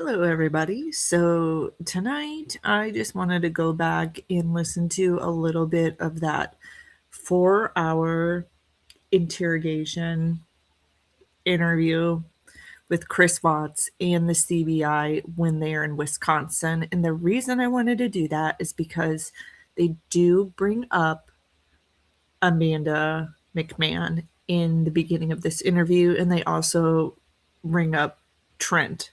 Hello, everybody. So tonight I just wanted to go back and listen to a little bit of that 4 hour interrogation interview with Chris Watts and the CBI when they're in Wisconsin. And the reason I wanted to do that is because they do bring up Amanda McMahon in the beginning of this interview, and they also bring up Trent.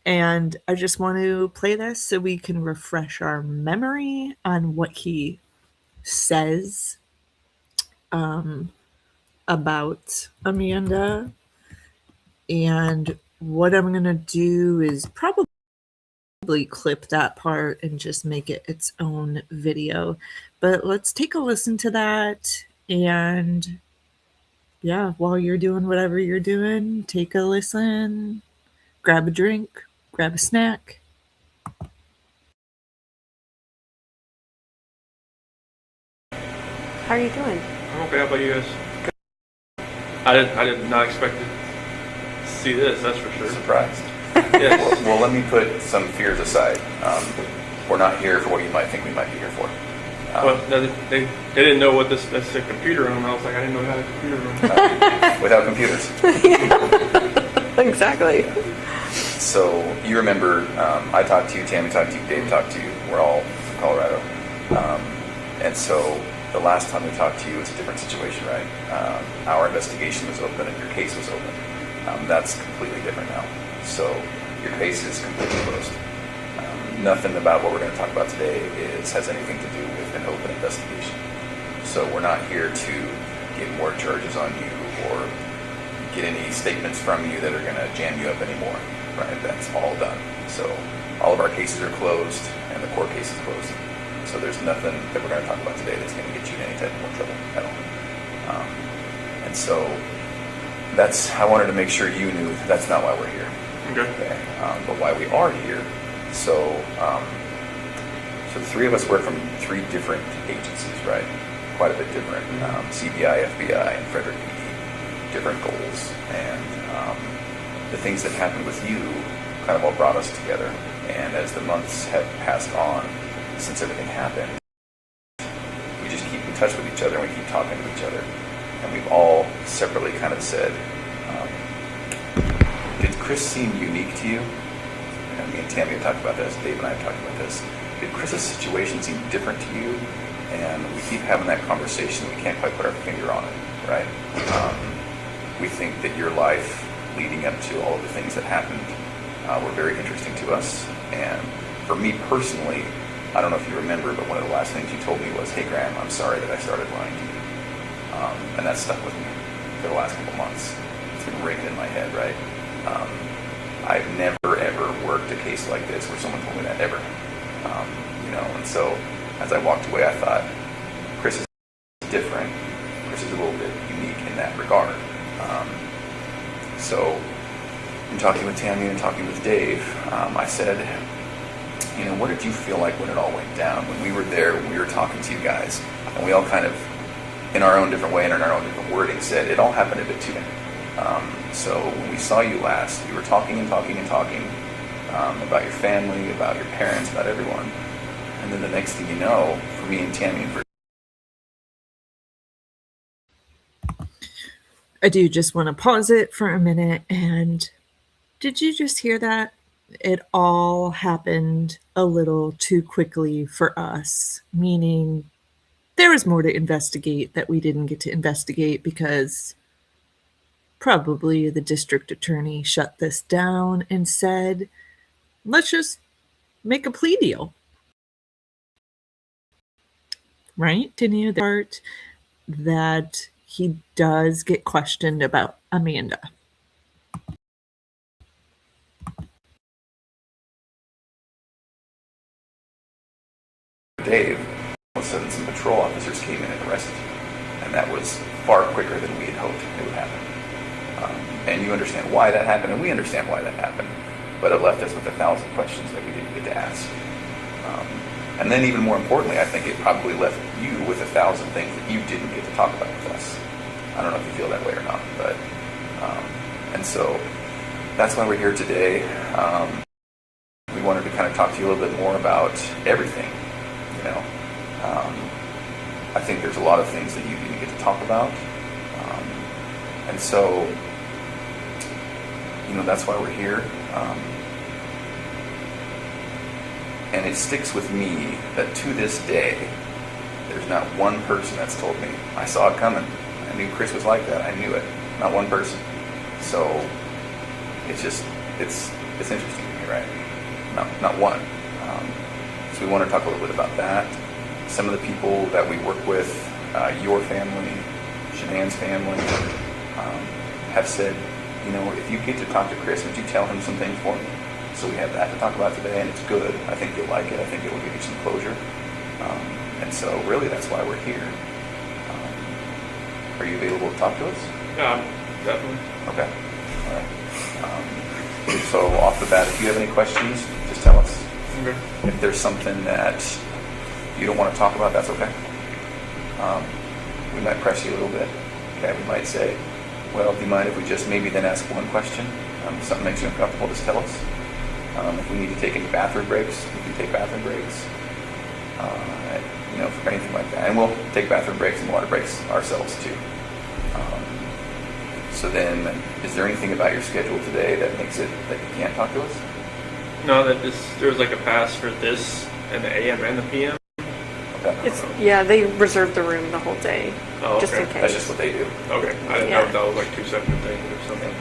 And I just want to play this so we can refresh our memory on what he says about Amanda. And what I'm going to do is probably clip that part and just make it its own video. But let's take a listen to that. And yeah, while you're doing whatever you're doing, take a listen, grab a drink, grab a snack. How are you doing? I'm okay. How about you guys? I did not expect to see this. That's for sure. Surprised. Yes. Well, let me put some fears aside. We're not here for what you might think we might be here for. Well, they didn't know what that's a computer room. I was like, I didn't know how a computer room. Without computers. Exactly. So you remember, I talked to you, Tammy talked to you, Dave talked to you. We're all from Colorado. And so the last time we talked to you, it's a different situation, right? Our investigation was open and your case was open. That's completely different now. So your case is completely closed. Nothing about what we're going to talk about today has anything to do with an open investigation. So we're not here to get more charges on you or get any statements from you that are going to jam you up anymore, right? That's all done. So all of our cases are closed and the court case is closed. So there's nothing that we're going to talk about today that's going to get you in any type of more trouble at all. And so I wanted to make sure you knew that's not why we're here. Okay. But why we are here. So the three of us work from three different agencies, right? Quite a bit different. CBI, FBI, and Frederick PD. Different goals. And the things that happened with you kind of all brought us together. And as the months have passed on since everything happened, we just keep in touch with each other and we keep talking to each other. And we've all separately kind of said, did Chris seem unique to you? And me and Tammy have talked about this, Dave and I have talked about this. Did Chris's situation seem different to you? And we keep having that conversation. We can't quite put our finger on it, right? We think that your life leading up to all of the things that happened were very interesting to us. And for me personally, I don't know if you remember, but one of the last things you told me was, hey, Graham, I'm sorry that I started lying to you. And that stuck with me for the last couple months. It's been ringing in my head, right? I've never, ever worked a case like this where someone told me that, ever. And so as I walked away, I thought, Chris is different. Chris is a little bit unique in that regard. So in talking with Tammy and talking with Dave, I said, what did you feel like when it all went down? When we were there, when we were talking to you guys, and we all kind of, in our own different way and in our own different wording, said it all happened a bit too. So when we saw you last, we were talking about your family, about your parents, about everyone. And then the next thing you know, for me and Tammy and for I do just want to pause it for a minute. And did you just hear that? It all happened a little too quickly for us, meaning there was more to investigate that we didn't get to investigate because probably the district attorney shut this down and said, let's just make a plea deal. Right? Didn't you? The part that he does get questioned about Amanda. Dave, all of a sudden some patrol officers came in and arrested you. And that was far quicker than we had hoped it would happen. And you understand why that happened, and we understand why that happened. But it left us with 1,000 questions that we didn't get to ask. And then even more importantly, I think it probably left you with 1,000 things that you didn't get to talk about with us. I don't know if you feel that way or not, but and so that's why we're here today. wanted to kind of talk to you a little bit more about everything. You know, I think there's a lot of things that you get to talk about, and so, you know, that's why we're here. And it sticks with me that to this day, there's not one person that's told me, I saw it coming. I knew Chris was like that. I knew it. Not one person. So it's just, it's interesting to me, right? Not one. So we want to talk a little bit about that. Some of the people that we work with, your family, Shanann's family, have said, you know, if you get to talk to Chris, would you tell him some things for me? So we have that to talk about today, and it's good. I think you'll like it. I think it will give you some closure. And so really that's why we're here. Are you available to talk to us? Yeah, definitely. Okay. All right. So off the bat, if you have any questions, just tell us. Okay. If there's something that you don't want to talk about, that's okay. We might press you a little bit. Okay, we might say, well, do you mind if we just maybe then ask one question? If something makes you uncomfortable, just tell us. If we need to take any bathroom breaks, we can take bathroom breaks. You know, for anything like that. And we'll take bathroom breaks and water breaks ourselves too. So then, is there anything about your schedule today that makes it that you can't talk to us? No, there was like a pass for this and the AM and the PM. Okay. They reserve the room the whole day, Oh, just okay. in case. That's just what they do. Okay, I didn't know if that was like two separate things or something.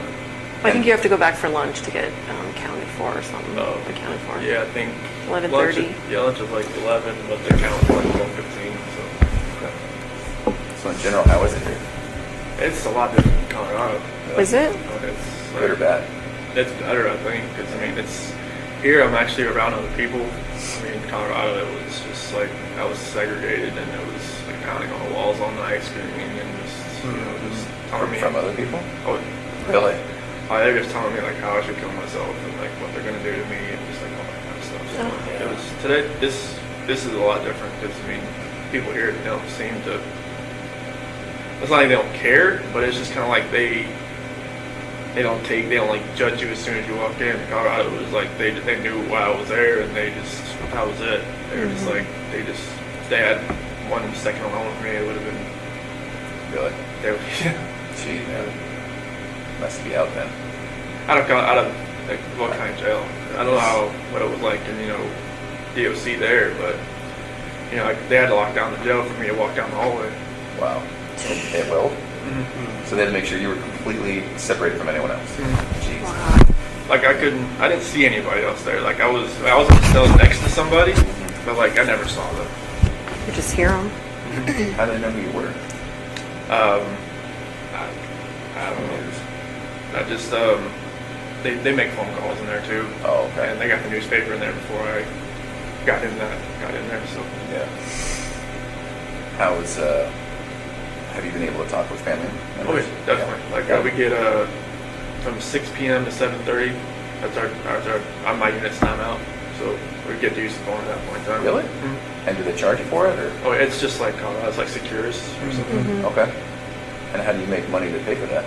I think you have to go back for lunch to get counted for or something. Oh. Accounted for. Yeah, I think 11:30. lunch is like 11, but the count is like 12:15. So So in general, how is it here? it's a lot different in Colorado. Is it? It's Good or bad? It's better, I think, because I mean, it's here. I'm actually around other people. I mean, in Colorado, it was just like I was segregated, and it was like pounding on the walls all night, screaming, and just you know, just telling me From other people? Oh, Really? they were just telling me like how I should kill myself and like what they're gonna do to me and just like all that kind of stuff. So Oh. it was today. This is a lot different because I mean, people here don't seem to. It's not like they don't care, but it's just kind of like they don't like judge you as soon as you walk in. Colorado was like they knew why I was there and they just that was it. They were just like if they had 1 second alone with me, it would have been Really? they would, Gee, man. Must be out then. out of like what kind of jail. I don't know what it was like in DOC there, but you know like, they had to lock down the jail for me to walk down the hallway. Wow. It will? So they had to make sure you were completely separated from anyone else. Jeez. Wow. Like I didn't see anybody else there. Like I was in the cell next to somebody, but like I never saw them. You just hear them. How do they know who you were? I don't know. I just they make phone calls in there too. Oh, okay. And they got the newspaper in there before I got in there. So Yeah. Have you been able to talk with family oh members? yeah, definitely. Yeah. Like Yeah. we get from 6 p.m. to 7:30. That's our my unit's timeout. So we get to use the phone at that point in time. Really? Mm-hmm. And do they charge you for it, or? Oh, it's just like it's like Securus or something. Okay. And how do you make money to pay for that?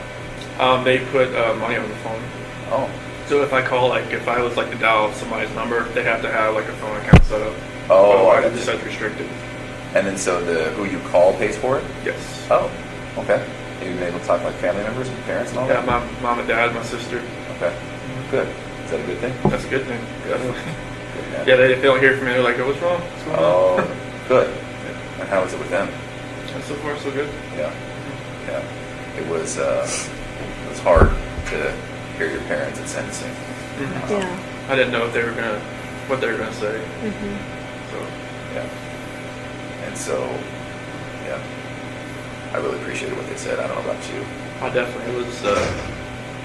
They put money on the phone. Oh. So if I call, like, if I was like to dial somebody's number, they have to have like a phone account set up. Oh, I Otherwise, got it's you. just restricted. And then so who you call pays for it? Yes. Oh. Okay. Have you been able to talk like family members and parents and all Yeah, that? my mom and dad, my sister. Okay. Good. Is that a good thing? That's a good thing. Definitely. Good, man. Yeah, they don't hear from me. They're like, oh, what's wrong? What's going on? Oh, good. And how is it with them? And so far, so good. Yeah. Yeah. It was hard to hear your parents at sentencing. Mm-hmm. Yeah. I didn't know what they were gonna say. Mm-hmm. So Yeah. And so, yeah. I really appreciated what they said. I don't know about you. I definitely was.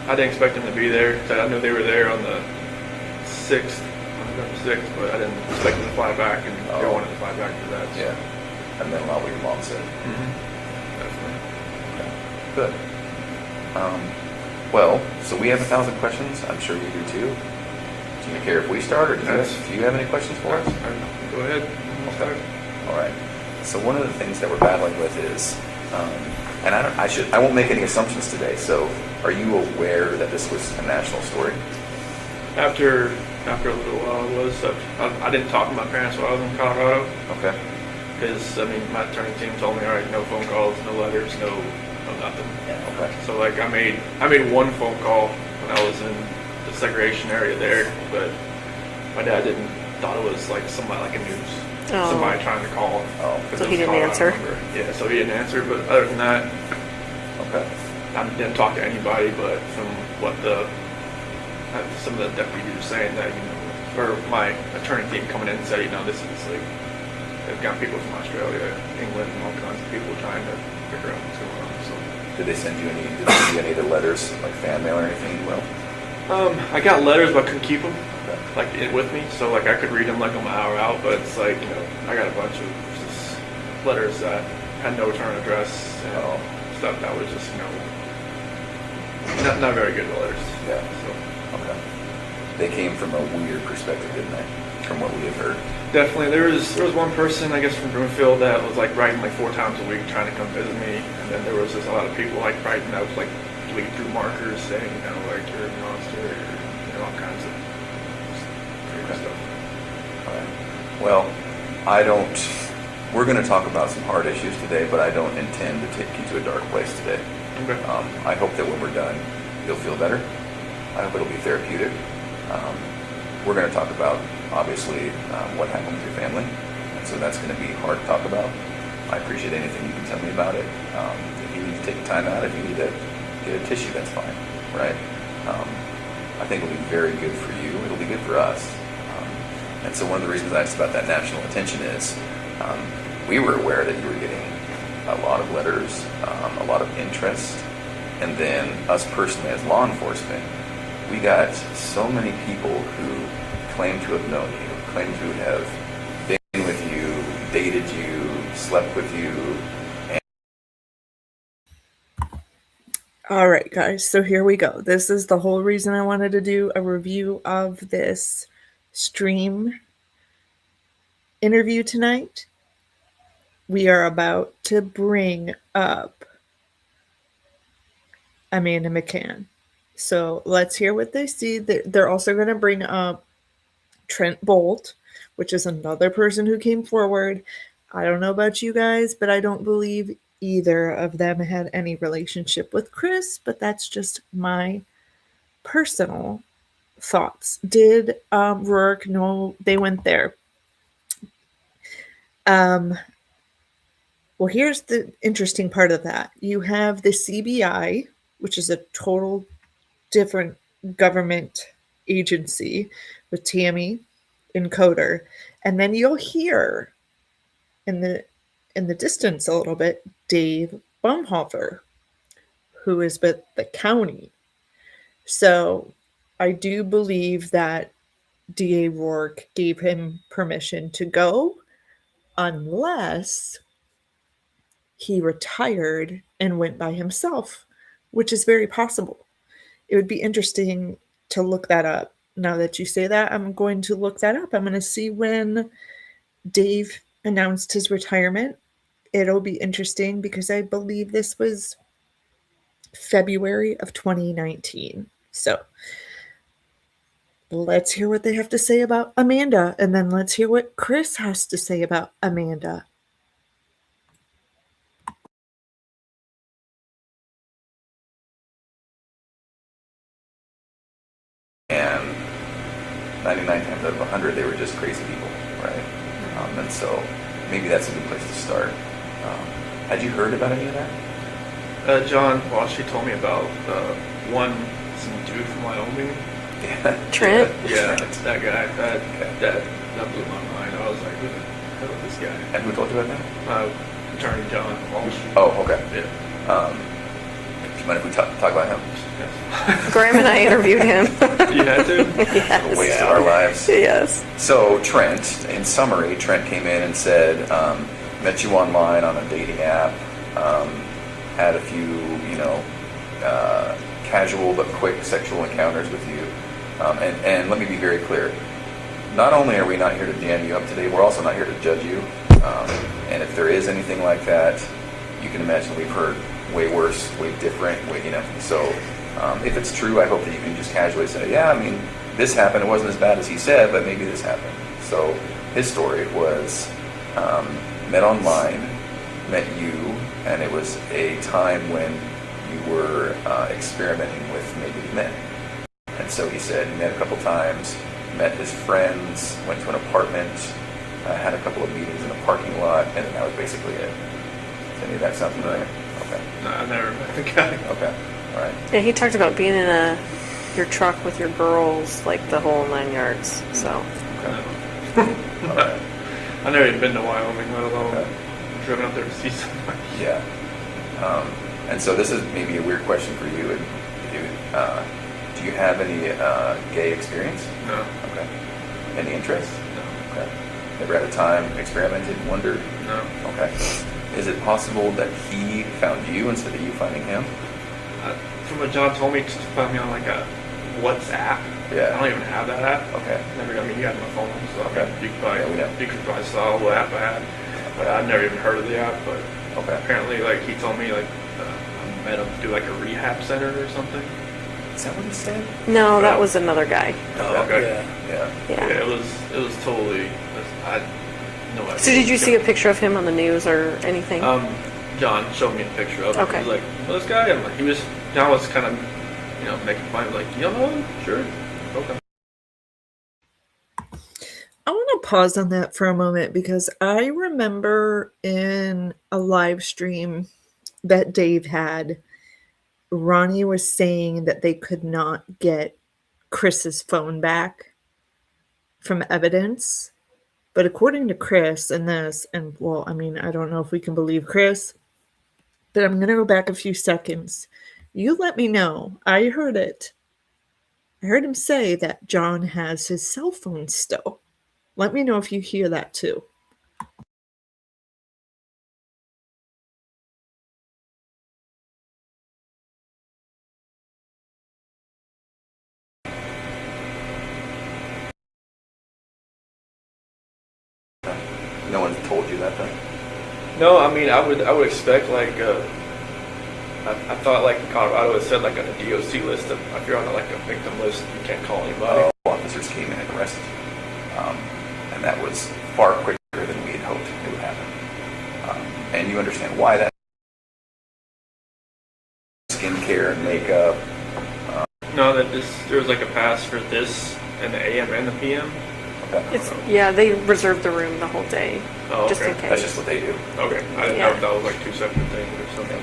I didn't expect them to be there. I knew they were there on the 6th, November 6th, but I didn't expect them to fly back, and they Oh. wanted to fly back for that. So. Yeah. And then a lot what your mom said. Mm-hmm. Definitely. Okay. Good. Well, so we have 1,000 questions. I'm sure you do too. Do you care if we start, or do you have any questions for us? Go ahead. Okay. All right. So one of the things that we're battling with is, and I won't make any assumptions today. So, are you aware that this was a national story? After after a little while. I didn't talk to my parents while I was in Colorado. Okay. Because, I mean, my attorney team told me, all right, no phone calls, no letters, no nothing. Okay. So, like, I made one phone call when I was in the segregation area there, but my dad thought it was, like, somebody, like a news, somebody trying to call. Oh. So he didn't answer? Yeah, so he didn't answer, but other than that, Okay. I didn't talk to anybody, but from what some of the deputies were saying that, or my attorney team coming in and said, this is like, they've got people from Australia, England, and all kinds of people trying to figure out what's going on. So, Did they send you any of the letters, like fan mail or anything? Well, I got letters, but I couldn't keep them okay. like with me, so like I could read them like on my hour out. But it's like I got a bunch of just letters that had no return address and stuff that was just not very good letters. Yeah. So. Okay. They came from a weird perspective, didn't they? From what we have heard. Definitely. There was one person, I guess, from Broomfield that was like writing like 4 times a week trying to come visit me, and then there was just a lot of people like writing out like bleed through markers saying, like you're a monster, or all kinds of crazy stuff. All right. Well, we're going to talk about some hard issues today, but I don't intend to take you to a dark place today. Okay. I hope that when we're done, you'll feel better. I hope it'll be therapeutic. We're going to talk about, obviously, what happened with your family. And so that's going to be hard to talk about. I appreciate anything you can tell me about it. If you need to take time out, if you need to get a tissue, that's fine, right? I think it'll be very good for you. It'll be good for us. And so one of the reasons I asked about that national attention is we were aware that you were getting a lot of letters, a lot of interest, and then us personally as law enforcement, we got so many people who claim to have known you, claim to have been with you, dated you, slept with you. All right, guys, so here we go. This is the whole reason I wanted to do a review of this stream interview tonight. We are about to bring up Amanda McMahon. So let's hear what they see. They're also going to bring up Trent Bolt, which is another person who came forward. I don't know about you guys, but I don't believe either of them had any relationship with Chris, but that's just my personal thoughts. Did Rourke know they went there? Well, here's the interesting part of that. You have the CBI, which is a total different government agency with Tammy and Coder. And then you'll hear in the distance a little bit, Dave Baumhofer, who is with the county. So I do believe that DA Rourke gave him permission to go, unless he retired and went by himself, which is very possible. It would be interesting to look that up. Now that you say that, I'm going to look that up. I'm going to see when Dave announced his retirement. It'll be interesting because I believe this was February of 2019. So let's hear what they have to say about Amanda, and then let's hear what Chris has to say about Amanda. And 99 times out of 100, they were just crazy people, right? And so maybe that's a good place to start. Had you heard about any of that? John Walsh told me about some dude from Wyoming. Yeah. Trent? Yeah, it's that guy. That blew my mind. I was like, who the hell is this guy? And who told you about that? Attorney John Walsh. Oh, okay. Yeah. Do you mind if we talk about him? Yes. Graham and I interviewed him. You had to? Yes. A waste of our lives. Yes. So Trent, in summary, Trent came in and said, met you online on a dating app, had a few, casual but quick sexual encounters with you. And let me be very clear. Not only are we not here to jam you up today, we're also not here to judge you. And if there is anything like that, you can imagine we've heard way worse, way different, So if it's true, I hope that you can just casually say, yeah, this happened. It wasn't as bad as he said, but maybe this happened. So his story was met online, met you, and it was a time when you were experimenting with maybe men. And so he said he met a couple times, met his friends, went to an apartment, had a couple of meetings in a parking lot, and then that was basically it. Does any of that sound familiar? Okay. No, I never met the guy. Okay. All right. Yeah, he talked about being in your truck with your girls, like the whole 9 yards. So. Okay. All right. I've never even been to Wyoming, let alone Okay. driven up there to see somebody. Yeah. And so this is maybe a weird question for you. Do you have any gay experience? No. Okay. Any interest? No. Okay. Never had a time experimented, wondered? No. Okay. Is it possible that he found you instead of you finding him? From what John told me, to find me on like a WhatsApp. Yeah. I don't even have that app. Okay. Never. I mean, you had my phone, so I Okay. mean, you could Yeah. probably saw what app I had. But I've never even heard of the app. But Okay. apparently, like he told me, like I met him through like a rehab center or something. Is that what he said? No, that was another guy. Oh, okay. Yeah. Yeah. Yeah, it was totally. I no idea. So did you see a picture of him on the news or anything? John showed me a picture of him. Okay. He was like, well, this guy. I'm like, John was kind of, making fun. Like, you know him? Sure. Okay. I want to pause on that for a moment because I remember in a live stream that Dave had, Ronnie was saying that they could not get Chris's phone back from evidence. But according to Chris and this, and well, I mean, I don't know if we can believe Chris, but I'm going to go back a few seconds. You let me know. I heard it. I heard him say that John has his cell phone still. Let me know if you hear that too. No one told you that then? No, I mean, I would expect like I thought like in Colorado it said like on a DOC list of if you're on like a victim list you can't call anybody. Officers came in and arrested you. And that was far quicker than we had hoped it would happen. And you understand why that. Skincare, makeup. No, there was like a pass for this and the AM and the PM. Okay. They reserved the room the whole day, Oh, just okay. in case. That's just what they do. Okay, I didn't Yeah. know if that was like two separate things or something.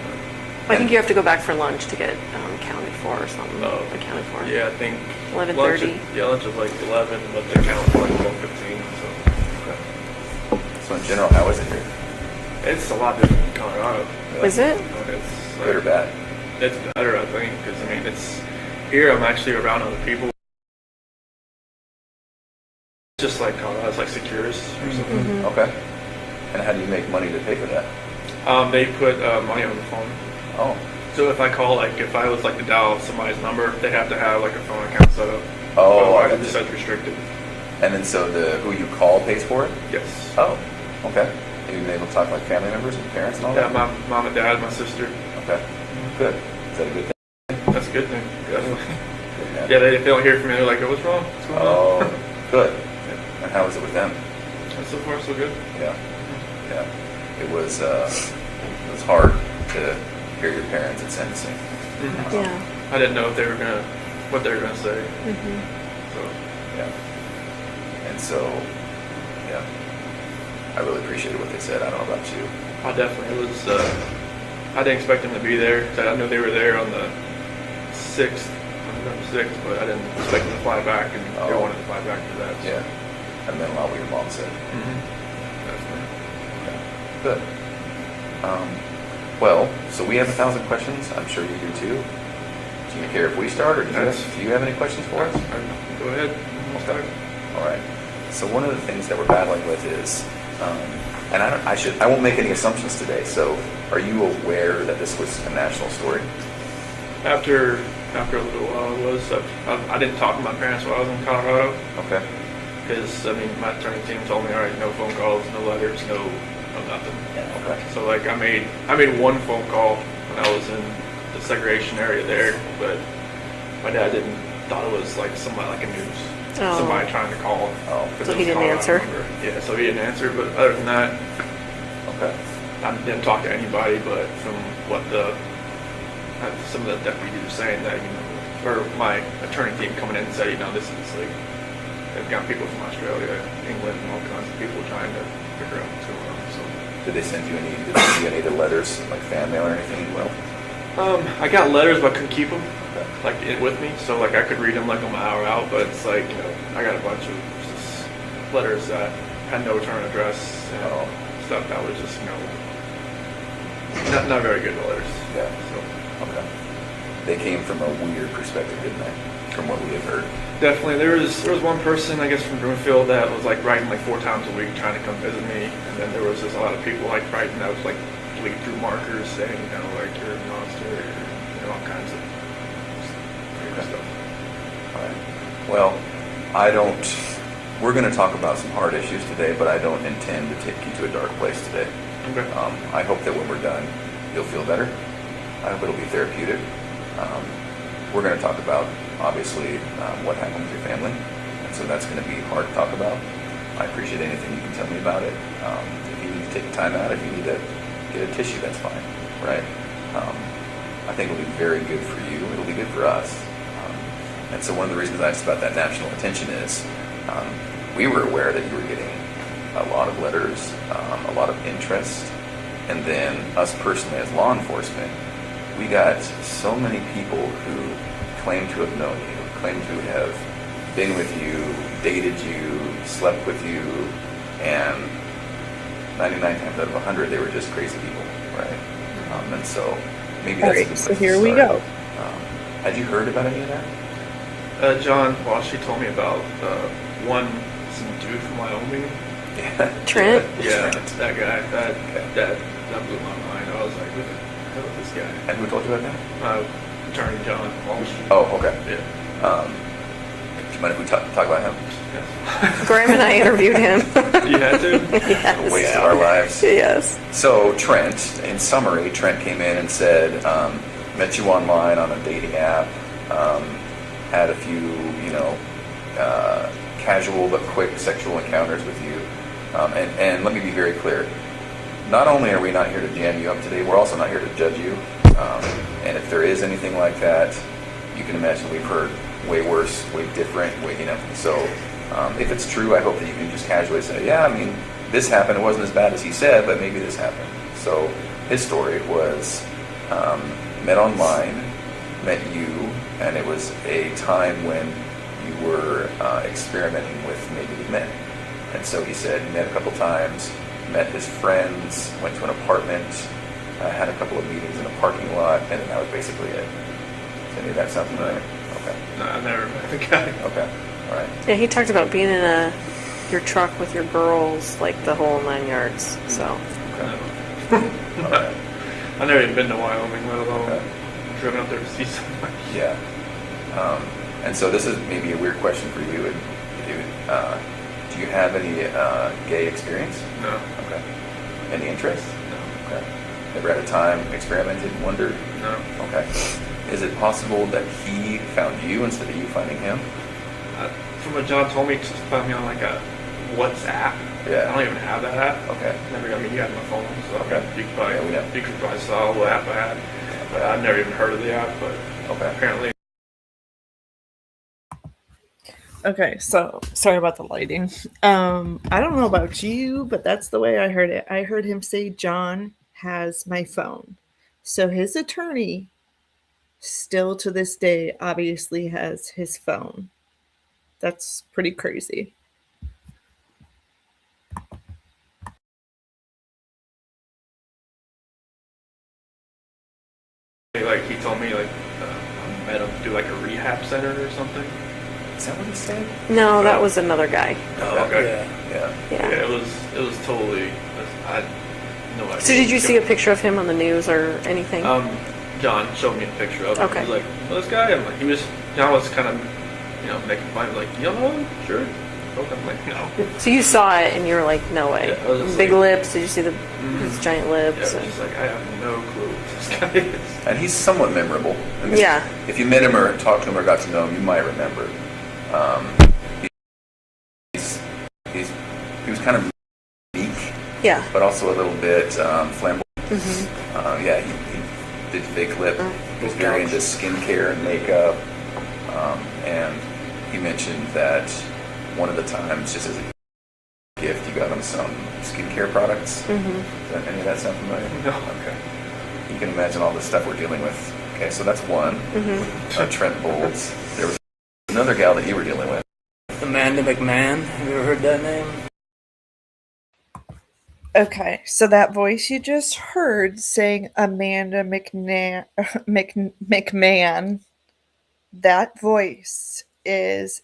I think you have to go back for lunch to get counted for or something. Oh. Accounted for. Yeah, I think 11:30. Lunch was like 11, but the count was like 12:15. So So in general, how is it here? it's a lot different in Colorado. Was it? It's Good or bad? It's better, I think, because I mean, it's here. I'm actually around other people. Just like Colorado, it's like Securus or something. Okay. And how do you make money to pay for that? They put money on the phone. Oh. So if I call, like, if I was like to dial somebody's number, they have to have like a phone account set up. Oh, I Otherwise, got it's you. just restricted. And then so who you call pays for it? Yes. Oh. Okay. Have you been able to talk to like family members and parents and all Yeah, that? my mom and dad, my sister. Okay. Good. Is that a good thing? That's a good thing. Definitely. Good, man. Yeah, if they don't hear from me, they're like, oh, what's wrong? What's going on? Oh, good. And how was it with them? And so far, so good. Yeah. Yeah. It was hard to hear your parents at sentencing. Yeah. I didn't know if they were what they were gonna say. So Yeah. And so, yeah. I really appreciated what they said. I don't know about you. I definitely it was. I didn't expect them to be there. I knew they were there on the 6th, November 6th, but I didn't expect them to fly back, and they Oh. wanted to fly back for that. So. Yeah. That meant a lot what your mom said. Definitely. Okay. Good. Well, so we have 1,000 questions. I'm sure you do too. Do you care if we start, or do you have any questions for us? Go ahead. Okay. All right. So one of the things that we're battling with is, and I won't make any assumptions today. So, are you aware that this was a national story? After a little while, it was. I didn't talk to my parents while I was in Colorado Okay. because I mean my attorney team told me, all right, no phone calls, no letters, no nothing. Okay. So like I made one phone call when I was in the segregation area there, but my dad didn't thought it was like somebody, like a news, Oh. somebody trying to call. Oh. 'Cause So it he was didn't Colorado answer? number. Yeah, so he didn't answer. But other than that, Okay. I didn't talk to anybody. But from what some of the deputies were saying, that or my attorney team coming in said, this is like they've got people from Australia, England, and all kinds of people trying to figure out what's going on. So. Did they send you any of the letters, like fan mail or anything? Well, I got letters, but I couldn't keep them okay. like with me, so like I could read them like on my hour out. But it's like I got a bunch of just letters that had no return address and stuff that was just not very good letters. Yeah. So Okay. They came from a weird perspective, didn't they? From what we have heard. definitely there was one person, I guess, from Broomfield that was like writing like 4 times a week trying to come visit me, and then there was just a lot of people like writing that was like bleed through markers saying like you're a monster, or all kinds of crazy stuff. All right. Well, we're going to talk about some hard issues today, but I don't intend to take you to a dark place today. Okay. I hope that when we're done, you'll feel better. I hope it'll be therapeutic. We're going to talk about, obviously, what happened with your family, and so that's going to be hard to talk about. I appreciate anything you can tell me about it. If you need to take time out, if you need to get a tissue, that's fine, right? I think it'll be very good for you. It'll be good for us. And so one of the reasons I asked about that national attention is we were aware that you were getting a lot of letters, a lot of interest, and then us personally as law enforcement, we got so many people who claim to have known you, claim to have been with you, dated you, slept with you, and 99 times out of 100 they were just crazy people, right? And so maybe that's a good place so to here we start. go. Had you heard about any of that? John, well, she told me about some dude from Wyoming. Yeah. Trent? Yeah, Trent. that guy. That blew my mind. I was like, who the hell is this guy? And who told you about that? Attorney John Walsh. Oh, okay. Yeah. Do you mind if we talk about him? Yeah. Graham and I interviewed him. You had to? Yes. A waste of our lives. Yes. So Trent, in summary, Trent came in and said, met you online on a dating app, had a few, casual but quick sexual encounters with you. And let me be very clear. Not only are we not here to jam you up today, we're also not here to judge you. And if there is anything like that, you can imagine we've heard way worse, way different, So if it's true, I hope that you can just casually say, yeah, I mean, this happened. It wasn't as bad as he said, but maybe this happened. So his story was met online, met you, and it was a time when you were experimenting with maybe men. And so he said he met a couple times, met his friends, went to an apartment, had a couple of meetings in a parking lot, and then that was basically it. Does any of that sound familiar? Okay. No, I never met the guy. Okay. All right. Yeah, he talked about being in your truck with your girls, like the whole 9 yards. So. Okay. No. All right. I've never even been to Wyoming, let alone Okay. driven up there to see somebody. Yeah. And so this is maybe a weird question for you. Do you have any gay experience? No. Okay. Any interest? No. Okay. Never had a time experimented, wondered? No. Okay. Is it possible that he found you instead of you finding him? From what John told me, to find me on like a WhatsApp. Yeah. I don't even have that app. Okay. You had my phone, so Okay. you could probably, Yeah, you could probably saw what app I had. But I've never even heard of the app, but Okay. apparently. Okay, so sorry about the lighting. I don't know about you, but that's the way I heard it. I heard him say John has my phone. So his attorney still to this day obviously has his phone. That's pretty crazy. Like he told me, I met him through like a rehab center or something. Is that what he said? No, that was another guy. Oh, okay. Yeah. Yeah, Yeah. it was totally. I had no idea. So did you see a picture of him on the news or anything? John showed me a picture of him. Okay. He was like, "Oh, this guy." I'm like, John was kind of, making fun. Like, you don't know him? Sure. book? I'm like, no. So you saw it and you were like, no way. Yeah, I was just Big like- lips. Did you see his giant Yeah, lips? I was just like, I have no clue what this guy is. And he's somewhat memorable. I mean, Yeah. If you met him or talked to him or got to know him, you might remember. He was kind of meek, Yeah. but also a little bit flamboyant. Yeah, he did fake lip. He was very into skincare and makeup. And he mentioned that one of the times, just as a gift, you got him some skincare products. Does any of that sound familiar? No. Okay. You can imagine all the stuff we're dealing with. Okay, so that's one. Trent Bolds. There was another gal that you were dealing with. Amanda McMahon. Have you ever heard that name? Okay, so that voice you just heard saying Amanda McMahon, that voice is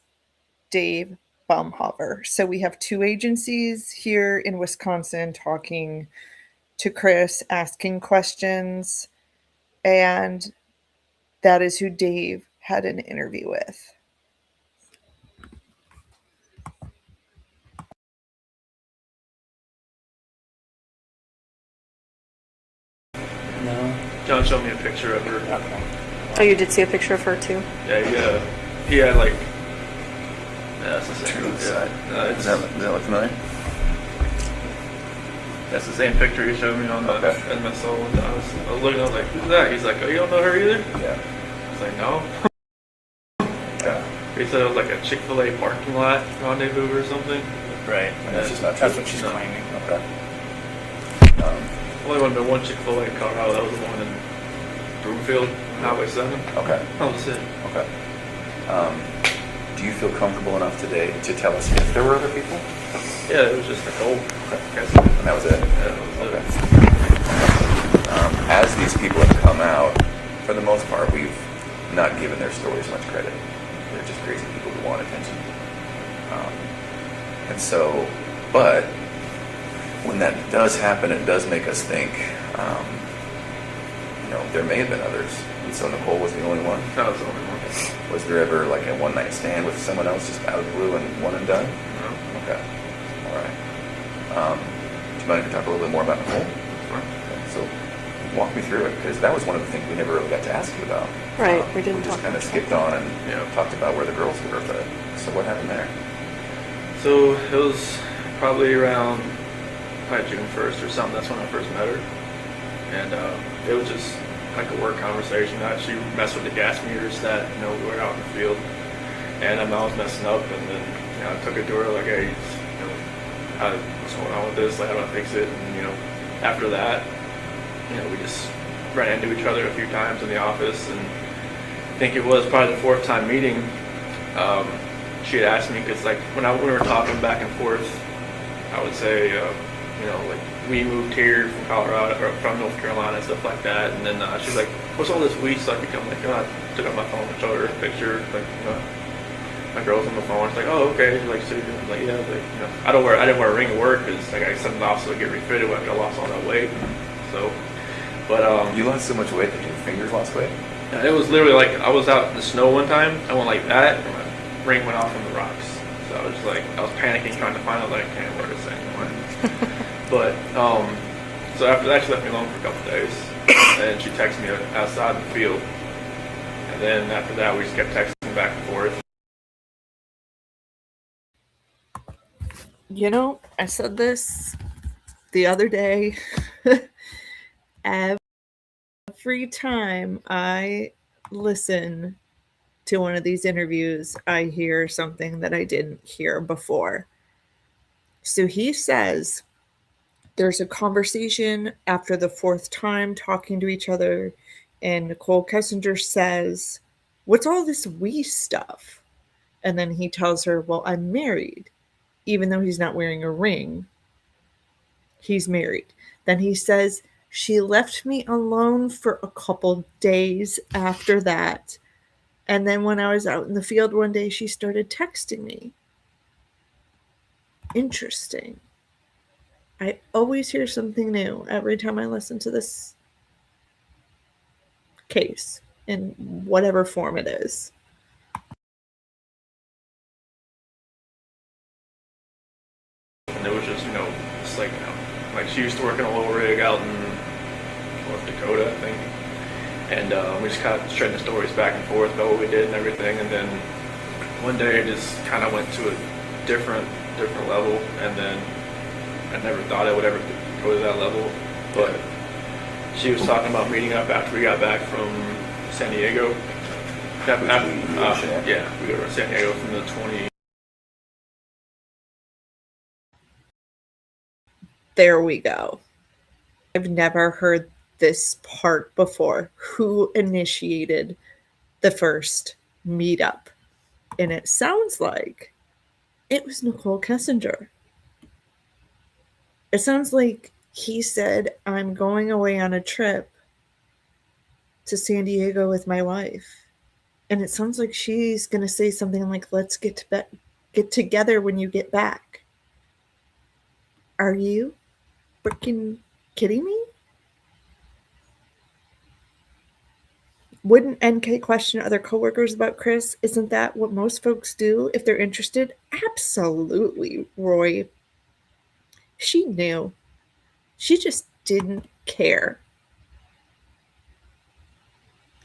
Dave Baumhover. So we have two agencies here in Wisconsin talking to Chris, asking questions, and that is who Dave had an interview with. No. John showed me a picture of her. Okay. Oh, you did see a picture of her too? Yeah, he had like. Yeah, that's the same. Turn to the side. It's, Does that look familiar? that's the same picture he showed me on the Okay. MSO. And I was looking, I was like, who's that? He's like, oh, you don't know her either? Yeah. I was like, no. Yeah. He said it was like a Chick-fil-A parking lot rendezvous or something. Right. And that's just not true. That's what she's No. claiming. Okay. Only one, but one Chick-fil-A in Colorado. That was the one in Broomfield, Highway 7. Okay. That was it. Okay. Do you feel comfortable enough today to tell us if there were other people? Yeah, it was just Nicole. Okay. And that was it? Yeah, that was Okay. it. As these people have come out, for the most part, we've not given their stories much credit. They're just crazy people who want attention. And so, but when that does happen, it does make us think, there may have been others. And so Nicole was the only one. That was the only one. Was there ever like a one-night stand with someone else just out of the blue and one and done? No. Okay. All right. Do you mind if we talk a little bit more about Nicole? Fine. Okay, so walk me through it, because that was one of the things we never really got to ask you about. Right, we didn't We just talk kind of about skipped that. on and talked about where the girls were, but so what happened there? So it was probably around June 1st or something. That's when I first met her. And it was just like a work conversation that she messed with the gas meters that, we were out in the field. And I was messing up, and then, I took it to her like, hey, what's going on with this? Like, how do I fix it? And, after that, we just ran into each other a few times in the office, and I think it was probably the fourth time meeting. She had asked me, because like when we were talking back and forth, I would say, like we moved here from Colorado or from North Carolina and stuff like that, and then she's like, "What's all this weed stuff?" I'm like, I took out my phone and showed her a picture, like my girl's on the phone. She's like, "Oh, okay." She's like, "So you're doing?" I'm like, "Yeah." Like, I didn't wear a ring to work because like I sent it off so I get refitted after I lost all that weight. So, but You lost so much weight that your fingers lost weight? yeah, it was literally like I was out in the snow one time. I went like that, and my ring went off on the rocks. So I was just like, I was panicking, trying to find out that I can't wear this anymore. But so after that, she left me alone for a couple days, and she texted me outside the field. And then after that, we just kept texting back and forth. I said this the other day. Every time I listen to one of these interviews, I hear something that I didn't hear before. So he says there's a conversation after the fourth time talking to each other, and Nicole Kessinger says, "What's all this we stuff?" And then he tells her, "Well, I'm married." Even though he's not wearing a ring, he's married. Then he says, "She left me alone for a couple days after that. And then when I was out in the field one day, she started texting me." Interesting. I always hear something new every time I listen to this case in whatever form it is. and it was just, it's like, like she used to work in a little rig out in North Dakota, I think. And we just kind of trading the stories back and forth about what we did and everything. And then one day it just kind of went to a different level. And then I never thought I would ever go to that level. But she was talking about meeting up after we got back from San Diego. Yeah, we go to San Diego from the 20. There we go. I've never heard this part before. Who initiated the first meetup? And it sounds like it was Nicole Kessinger. It sounds like he said, I'm going away on a trip to San Diego with my wife. And it sounds like she's going to say something like, let's get together when you get back. Are you freaking kidding me? Wouldn't NK question other coworkers about Chris? Isn't that what most folks do if they're interested? Absolutely, Roy. She knew. She just didn't care.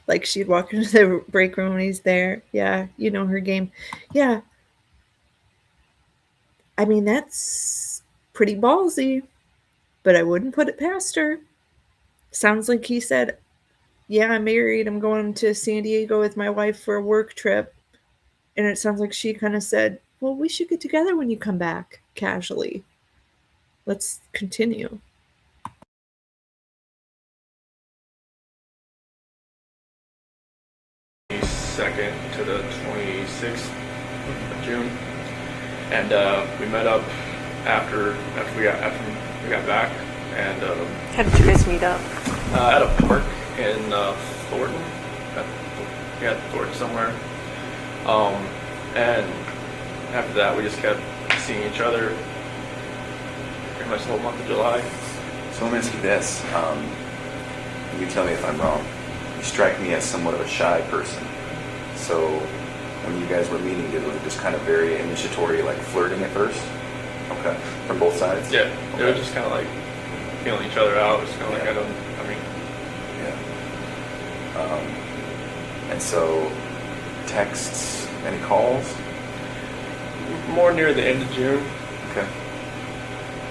Like she'd walk into the break room when he's there. Yeah, you know her game. Yeah. I mean, that's pretty ballsy, but I wouldn't put it past her. Sounds like he said, yeah, I'm married. I'm going to San Diego with my wife for a work trip. And it sounds like she kind of said, well, we should get together when you come back, casually. Let's continue. Second to the 26th of June, and we met up after we got back, and How did you guys meet up? at a park in Thornton. Thornton somewhere. And after that, we just kept seeing each other pretty much the whole month of July. So let me ask you this. You tell me if I'm wrong. You strike me as somewhat of a shy person. So when you guys were meeting, was it just kind of very initiatory, like flirting at first? Okay. From both sides? Yeah. Okay. It was just kind of like feeling each other out. It's kind of like, Yeah. And so texts, any calls? more near the end of June, Okay.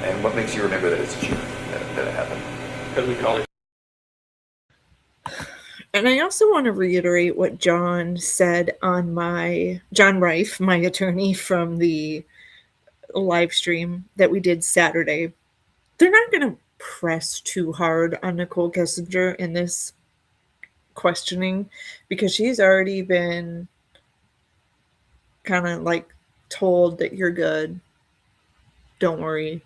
And what makes you remember that it's June that it happened? because we called each And I also want to reiterate what John said on John Reif, my attorney from the live stream that we did Saturday. They're not going to press too hard on Nicole Kessinger in this questioning because she's already been kind of like told that you're good. Don't worry.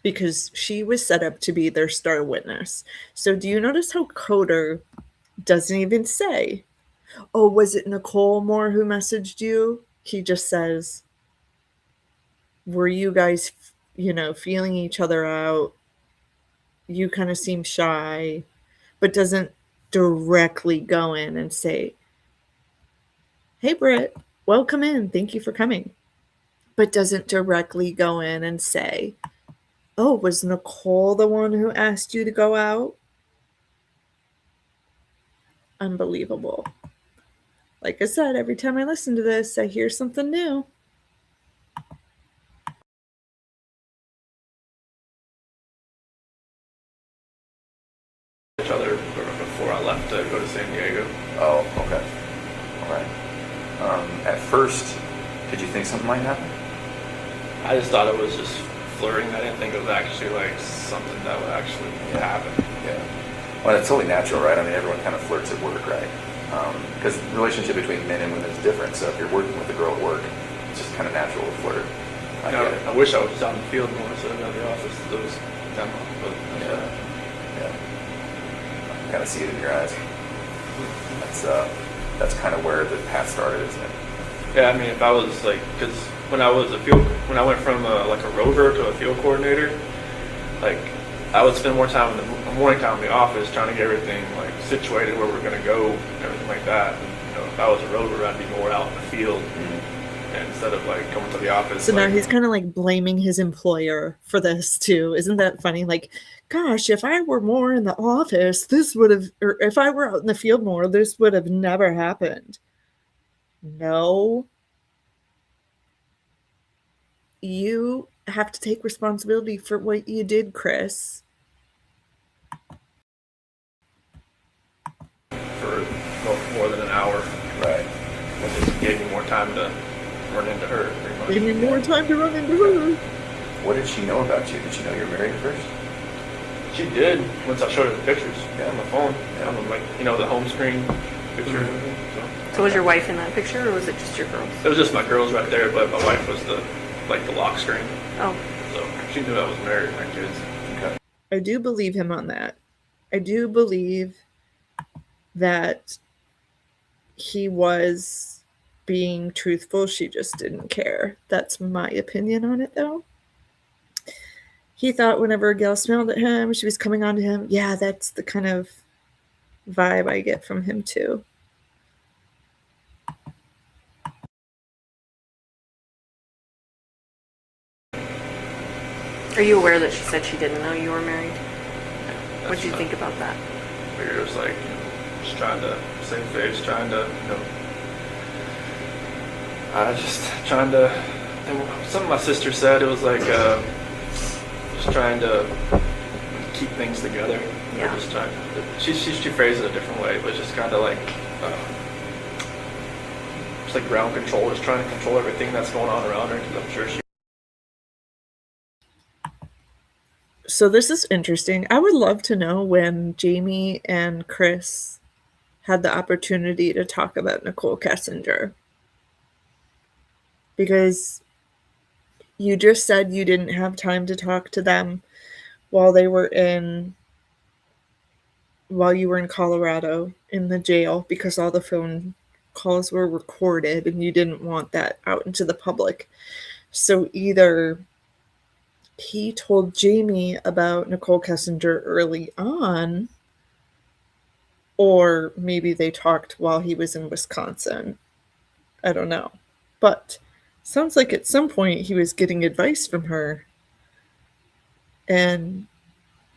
Because she was set up to be their star witness. So do you notice how Coder doesn't even say, oh, was it Nicole Moore who messaged you? He just says, were you guys, feeling each other out? You kind of seem shy, but doesn't directly go in and say, hey, Britt, welcome in. Thank you for coming. But doesn't directly go in and say, oh, was Nicole the one who asked you to go out? Unbelievable. Like I said, every time I listen to this, I hear something new. other before I left to go to San Diego. Oh, okay. All right. At first, did you think something might happen? I just thought it was just flirting. I didn't think it was actually like something that would actually happen. Yeah. Well, it's totally natural, right? I mean, everyone kind of flirts at work, right? Because the relationship between men and women is different. So if you're working with a girl at work, it's just kind of natural to flirt. I wish I was just out in the field more instead of in the office those demo. But Yeah. I kind of see it in your eyes. That's kind of where the path started, isn't it? yeah, I mean, if I was like, because when I went from like a rover to a field coordinator, like I would spend more time in the morning time in the office trying to get everything like situated where we're going to go and everything like that. And, if I was a rover, I'd be more out in the field and instead of like coming to the office. So now like, he's kind of like blaming his employer for this too. Isn't that funny? Like, gosh, if I were more in the office, this would have, or if I were out in the field more, this would have never happened. No. You have to take responsibility for what you did, Chris. for more than an hour. Right. It just gave me more time to run into her, pretty much. Give me more time to run into her. What did she know about you? Did she know you were married at first? She did once I showed her the pictures on the phone. Yeah. On the, like, you know, the home screen picture and everything. So was your wife in that picture, or was it just your girls? It was just my girls right there, but my wife was the lock screen. Oh, So she knew I was married and my kids. Okay. I do believe him on that. I do believe that he was being truthful. She just didn't care. That's my opinion on it, though. He thought whenever a gal smiled at him, she was coming on to him. Yeah, that's the kind of vibe I get from him, too. are you aware that she said she didn't know you were married? What That's did you not- think about that? Figured it was like, you know, just trying to save face, trying to, you know, just trying to, something my sister said, it was like, just trying to keep things together. Yeah. Or just trying, she phrased it a different way, but just kind of like, just like ground control, just trying to control everything that's going on around her, because I'm sure she. So this is interesting. I would love to know when Jamie and Chris had the opportunity to talk about Nicole Kessinger. Because you just said you didn't have time to talk to them while you were in Colorado in the jail, because all the phone calls were recorded and you didn't want that out into the public. So either he told Jamie about Nicole Kessinger early on, or maybe they talked while he was in Wisconsin. I don't know. But sounds like at some point he was getting advice from her. And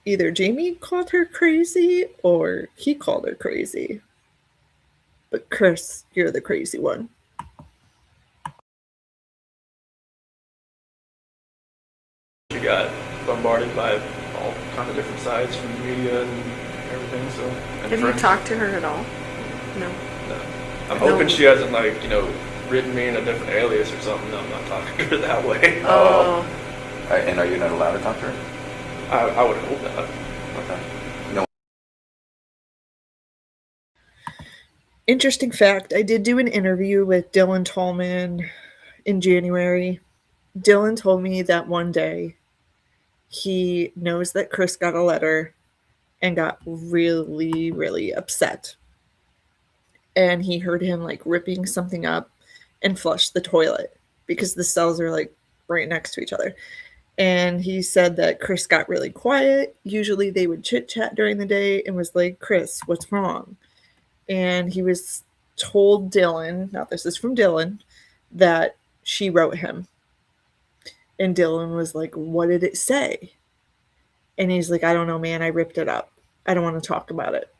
either Jamie called her crazy or he called her crazy. But Chris, you're the crazy one. She got bombarded by all kind of different sides from the media and everything. So. And Have you friends. talked to her at all? No. No. I'm hoping she hasn't, like, you know, written me in a different alias or something. I'm not talking to her that way. Oh. And are you not allowed to talk to her? I would hope not. Okay. No. Interesting fact, I did do an interview with Dylan Tallman in January. Dylan told me that one day he knows that Chris got a letter and got really, really upset. And he heard him like ripping something up and flushed the toilet because the cells are like right next to each other. And he said that Chris got really quiet. Usually they would chit chat during the day, and was like, Chris, what's wrong? And he was told Dylan, now this is from Dylan, that she wrote him. And Dylan was like, what did it say? And he's like, I don't know, man. I ripped it up. I don't want to talk about it.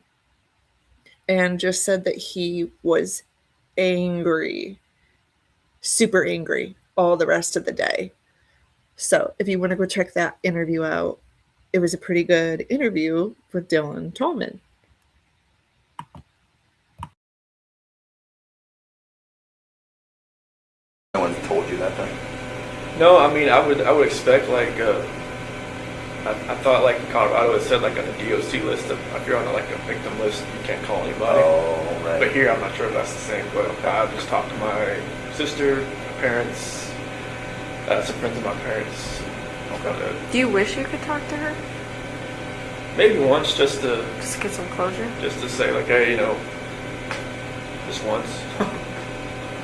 And just said that he was angry, super angry all the rest of the day. So if you want to go check that interview out, it was a pretty good interview with Dylan Tallman. No one told you that then? No, I mean, I would expect, like, I thought, like, in Colorado it said, like, on the DOC list, if you're on, like, a victim list, you can't call anybody. Oh, right. But here, I'm not sure if that's the same, but I just talked to my sister, my parents, some friends of my parents. Do you wish you could talk to her? Maybe once, just to get some closure? just to say, like, hey, you know, just once.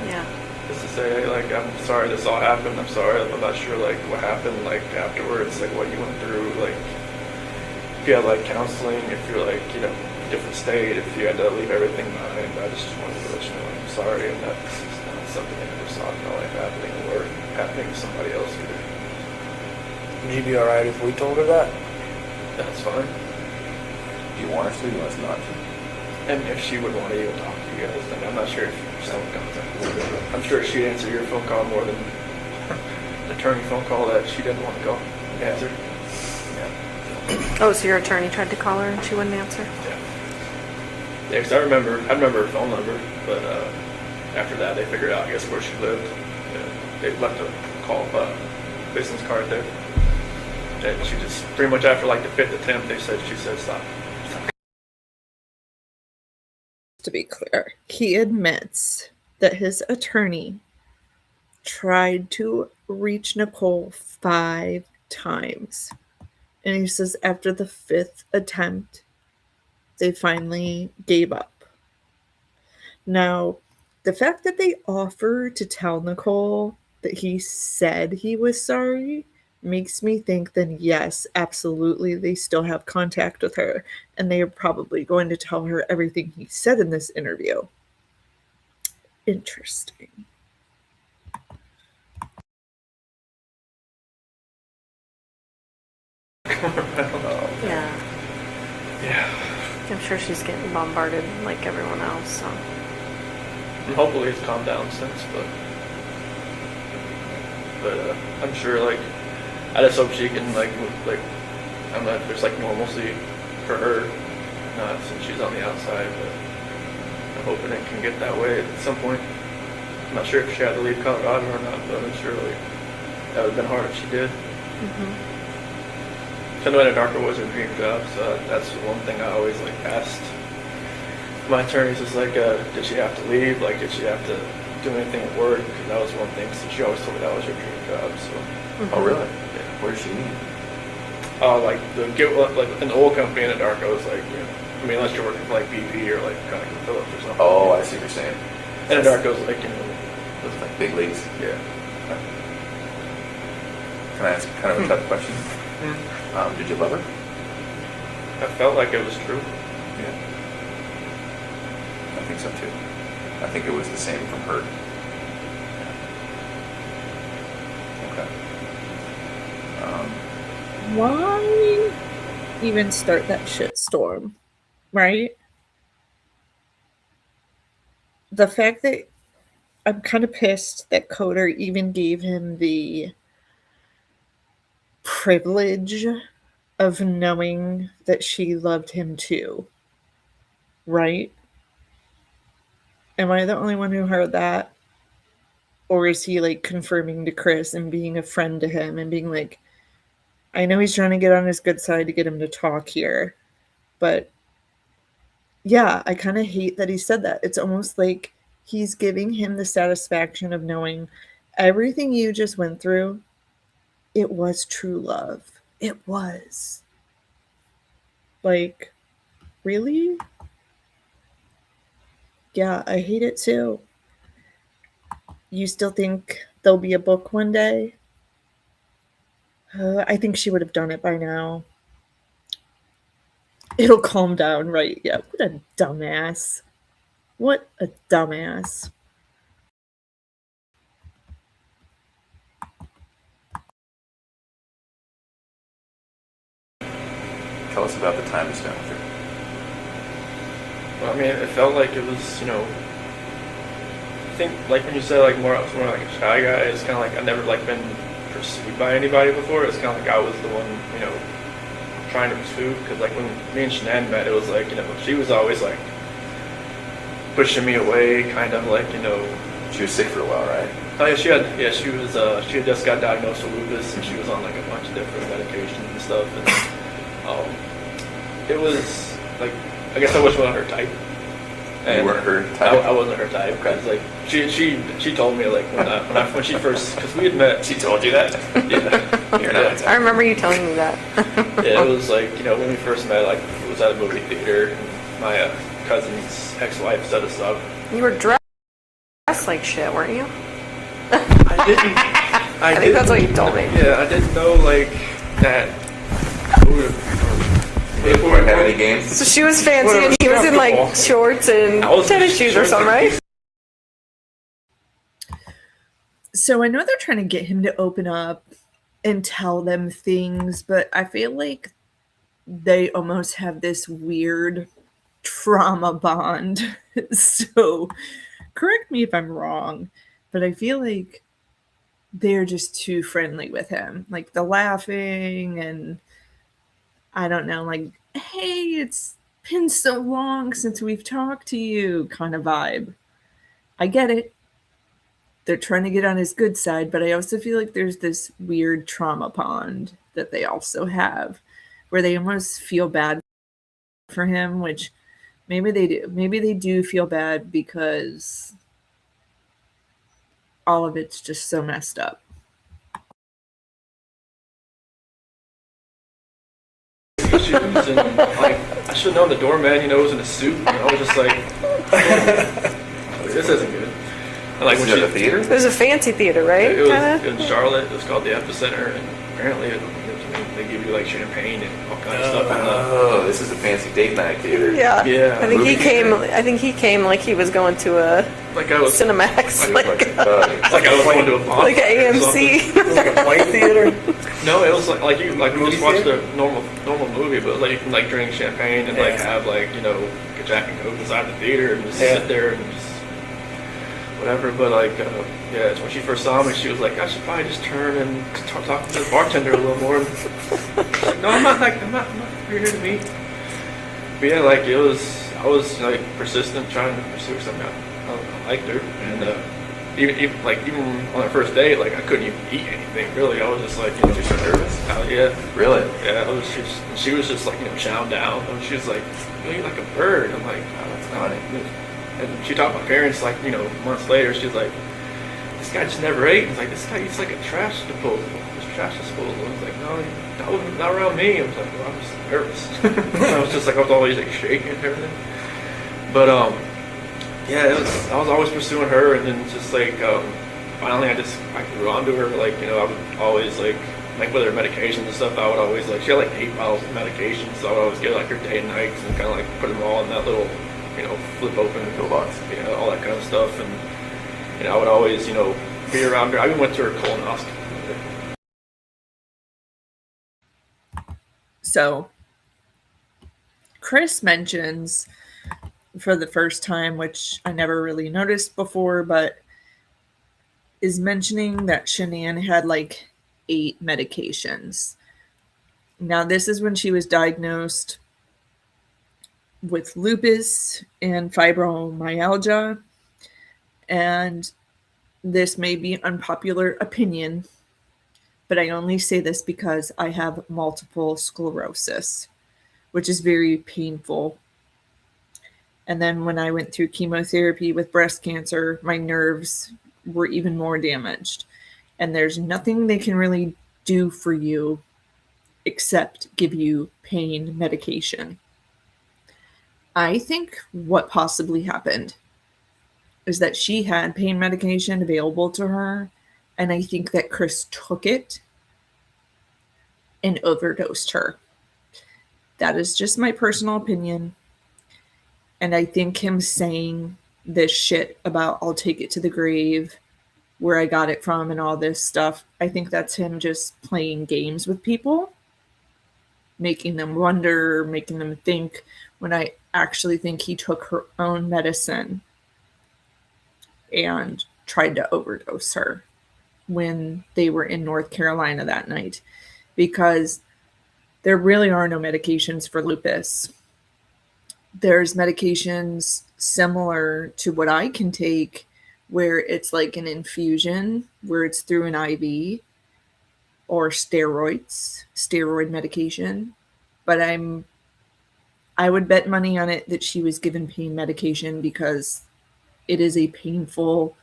Yeah. Just to say, hey, like, I'm sorry this all happened. I'm sorry. I'm not sure, like, what happened, like, afterwards, like, what you went through, like, if you had, like, counseling, if you're, like, you know, different state, if you had to leave everything behind. I just wanted to let you know I'm sorry, and that's something I never saw in my life happening or happening to somebody else either. Would you be alright if we told her that? That's fine. Do you want us to? Do you want us not to? And if she would want to even talk to you guys, then I'm not sure if someone contacted. I'm sure she'd answer your phone call more than an attorney phone call that she didn't want to go answer. Yeah. Oh, so your attorney tried to call her and she wouldn't answer? Yeah. Yeah, because I remember her phone number, but after that they figured out, I guess, where she lived. Yeah, they left a business card there. And she just, pretty much after like the 5th attempt, she said stop. To be clear, he admits that his attorney tried to reach Nicole 5 times. And he says after the 5th attempt, they finally gave up. Now, the fact that they offered to tell Nicole that he said he was sorry makes me think then yes, absolutely, they still have contact with her. And they are probably going to tell her everything he said in this interview. Interesting. Yeah. Yeah. I'm sure she's getting bombarded like everyone else, so. And hopefully it's calmed down since, but I'm sure, like, I just hope she can, like, I'm not, there's, like, normalcy for her, not since she's on the outside, but I'm hoping it can get that way at some point. I'm not sure if she had to leave Colorado or not, but I'm sure, like, that would have been hard if she did. I know Anadarko was her dream job, so that's one thing I always, like, asked my attorneys is, like, did she have to leave? Like, did she have to do anything at work? Because that was one thing, so she always told me that was her dream job, so. Oh, really? Yeah. Where does she mean? Like an oil company in Anadarko is like, you know, I mean, unless you're working for like BP or like ConocoPhillips or something. Oh, I see what you're saying. Anadarko's like, you know, Those like big leagues. yeah. Can I ask kind of a tough question? Did you love her? I felt like it was true. Yeah. I think so too. I think it was the same from her. Yeah. Okay. Why even start that shitstorm, right? The fact that I'm kind of pissed that Coder even gave him the privilege of knowing that she loved him too, right? Am I the only one who heard that? Or is he like confirming to Chris and being a friend to him and being like, I know he's trying to get on his good side to get him to talk here, but yeah, I kind of hate that he said that. It's almost like he's giving him the satisfaction of knowing everything you just went through, it was true love. It was. Like, really? Yeah, I hate it too. You still think there'll be a book one day? I think she would have done it by now. It'll calm down, right? Yeah, what a dumbass. What a dumbass. Tell us about the time you spent with her. Well, I mean, it felt like it was, you know, I think, like when you said, like, I was more like a shy guy, it's kind of like I've never, like, been pursued by anybody before. It's kind of like I was the one, you know, trying to pursue, because, like, when me and Shanann met, it was like, you know, she was always, like, pushing me away, kind of like, you know. She was sick for a while, right? Oh, yeah, she had just got diagnosed with lupus, and she was on, like, a bunch of different medications and stuff, and, it was, like, I guess I wasn't her type. And you weren't her type? I wasn't her type. Okay. Cause, like, she told me, like, when she first, because we had met. She told you that? Yeah. You're not I remember you telling me that. Yeah, it was like, you know, when we first met, like, it was at a movie theater, and my cousin's ex-wife set us up. You were dressed like shit, weren't you? I think that's what you told me. Yeah, I didn't know, like, that. You didn't have any games? So she was fancy and he was in like shorts and tennis shoes or something, right? So I know they're trying to get him to open up and tell them things, but I feel like they almost have this weird trauma bond. So correct me if I'm wrong, but I feel like they're just too friendly with him. Like the laughing and I don't know, like, hey, it's been so long since we've talked to you kind of vibe. I get it. They're trying to get on his good side, but I also feel like there's this weird trauma pond that they also have where they almost feel bad for him, which maybe they do. Maybe they do feel bad because all of it's just so messed up. Shoes and like I should have known the doorman, was in a suit. And I was just like, this isn't good. And like Was when it at the theater? It was a fancy theater, right? it was Kinda? in Charlotte. It was called the Epicenter, and apparently they give you like champagne and all kinds of stuff. Oh, this is a fancy date night theater. Yeah. Yeah. I think he Movie came. theater. I think he came like he was going to a Like I was Cinemax, Like like I was going to a bonfire like or something. AMC. Like a white theater? No, it was like you Movie just watched theater? a normal movie, but like you can like drink champagne and like have like a Jack and Coke inside the theater and just sit there and just whatever. But like yeah, it's when she first saw me, she was like, I should probably just turn and talk to the bartender a little more. And like, no, I'm not. You're here to meet. But yeah, like I was like persistent trying to pursue something. I liked her, and even on our first date, like I couldn't even eat anything really. I was just like, Just so nervous. yeah, Really? yeah. She was just like chowing down, and she was like, you eat like a bird. I'm like, oh, that's not it. And she talked to my parents like months later. She was like, this guy just never ate. It's like this guy eats like a trash disposal. Trash disposal. I was like, no, not around me. I was like, well, I was nervous. I was just like, I was always like shaking and everything. But yeah, I was always pursuing her, and then just like finally, I grew onto her. Like I would always like with her medications and stuff. I would always like she had like 8 bottles of medication, so I would always get like her day and nights and kind of like put them all in that little flip open Toolbox. all that kind of stuff, and I would always be around her. I even went to her colonoscopy. So Chris mentions for the first time, which I never really noticed before, but is mentioning that Shanann had like 8 medications. Now, this is when she was diagnosed with lupus and fibromyalgia. And this may be an unpopular opinion, but I only say this because I have multiple sclerosis, which is very painful. And then when I went through chemotherapy with breast cancer, my nerves were even more damaged. And there's nothing they can really do for you except give you pain medication. I think what possibly happened is that she had pain medication available to her, and I think that Chris took it and overdosed her. That is just my personal opinion. And I think him saying this shit about I'll take it to the grave, where I got it from and all this stuff, I think that's him just playing games with people, making them wonder, making them think, when I actually think he took her own medicine and tried to overdose her when they were in North Carolina that night, because there really are no medications for lupus. There's medications similar to what I can take where it's like an infusion, where it's through an IV, or steroid medication. But I would bet money on it that she was given pain medication, because it is a painful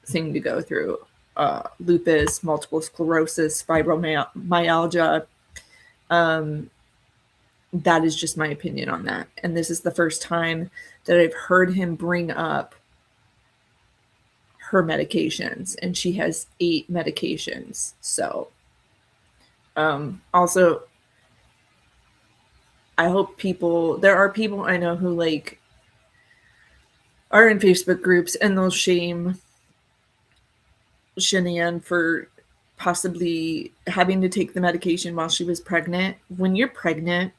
thing to go through. Lupus, multiple sclerosis, fibromyalgia. That is just my opinion on that. And this is the first time that I've heard him bring up her medications, and she has 8 medications. So also, I hope there are people I know who like are in Facebook groups and they'll shame Shanann for possibly having to take the medication while she was pregnant. When you're pregnant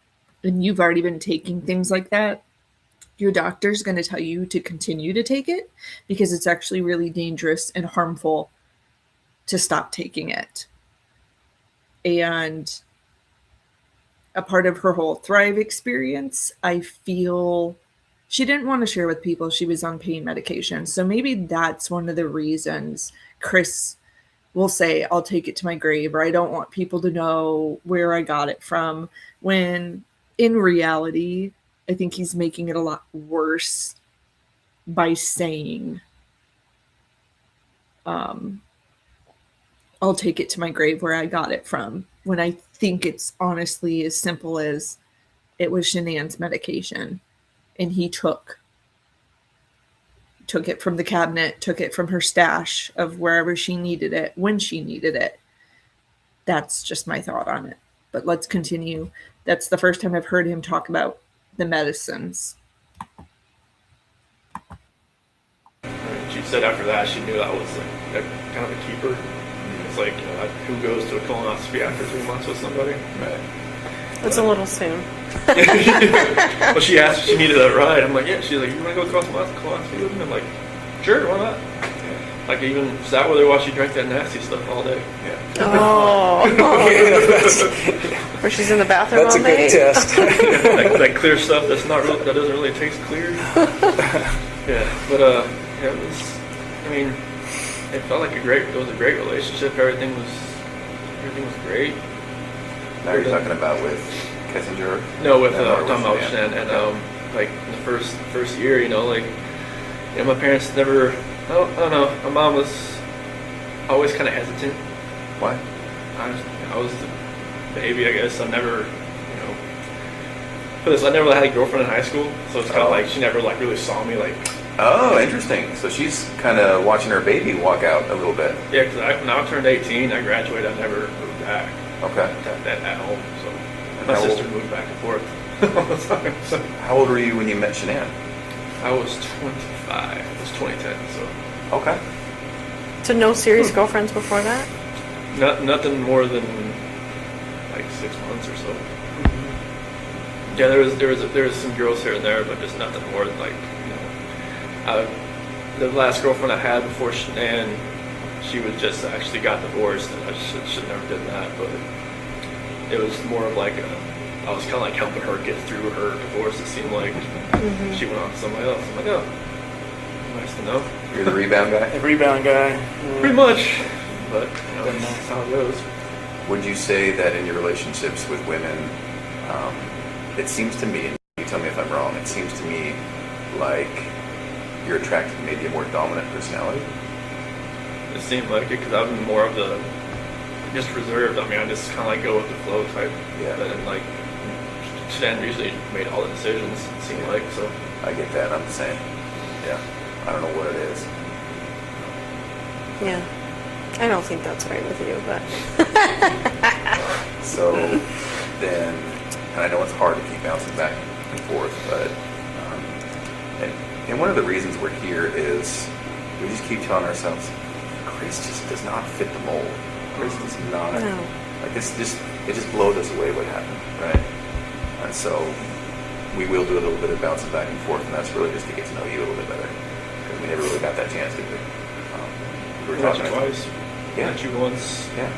and you've already been taking things like that, your doctor's going to tell you to continue to take it because it's actually really dangerous and harmful to stop taking it. And a part of her whole Thrive experience, I feel she didn't want to share with people she was on pain medication. So maybe that's one of the reasons Chris will say, I'll take it to my grave, or I don't want people to know where I got it from. When in reality, I think he's making it a lot worse by saying, I'll take it to my grave where I got it from, when I think it's honestly as simple as it was Shanann's medication and he took it from the cabinet, took it from her stash of wherever she needed it, when she needed it. That's just my thought on it. But let's continue. That's the first time I've heard him talk about the medicines. She said after that she knew that was like kind of a keeper. It's like, you know, who goes to a colonoscopy after 3 months with somebody? Right. It's a little soon. Well, she asked if she needed that ride. I'm like, yeah. She's like, you want to go colonoscopy with me? I'm like, sure, why not? Yeah. Like, I even sat with her while she drank that nasty stuff all day. Yeah. Oh. Where she's in the bathroom That's all a good day? test. That clear stuff that doesn't really taste clear. Yeah, but yeah, it was. I mean, it felt like it was a great relationship. Everything was great. Now you're talking about with Kissinger? No, with No, I'm talking about Shanann. and like in the first year, you know, like, you know, my parents never. I don't know. My mom was always kind of hesitant. Why? I was the baby, I guess. I never, you know, put this. I never had a girlfriend in high school, so it's kind of like she never like really saw me like. Oh, interesting. So she's kind of watching her baby walk out a little bit. Yeah, because when I turned 18, I graduated. I never moved back. Okay. At home, so And my how sister old- moved back and forth all the time. So How old were you when you met Shanann? I was 25. It was 2010. So Okay. So no serious girlfriends before that? nothing more than like 6 months or so. Yeah, there was some girls here and there, but just nothing more than like, you know, the last girlfriend I had before Shanann, she was just actually got divorced, and I should never did that, but it was more of like I was kind of like helping her get through her divorce. It seemed like she went on to somebody else. I'm like, oh, nice to know. You're the rebound guy? The rebound guy. Pretty much, but you know, that's how it goes. Would you say that in your relationships with women, it seems to me, and you tell me if I'm wrong, it seems to me like you're attracted to maybe a more dominant personality? It seemed like it because I'm more of the just reserved. I mean, I just kind of like go with the flow type. Yeah. But then like Stan usually made all the decisions. It seemed like so. I get that. I'm the same. Yeah. I don't know what it is. Yeah. I don't think that's right with you, but So then, and I know it's hard to keep bouncing back and forth, but and one of the reasons we're here is we just keep telling ourselves, Chris just does not fit the mold. Chris does not. no. Like it just blows us away what happened, right? And so we will do a little bit of bouncing back and forth, and that's really just to get to know you a little bit better, because we never really got that chance, did we? We were Met you talking twice. Yeah. Met you once. Yeah.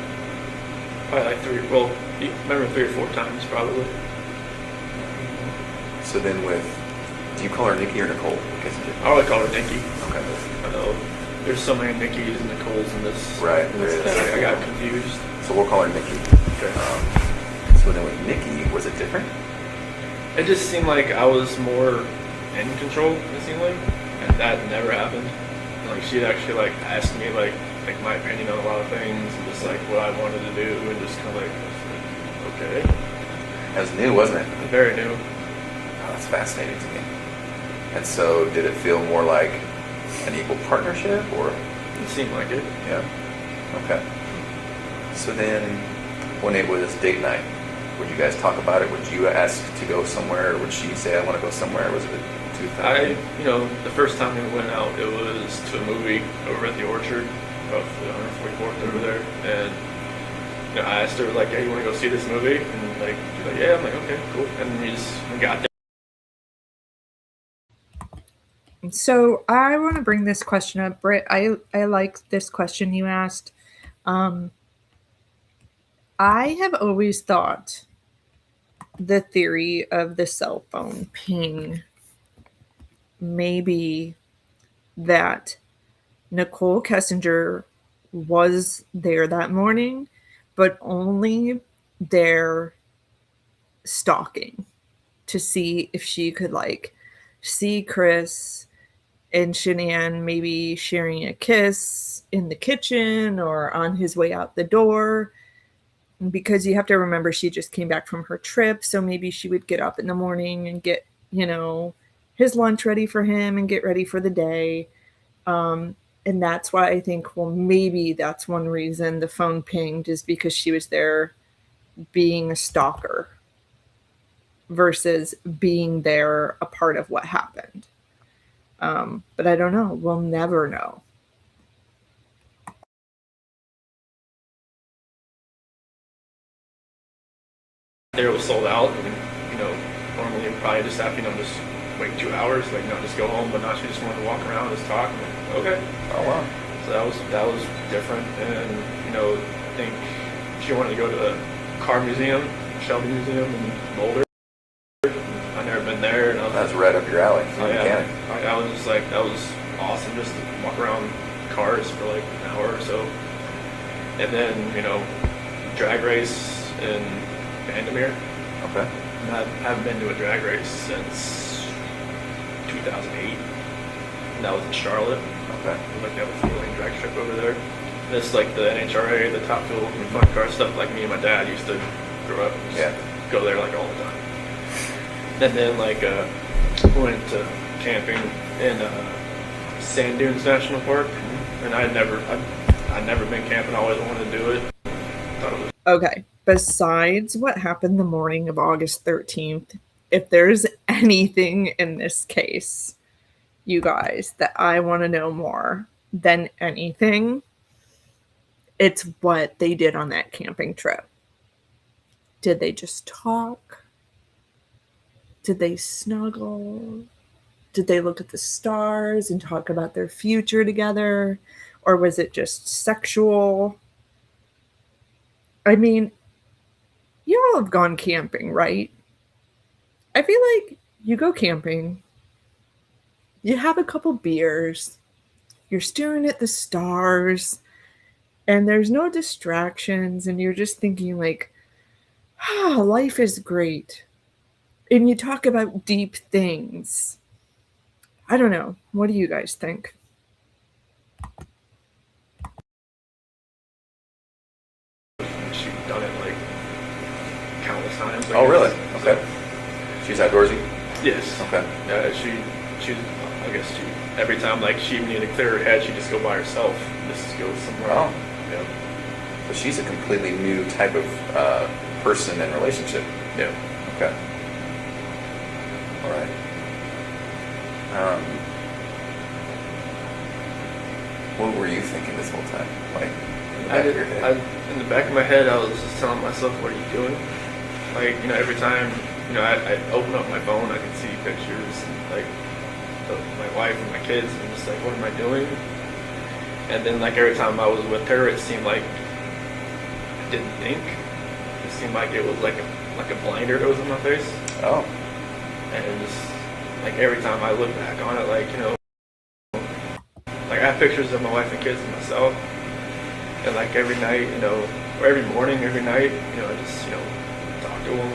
Probably like three. Well, you remember 3 or 4 times probably. So then do you call her Nikki or Nicole? I would call her Nikki. Okay. I know there's so many Nickies and Nicoles in this. Right, there is. I got confused. So we'll call her Nikki. Okay. So then with Nikki, was it different? It just seemed like I was more in control. It seemed like, and that never happened. Like she'd actually like asked me like my opinion on a lot of things, and just like what I wanted to do, and just kind of like, okay, That was new, wasn't it? very new. Oh, that's fascinating to me. And so did it feel more like an equal partnership, or? It seemed like it. Yeah. Okay. So then, when it was date night, would you guys talk about it? Would you ask to go somewhere, or would she say, I want to go somewhere? Was it too fast? You know, the first time we went out, it was to a movie over at the Orchard, off the 144th over there, and I asked her like, "Hey, you want to go see this movie?" And like, she's like, "Yeah." I'm like, "Okay, cool." And we got there. So I want to bring this question up, Britt. I like this question you asked. I have always thought the theory of the cell phone ping maybe that Nicole Kessinger was there that morning, but only there stalking to see if she could like see Chris and Shanann maybe sharing a kiss in the kitchen or on his way out the door. Because you have to remember she just came back from her trip, so maybe she would get up in the morning and get, his lunch ready for him and get ready for the day. And that's why I think, well, maybe that's one reason the phone pinged, is because she was there being a stalker versus being there a part of what happened. But I don't know. We'll never know. There it was sold out, and normally you'd probably just have just wait 2 hours, like just go home. But now she just wanted to walk around, just talk. And like, okay. Oh wow. So that was different, and I think she wanted to go to the car museum, Shelby Museum in Boulder. I've never been there, and That's right up your alley. Oh, yeah. I was just like, that was awesome, just to walk around cars for like an hour or so. And then, drag race in Vandermeer. Okay. And I haven't been to a drag race since 2008. And that was in Charlotte. Okay. Like that was the only drag strip over there. And it's like the NHRA, the Top Fuel and Fun Car stuff. Like me and my dad used to grow up. Go there like all the time. And then like went to camping in Sand Dunes National Park, and I'd never been camping. I always wanted to do it. Thought it was Okay. Besides what happened the morning of August 13th, if there's anything in this case, you guys, that I want to know more than anything, it's what they did on that camping trip. Did they just talk? Did they snuggle? Did they look at the stars and talk about their future together? Or was it just sexual? I mean, you all have gone camping, right? I feel like you go camping, you have a couple beers, you're staring at the stars, and there's no distractions, and you're just thinking like, life is great. And you talk about deep things. I don't know. What do you guys think? she's done it like countless times. Oh really? Okay. She's outdoorsy. Yes. Okay. Yeah, she's I guess every time like she needed to clear her head, she'd just go by herself, just go somewhere. Oh. Yeah. But she's a completely new type of person and relationship. Yeah. Okay. All right. What were you thinking this whole time? Like, in the back of your head? In the back of my head, I was just telling myself, "What are you doing?" Like, every time, I open up my phone, I can see pictures and like of my wife and my kids, and I'm just like, "What am I doing?" And then, like every time I was with her, it seemed like I didn't think. It seemed like it was like a blinder that was in my face. Oh. And just like every time I look back on it, like like I have pictures of my wife and kids and myself, and like every night, or every morning, every night, I just talk to them,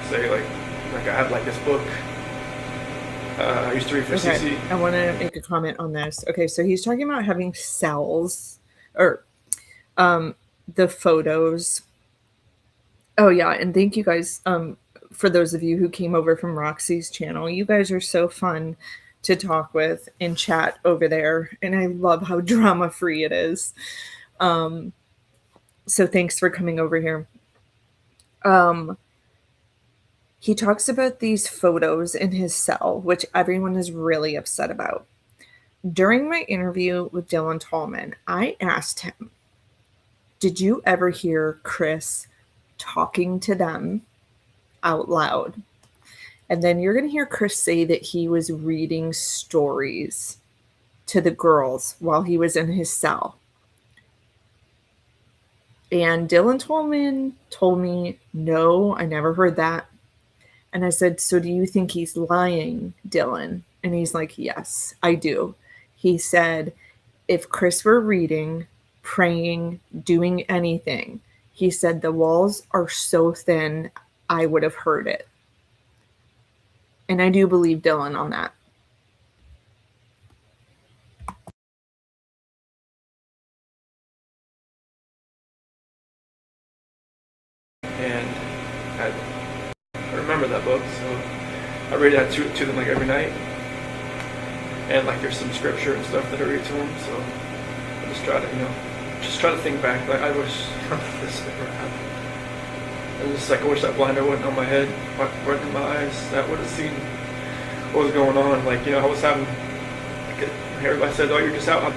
say like I have like this book. I used to read for CC. I want to make a comment on this. Okay, so he's talking about having cells or the photos. Oh yeah, and thank you guys for those of you who came over from Roxy's channel. You guys are so fun to talk with and chat over there, and I love how drama free it is. So thanks for coming over here. He talks about these photos in his cell, which everyone is really upset about. during my interview with Dylan Tallman, I asked him, did you ever hear Chris talking to them out loud? And then you're going to hear Chris say that he was reading stories to the girls while he was in his cell. And Dylan Tallman told me, no, I never heard that. And I said, so do you think he's lying, Dylan? And he's like, yes, I do. He said, if Chris were reading, praying, doing anything, he said the walls are so thin, I would have heard it. And I do believe Dylan on that. And I remember that book, so I read that to them like every night. And like there's some scripture and stuff that I read to them, so I just try to think back. Like I wish this never happened. And just like I wish that blinder wasn't on my head, wasn't in my eyes. That would have seen what was going on. Like I was having. Like, everybody said, "Oh, you're just out,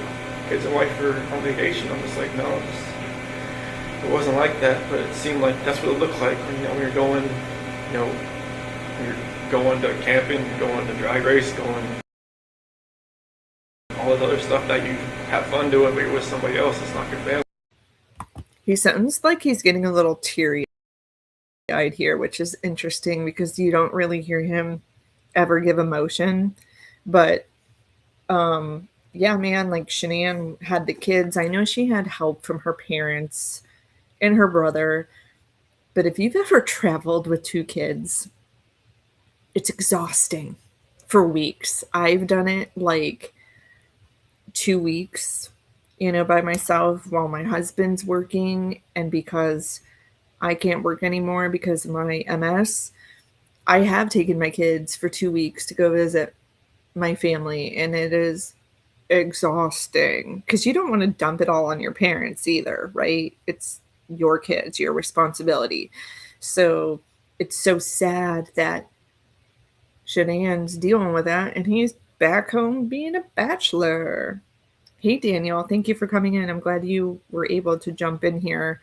kids and wife are on vacation." I'm just like, no, it wasn't like that. But it seemed like that's what it looked like when when you're going, when you're going to camping, going to drag race, going all this other stuff that you have fun doing, but you're with somebody else. It's not your family. He sounds like he's getting a little teary-eyed here, which is interesting because you don't really hear him ever give emotion. But yeah, man, like Shanann had the kids. I know she had help from her parents and her brother. But if you've ever traveled with 2 kids, it's exhausting for weeks. I've done it like 2 weeks, by myself while my husband's working. And because I can't work anymore because of my MS, I have taken my kids for 2 weeks to go visit my family. And it is exhausting because you don't want to dump it all on your parents either, right? It's your kids, your responsibility. So it's so sad that Shanann's dealing with that and he's back home being a bachelor. Hey, Daniel, thank you for coming in. I'm glad you were able to jump in here.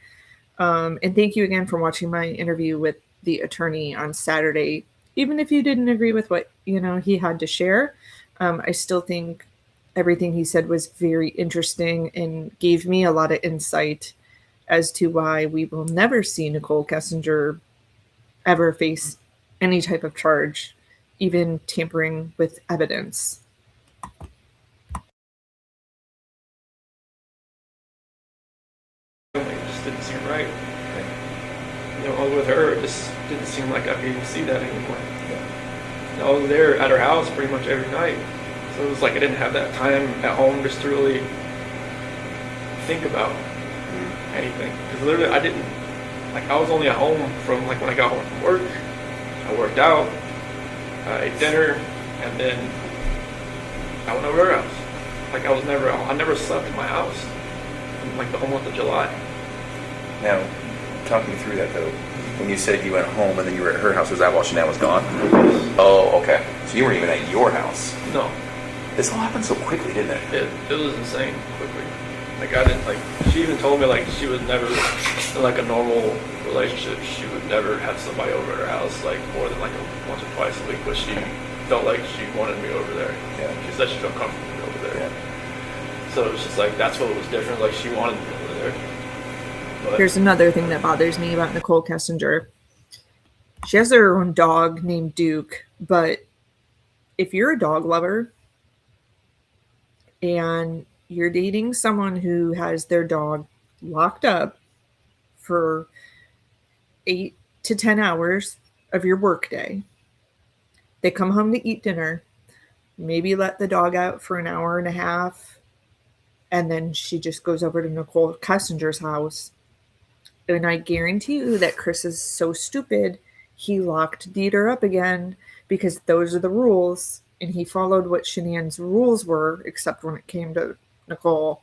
And thank you again for watching my interview with the attorney on Saturday. Even if you didn't agree with what, he had to share, I still think everything he said was very interesting and gave me a lot of insight as to why we will never see Nicole Kessinger ever face any type of charge, even tampering with evidence. It just didn't seem right. With her, it just didn't seem like I could even see that anymore. Yeah. I was there at her house pretty much every night. So it was like I didn't have that time at home just to really think about anything. Because literally I was only at home from like when I got home from work. I worked out, I ate dinner, and then I went over to her house. Like I never slept in my house in like the whole month of July. Now, talk me through that though. When you said you went home and then you were at her house, was that while Shanann was gone? Oh, okay. So you weren't even at your house. No. This all happened so quickly, didn't it? It was insane quickly. Like I didn't she even told me like she would never in like a normal relationship she would never have somebody over at her house like more than like once or twice a week, but she felt like she wanted me over there. Yeah. She said she felt comfortable over there. Yeah. So it was just like that's what was different, like she wanted me over there. But here's another thing that bothers me about Nicole Kessinger. She has her own dog named Duke, but if you're a dog lover and you're dating someone who has their dog locked up for 8 to 10 hours of your workday, they come home to eat dinner, maybe let the dog out for an hour and a half, and then she just goes over to Nicole Kessinger's house. And I guarantee you that Chris is so stupid, he locked Dieter up again because those are the rules. And he followed what Shanann's rules were, except when it came to Nicole.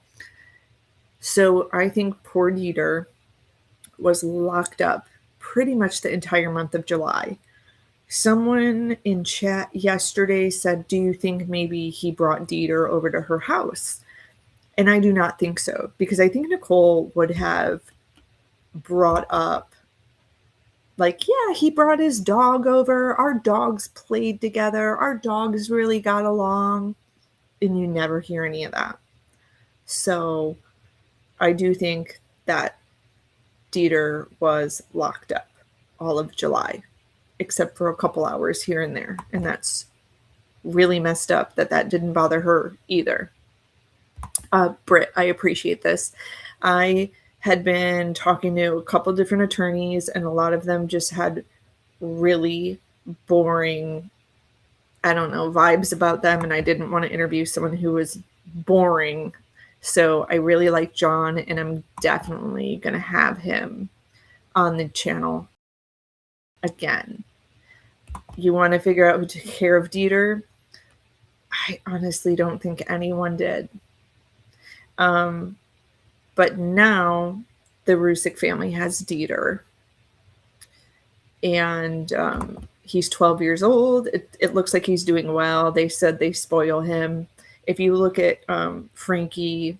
So I think poor Dieter was locked up pretty much the entire month of July. Someone in chat yesterday said, do you think maybe he brought Dieter over to her house? And I do not think so, because I think Nicole would have brought up, like, yeah, he brought his dog over. Our dogs played together. Our dogs really got along. And you never hear any of that. So I do think that Dieter was locked up all of July, except for a couple hours here and there. And that's really messed up that didn't bother her either. Britt, I appreciate this. I had been talking to a couple different attorneys, and a lot of them just had really boring, I don't know, vibes about them, and I didn't want to interview someone who was boring. So I really like John, and I'm definitely going to have him on the channel again. You want to figure out who took care of Dieter? I honestly don't think anyone did. But now the Rusick family has Dieter, and he's 12 years old. It looks like he's doing well. They said they spoil him. If you look at Frankie,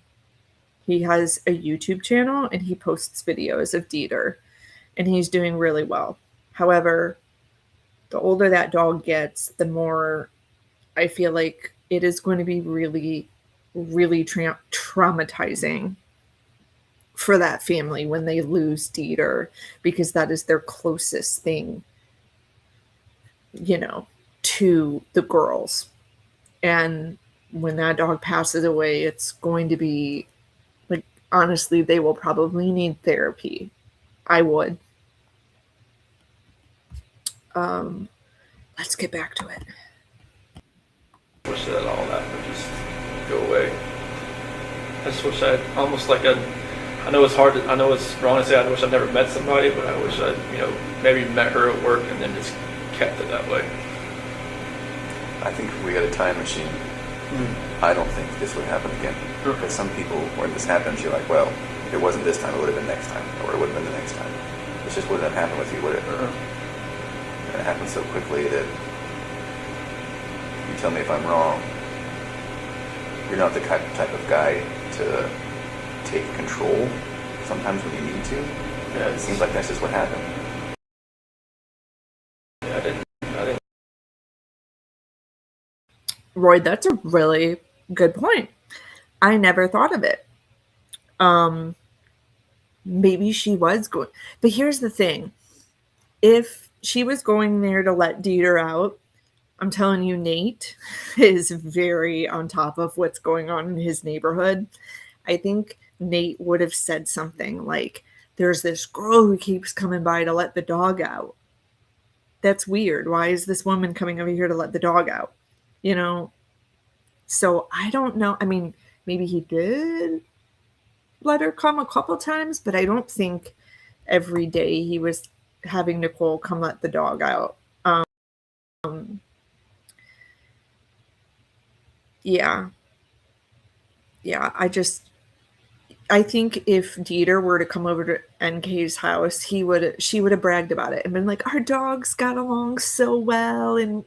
he has a YouTube channel and he posts videos of Dieter, and he's doing really well. However, the older that dog gets, the more I feel like it is going to be really, really traumatizing for that family when they lose Dieter, because that is their closest thing, to the girls. And when that dog passes away, it's going to be like, honestly, they will probably need therapy. I would. Let's get back to it. Wish that all that would just go away. I just wish I'd almost like I know it's hard I know it's wrong to say I wish I'd never met somebody, but I wish I'd, maybe met her at work and then just kept it that way. I think if we had a time machine, I don't think this would happen again. Because some people, when this happens, you're like, well, if it wasn't this time, it would have been next time, or it would have been the next time. This just wouldn't have happened with you, would it? And it happened so quickly that you tell me if I'm wrong. You're not the type of guy to take control sometimes when you need to. Yeah, it seems like that's just what happened. Yeah, I didn't. Roy, that's a really good point. I never thought of it. Maybe she was going, but here's the thing. If she was going there to let Dieter out, I'm telling you, Nate is very on top of what's going on in his neighborhood. I think Nate would have said something like, there's this girl who keeps coming by to let the dog out. That's weird. Why is this woman coming over here to let the dog out? So I don't know. I mean, maybe he did let her come a couple times, but I don't think every day he was having Nicole come let the dog out. Yeah. I think if Dieter were to come over to NK's house, she would have bragged about it and been like, our dogs got along so well, and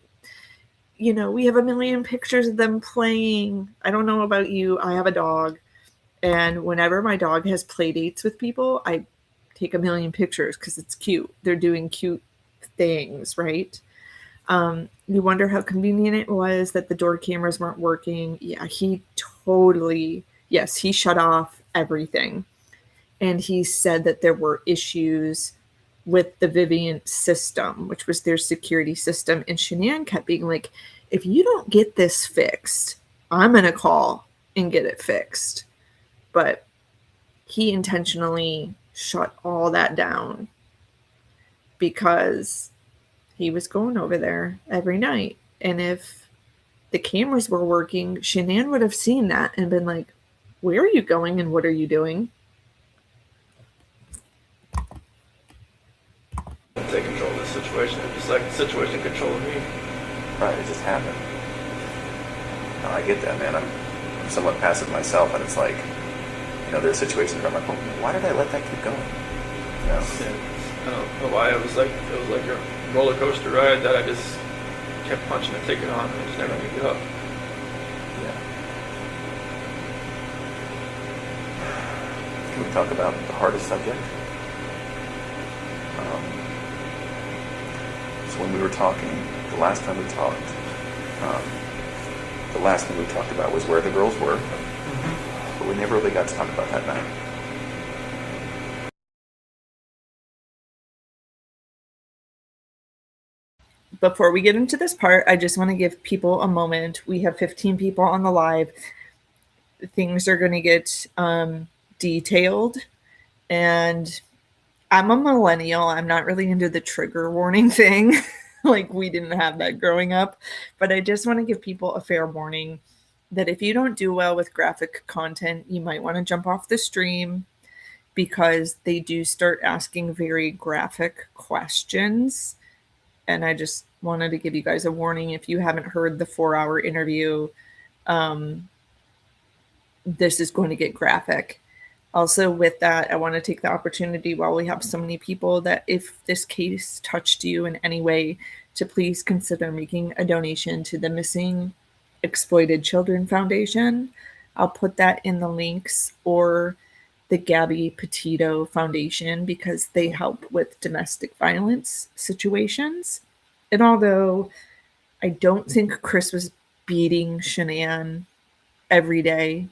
we have a million pictures of them playing. I don't know about you. I have a dog, and whenever my dog has play dates with people, I take a million pictures because it's cute. They're doing cute things, right? You wonder how convenient it was that the door cameras weren't working. Yeah, he shut off everything. And he said that there were issues with the Vivint system, which was their security system. And Shanann kept being like, if you don't get this fixed, I'm going to call and get it fixed. But he intentionally shut all that down because he was going over there every night. And if the cameras were working, Shanann would have seen that and been like, where are you going and what are you doing? Take control of this situation. It's just like the situation controlling me. Right, it just happened. No, I get that, man. I'm somewhat passive myself, and it's like, there's situations where I'm like, why did I let that keep going? Yeah. I don't know why it was like roller coaster ride that I just kept punching a ticket on and just never let me get up. Yeah. Can we talk about the hardest subject? So when we were talking, the last time we talked, the last thing we talked about was where the girls were, but we never really got to talk about that night. Before we get into this part, I just want to give people a moment. We have 15 people on the live. Things are going to get detailed, and I'm a millennial. I'm not really into the trigger warning thing. Like, we didn't have that growing up, but I just want to give people a fair warning that if you don't do well with graphic content, you might want to jump off the stream, because they do start asking very graphic questions. And I just wanted to give you guys a warning. If you haven't heard the 4-hour interview, this is going to get graphic. Also, with that, I want to take the opportunity, while we have so many people, that if this case touched you in any way, to please consider making a donation to the Missing Exploited Children Foundation. I'll put that in the links, or the Gabby Petito Foundation, because they help with domestic violence situations. And although I don't think Chris was beating Shanann every day,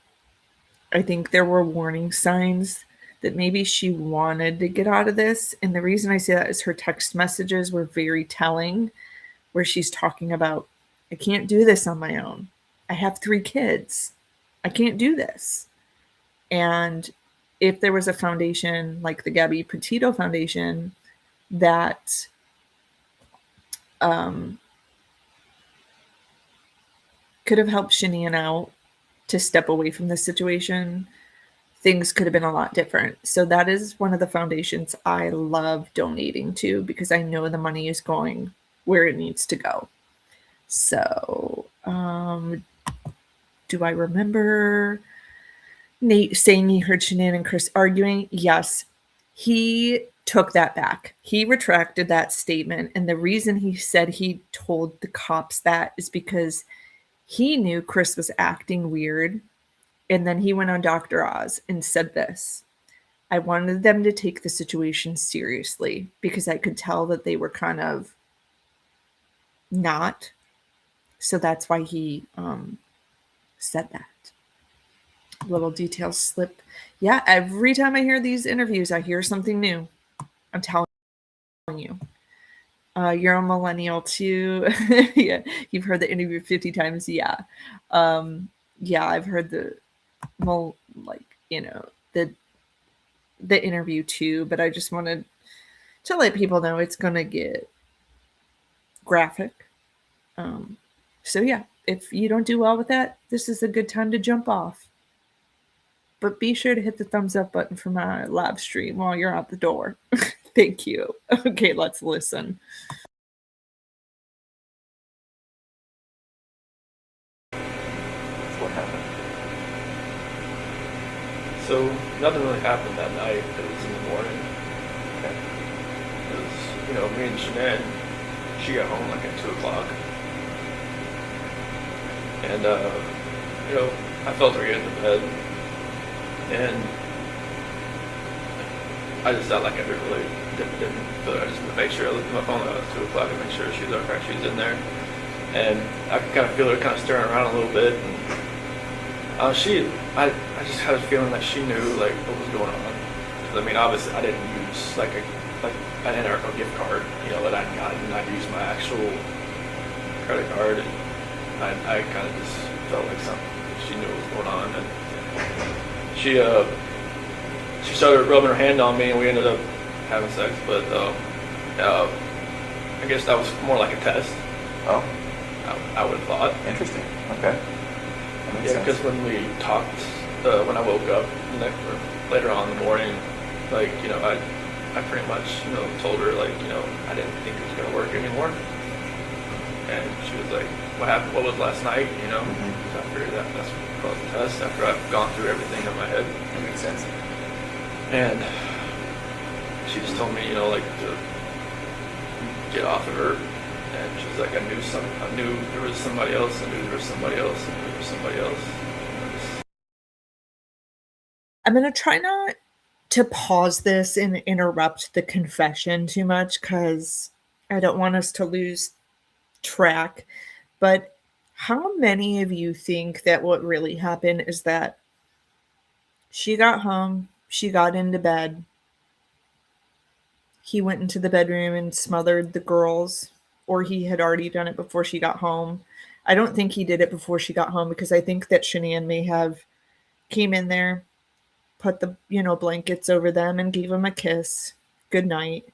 I think there were warning signs that maybe she wanted to get out of this. And the reason I say that is her text messages were very telling, where she's talking about, I can't do this on my own. I have 3 kids. I can't do this. And if there was a foundation like the Gabby Petito Foundation that could have helped Shanann out to step away from this situation, things could have been a lot different. So that is one of the foundations I love donating to, because I know the money is going where it needs to go. So, do I remember Nate saying he heard Shanann and Chris arguing? Yes, he took that back. He retracted that statement. And the reason he said he told the cops that is because he knew Chris was acting weird. And then he went on Dr. Oz and said this: I wanted them to take the situation seriously, because I could tell that they were kind of not. So that's why he said that. Little details slip. Yeah, every time I hear these interviews, I hear something new. I'm telling you. You're a millennial too. Yeah, you've heard the interview 50 times. Yeah. Yeah, I've heard the interview too, but I just wanted to let people know it's gonna get graphic. So yeah, if you don't do well with that, this is a good time to jump off. But be sure to hit the thumbs up button for my live stream while you're out the door. Thank you. Okay, let's listen. What happened? So nothing really happened that night. It was in the morning. Okay. It was, me and Shanann, she got home like at 2 o'clock. And, I felt her get into bed. And I just felt like I didn't feel her. I just made sure I looked at my phone at 2 o'clock and make sure she was okay, she was in there. And I could kind of feel her kind of stirring around a little bit. And I just had a feeling that she knew like what was going on. Because I mean, obviously, I didn't use I didn't have a gift card, that I'd gotten. I used my actual credit card, and I kind of just felt like she knew what was going on. And she started rubbing her hand on me, and we ended up having sex. But I guess that was more like a test. Oh, I would have thought. interesting. Okay. Yeah, because when we talked, when I woke up later on in the morning, I pretty much, told her, I didn't think it was going to work anymore. And she was like, what happened? What was last night? Mm-hmm. So I figured that's what caused the test after I've gone through everything in my head. That makes sense. And she just told me, get off of her. And she's like, I knew there was somebody else, I knew there was somebody else, I knew there was somebody else. I'm going to try not to pause this and interrupt the confession too much because I don't want us to lose track. But how many of you think that what really happened is that she got home, she got into bed, he went into the bedroom and smothered the girls, or he had already done it before she got home? I don't think he did it before she got home because I think that Shanann may have came in there, put the blankets over them and gave them a kiss, good night,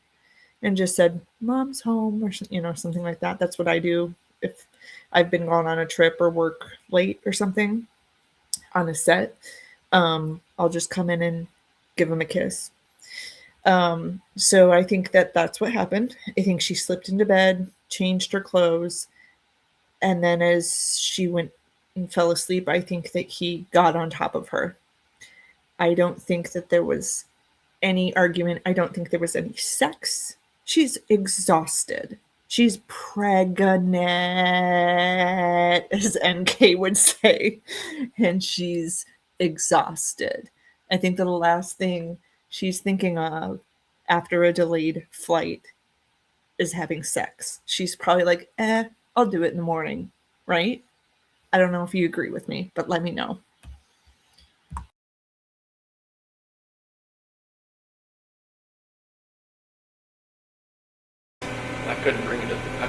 and just said, "Mom's home," or something like that. That's what I do if I've been gone on a trip or work late or something on a set. I'll just come in and give them a kiss. So I think that that's what happened. I think she slipped into bed, changed her clothes, and then as she went and fell asleep, I think that he got on top of her. I don't think that there was any argument. I don't think there was any sex. She's exhausted. She's pregnant, as NK would say, and she's exhausted. I think the last thing she's thinking of after a delayed flight is having sex. She's probably like, I'll do it in the morning, right? I don't know if you agree with me, but let me know. I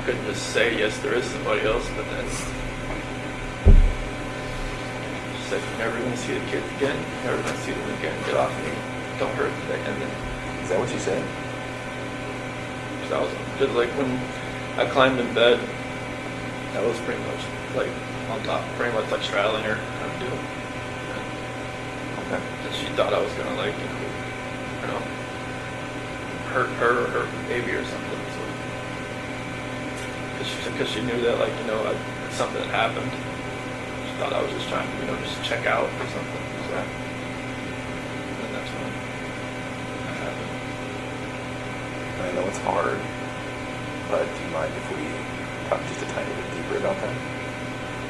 couldn't just say, yes, there is somebody else, but then she said, you're never going to see the kids again, you're never going to see them again, get off me, don't hurt me. And then, Is that what you said? because like when I climbed in bed, that was pretty much like on top, pretty much like straddling her kind of deal. Okay. And she thought I was going to like, hurt her or her baby or something. So, because she knew that something had happened. She thought I was just trying to just check out or something. So, and then that's when that happened. I know it's hard, but do you mind if we talk just a tiny bit deeper about that?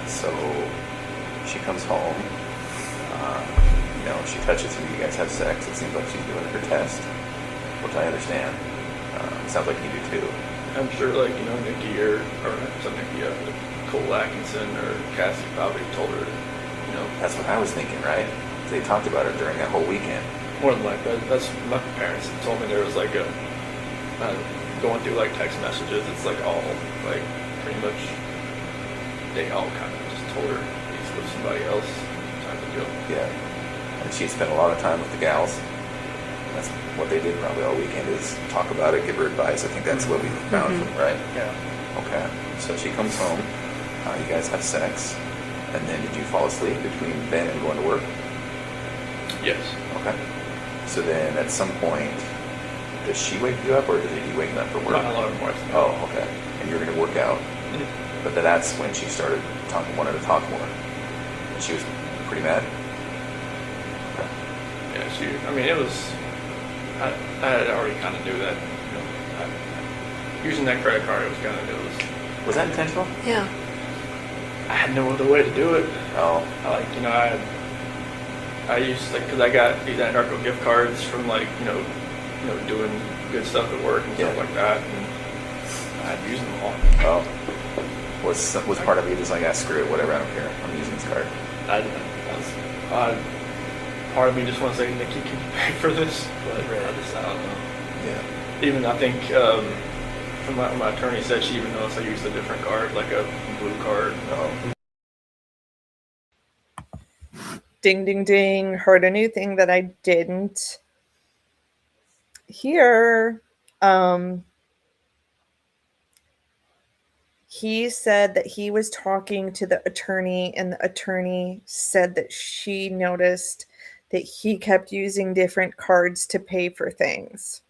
So she comes home, she touches you, you guys have sex. It seems like she's doing her test, which I understand. It sounds like you do too. I'm sure Nikki or some Nikki, Cole Atkinson or Cassie probably told her, That's what I was thinking, right? They talked about it during that whole weekend. more than likely. That's my parents told me there was like a going through like text messages. It's like all like pretty much they all kind of just told her he's with somebody else type of deal. Yeah. And she spent a lot of time with the gals. That's what they did probably all weekend is talk about it, give her advice. I think that's what we found, right? Yeah. Okay. So she comes home. You guys have sex. And then did you fall asleep between then and going to work? Yes. Okay. So then at some point, does she wake you up or is it you waking up for work? My alarm was. Oh, okay. And you're going to work out. But then that's when she started wanted to talk more. And she was pretty mad. Okay. Yeah, it was. I had already kind of knew that. Using that credit card, it was kind of it Was that intentional? Yeah. I had no other way to do it. Oh. I used because I got these Anarco gift cards from doing good stuff at work and stuff like that, and I had used them all. Oh. Was part of you just like, screw it, whatever, I don't care. I'm using this card. Part of me just wants to say, Nikki, can you pay for this? But I don't know. Yeah. Even I think from my attorney said she even noticed I used a different card, like a blue card. Oh. Ding, ding, ding. Heard a new thing that I didn't hear. He said that he was talking to the attorney, and the attorney said that she noticed that he kept using different cards to pay for things.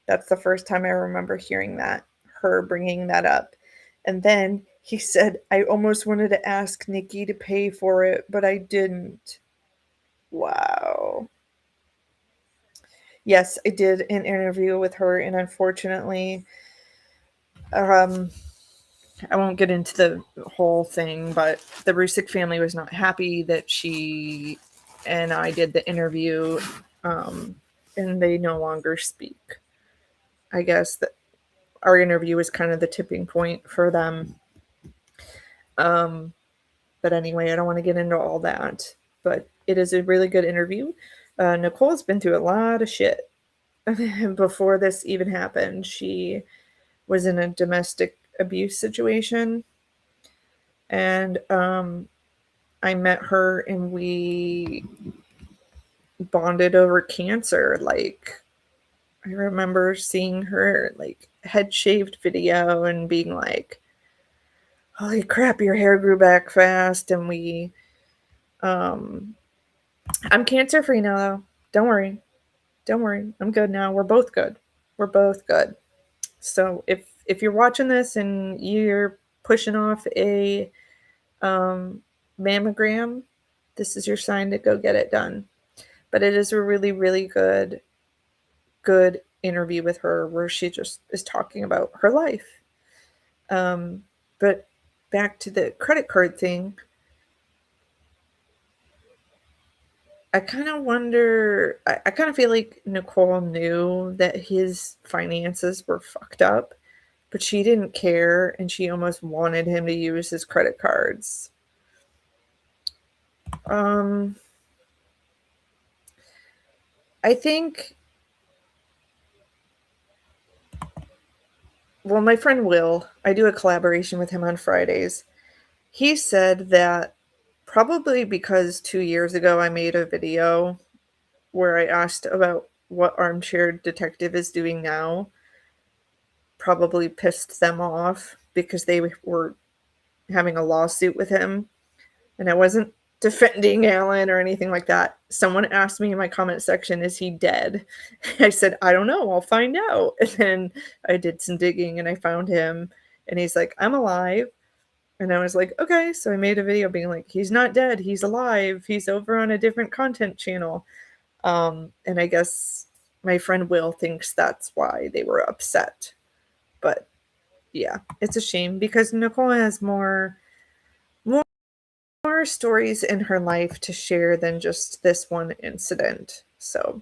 That's the first time I remember hearing that, her bringing that up. And then he said, I almost wanted to ask Nikki to pay for it, but I didn't. Wow. Yes, I did an interview with her, and unfortunately, I won't get into the whole thing, but the Rusick family was not happy that she and I did the interview, and they no longer speak. I guess that our interview was kind of the tipping point for them. But anyway, I don't want to get into all that. But it is a really good interview. Nicole's been through a lot of shit before this even happened. She was in a domestic abuse situation, and I met her and we bonded over cancer. Like, I remember seeing her like head shaved video and being like, holy crap, your hair grew back fast. And I'm cancer free now though. Don't worry. I'm good now. We're both good. So if you're watching this and you're pushing off a mammogram, this is your sign to go get it done. But it is a really, really good interview with her where she just is talking about her life. But back to the credit card thing, I kind of wonder, I kind of feel like Nicole knew that his finances were fucked up, but she didn't care and she almost wanted him to use his credit cards. I think, well, my friend Will, I do a collaboration with him on Fridays. He said that probably because 2 years ago I made a video where I asked about what Armchair Detective is doing now, probably pissed them off because they were having a lawsuit with him. And I wasn't defending Alan or anything like that. Someone asked me in my comment section, is he dead? I said, I don't know. I'll find out. And then I did some digging and I found him. And he's like, I'm alive. And I was like, okay. So I made a video being like, he's not dead. He's alive. He's over on a different content channel. And I guess my friend Will thinks that's why they were upset. But yeah, it's a shame because Nicole has more stories in her life to share than just this one incident. So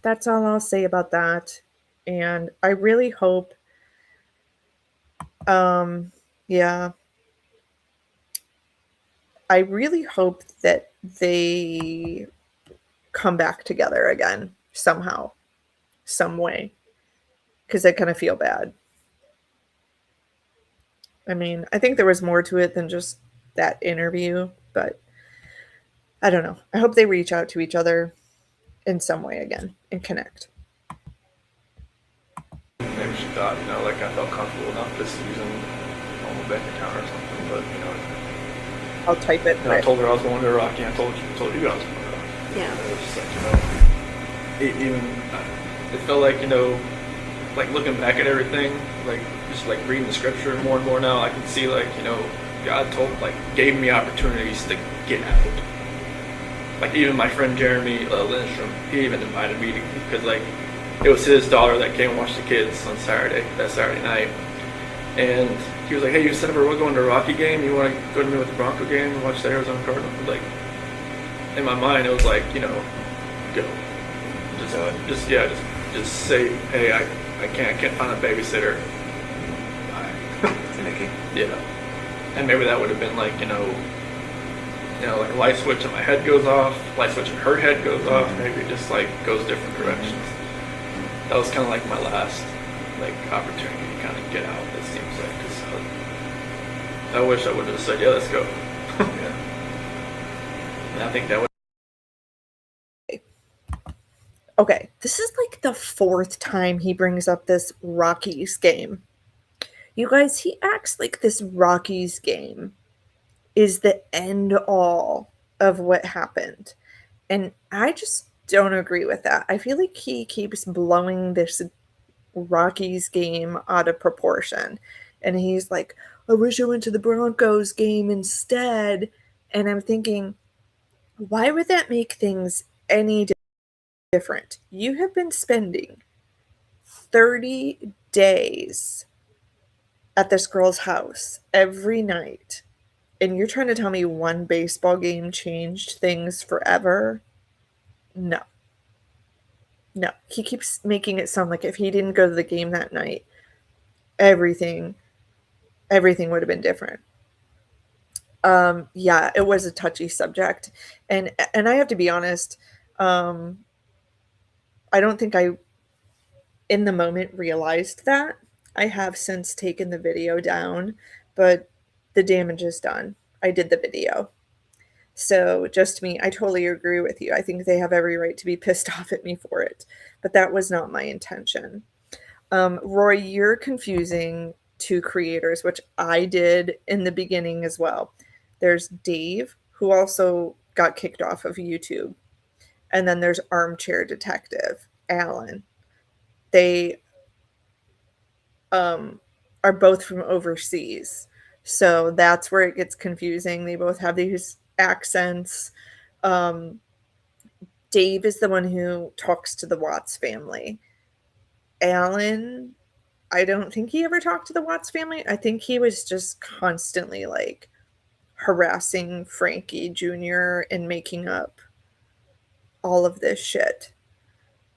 that's all I'll say about that. And I really hope, I really hope that they come back together again somehow, some way, because I kind of feel bad. I mean, I think there was more to it than just that interview, but I don't know. I hope they reach out to each other in some way again and connect. Maybe she thought, like I felt comfortable enough just using a home bank account or something, but I'll type it. I told her I was going to Rocky. I told you I was going to Rocky. Yeah. It was just it felt like, like looking back at everything, like just like reading the scripture more and more now, I can see like, God gave me opportunities to get out. Like even my friend Jeremy Lindstrom, he even invited me because like it was his daughter that came and watched the kids on that Saturday night. And he was like, hey, you said we're going to a Rocky game. You want to go to me with the Bronco game and watch the Arizona Cardinals? Like, in my mind, it was like, go. Just say, hey, I can't find a babysitter. Bye. Nikki. Yeah. And maybe that would have been like, like a light switch and my head goes off, light switch and her head goes off. Maybe it just like goes different directions. That was kind of like my last opportunity to kind of get out. It seems like, cause I wish I would have said, yeah, let's go. Yeah. And I think that would. Okay, this is like the 4th time he brings up this Rockies game. You guys, he acts like this Rockies game is the end all of what happened. And I just don't agree with that. I feel like he keeps blowing this Rockies game out of proportion. And he's like, I wish I went to the Broncos game instead. And I'm thinking, why would that make things any different? You have been spending 30 days at this girl's house every night, and you're trying to tell me one baseball game changed things forever? No. No. He keeps making it sound like if he didn't go to the game that night, everything would have been different. Yeah, it was a touchy subject. And I have to be honest, I don't think I in the moment realized that. I have since taken the video down, but the damage is done. I did the video. So just me, I totally agree with you. I think they have every right to be pissed off at me for it, but that was not my intention. Roy, you're confusing two creators, which I did in the beginning as well. There's Dave, who also got kicked off of YouTube. And then there's Armchair Detective, Alan. They are both from overseas. So that's where it gets confusing. They both have these accents. Dave is the one who talks to the Watts family. Alan, I don't think he ever talked to the Watts family. I think he was just constantly like harassing Frankie Jr. and making up all of this shit.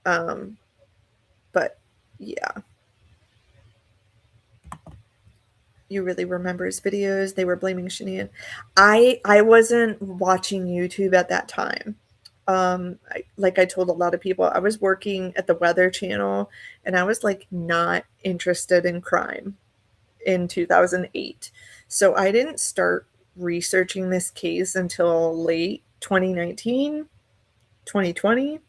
But yeah. You really remember his videos? They were blaming Shanahan. I wasn't watching YouTube at that time. Like I told a lot of people, I was working at the Weather Channel, and I was like not interested in crime in 2008. So I didn't start researching this case until late 2019, 2020.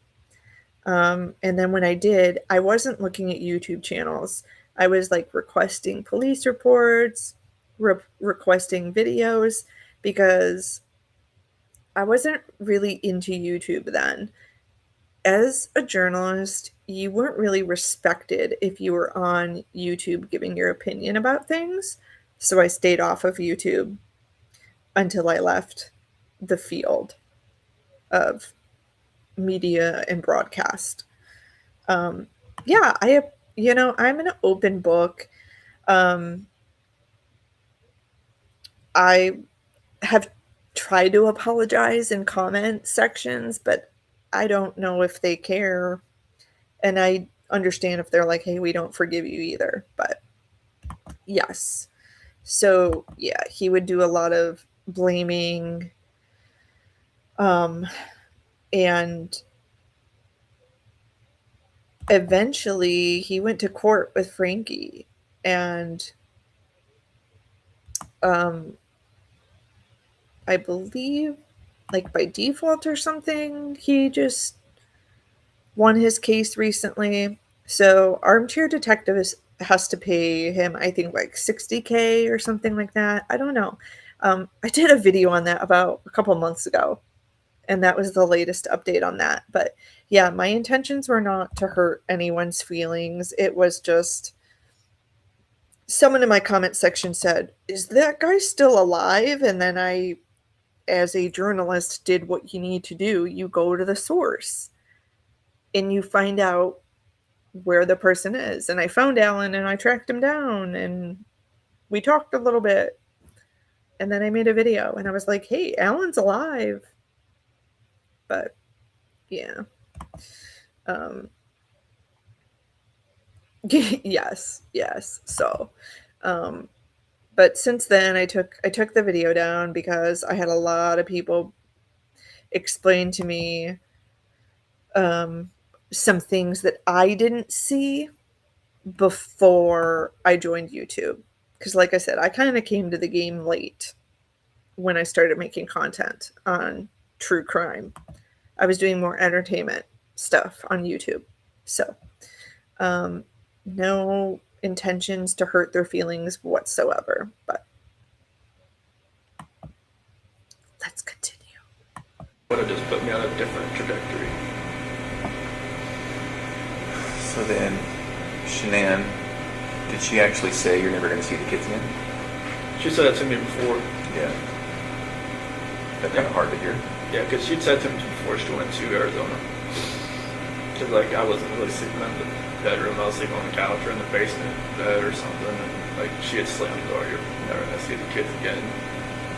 And then when I did, I wasn't looking at YouTube channels. I was like requesting police reports, requesting videos, because I wasn't really into YouTube then. As a journalist, you weren't really respected if you were on YouTube giving your opinion about things. So I stayed off of YouTube until I left the field of media and broadcast. Yeah, I'm an open book. I have tried to apologize in comment sections, but I don't know if they care. And I understand if they're like, hey, we don't forgive you either. But yes. So yeah, he would do a lot of blaming. And eventually he went to court with Frankie, and I believe like by default or something, he just won his case recently. So Armchair Detective has to pay him, I think, like $60K or something like that. I don't know. I did a video on that about a couple months ago, and that was the latest update on that. But yeah, my intentions were not to hurt anyone's feelings. It was just someone in my comment section said, is that guy still alive? And then I, as a journalist, did what you need to do. You go to the source and you find out where the person is. And I found Alan and I tracked him down and we talked a little bit. And then I made a video and I was like, hey, Alan's alive. But yeah. Yes. So, but since then I took the video down because I had a lot of people explain to me some things that I didn't see before I joined YouTube. Because like I said, I kind of came to the game late when I started making content on true crime. I was doing more entertainment stuff on YouTube. So, no intentions to hurt their feelings whatsoever. But let's continue. Would have just put me on a different trajectory. So then, Shanann, did she actually say you're never going to see the kids again? She said that to me before. Yeah. That's kind of hard to hear. Yeah, because she'd said to me before she went to Arizona. Because, like, I wasn't really seeing them. bedroom. I was sleeping on the couch or in the basement bed or something, and like she had slammed the door. You're never gonna see the kids again.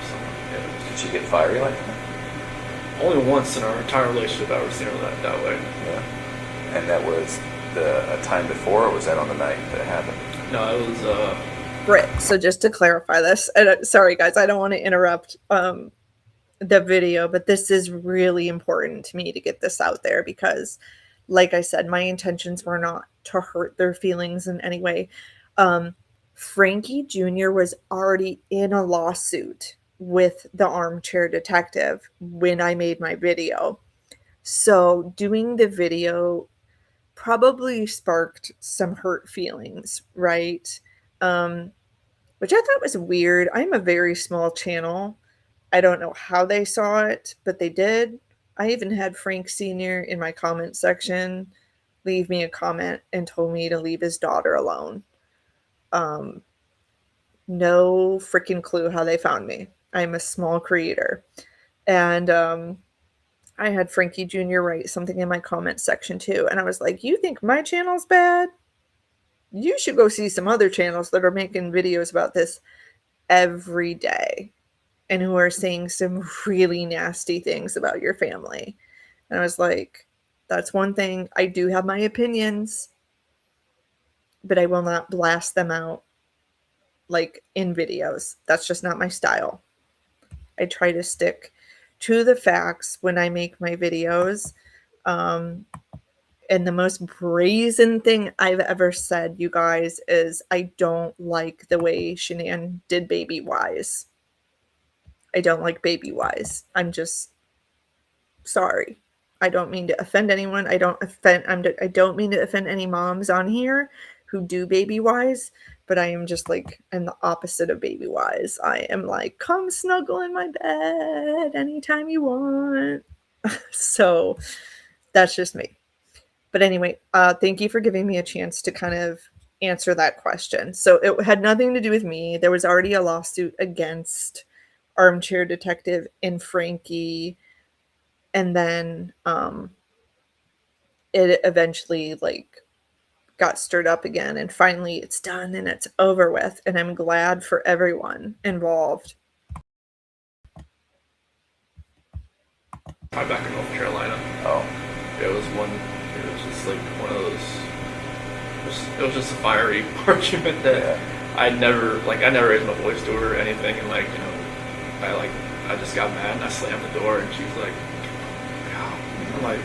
So, yeah. Did she get fiery like that? Only once in our entire relationship I've ever seen her that way. Yeah. And that was a time before, or was that on the night that it happened? No, it was Right. So just to clarify this, and sorry guys, I don't want to interrupt the video, but this is really important to me to get this out there because, like I said, my intentions were not to hurt their feelings in any way. Frankie Jr. was already in a lawsuit with the armchair detective when I made my video. So doing the video probably sparked some hurt feelings, right? Which I thought was weird. I'm a very small channel. I don't know how they saw it, but they did. I even had Frank Sr. in my comment section leave me a comment and told me to leave his daughter alone. No freaking clue how they found me. I'm a small creator. And I had Frankie Jr. write something in my comment section too. And I was like, you think my channel's bad? You should go see some other channels that are making videos about this every day and who are saying some really nasty things about your family. And I was like, that's one thing. I do have my opinions, but I will not blast them out like in videos. That's just not my style. I try to stick to the facts when I make my videos. And the most brazen thing I've ever said, you guys, is I don't like the way Shanann did Baby Wise. I don't like Baby Wise. I'm just sorry. I don't mean to offend anyone. I don't mean to offend any moms on here who do Baby Wise, but I am just like, I'm the opposite of Baby Wise. I am like, come snuggle in my bed anytime you want. So that's just me. But anyway, thank you for giving me a chance to kind of answer that question. So it had nothing to do with me. There was already a lawsuit against Armchair Detective and Frankie. And then it eventually like got stirred up again. And finally it's done and it's over with. And I'm glad for everyone involved. I'm back in North Carolina. Oh. It was just like one of those. It was just a fiery argument that I never raised my voice to her or anything, and like, you know, I just got mad and I slammed the door, and she's like, "Wow." I'm like,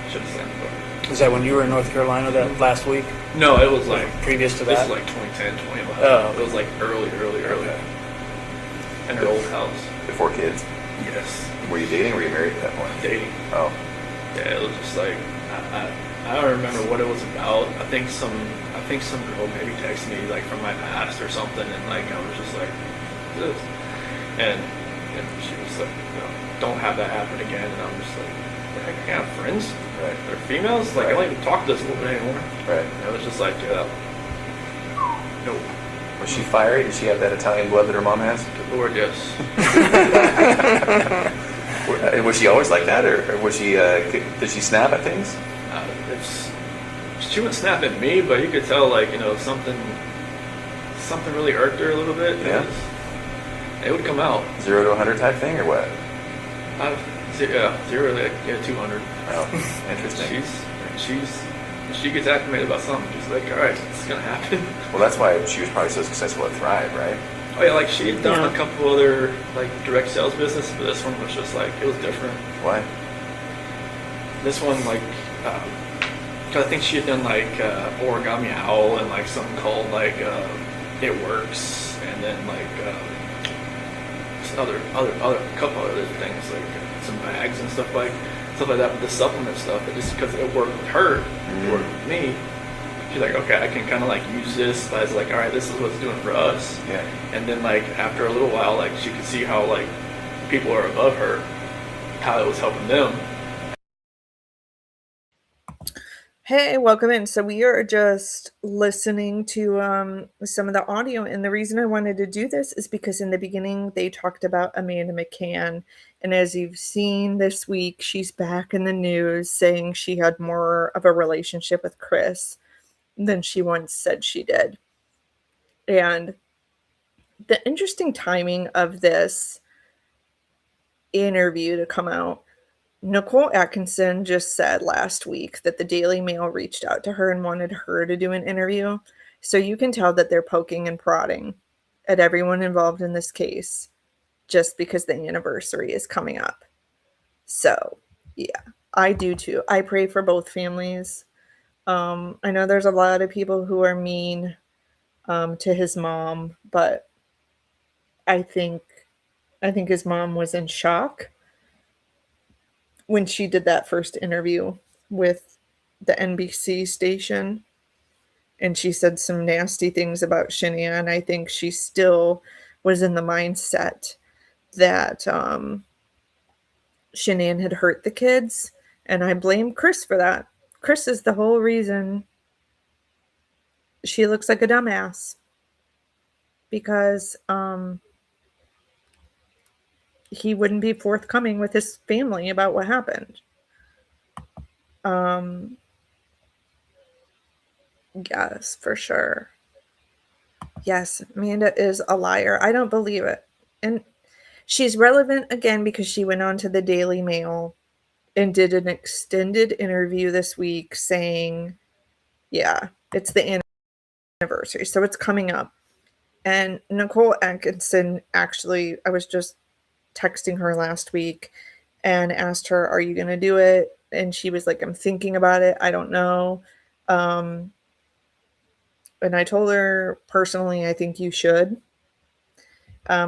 should have slammed the door. Was that when you were in North Carolina that last week? No, it was like previous to this that. This is like 2010, 2011. Oh. It was like early. Okay. In her old house. Before kids? Yes. Were you dating or were you married at that point? Dating. Oh. Yeah, it was just like I don't remember what it was about. I think some girl maybe texted me like from my past or something, and like I was just like, this, and she was like, you know, don't have that happen again. And I'm just like, I can't have friends. Right. They're females. Like I don't even talk to this woman anymore. Right. And it was just like, no. Was she fiery? Did she have that Italian blood that her mom has? Good Lord, yes. Was she always like that, or was she? Did she snap at things? She would snap at me, but you could tell, like, you know, something really irked her a little bit. Yeah. It would come out. 0 to 100 type thing, or what? 0 to 200. Oh, interesting. She gets acclimated about something. She's like, all right, it's gonna happen. Well, that's why she was probably so successful at Thrive, right? Oh yeah, like she had done a couple other like direct sales business, but this one was just like, it was different. Why? This one, like, cause I think she had done like Origami Owl and like something called like It Works, and then like other couple other things like some bags and stuff like that. But the supplement stuff, it just because it worked with her, it worked with me. She's like, okay, I can kind of like use this as like, all right, this is what it's doing for us. Yeah. And then like after a little while, like she could see how like people are above her, how it was helping them. Hey, welcome in. So we are just listening to some of the audio, and the reason I wanted to do this is because in the beginning they talked about Amanda McMahon And as you've seen this week, she's back in the news saying she had more of a relationship with Chris than she once said she did. And the interesting timing of this interview to come out, Nicole Atkinson just said last week that the Daily Mail reached out to her and wanted her to do an interview. So you can tell that they're poking and prodding at everyone involved in this case just because the anniversary is coming up. So, yeah, I do too. I pray for both families. I know there's a lot of people who are mean to his mom, but I think his mom was in shock when she did that first interview with the NBC station, and she said some nasty things about Shanann. I think she still was in the mindset that Shanann had hurt the kids, and I blame Chris for that. Chris is the whole reason she looks like a dumbass, because he wouldn't be forthcoming with his family about what happened. Yes, for sure. Yes, Amanda is a liar. I don't believe it. And she's relevant again because she went on to the Daily Mail and did an extended interview this week saying, yeah, it's the anniversary, so it's coming up. And Nicole Atkinson, actually, I was just texting her last week and asked her, are you going to do it? And she was like, I'm thinking about it. I don't know. And I told her personally, I think you should.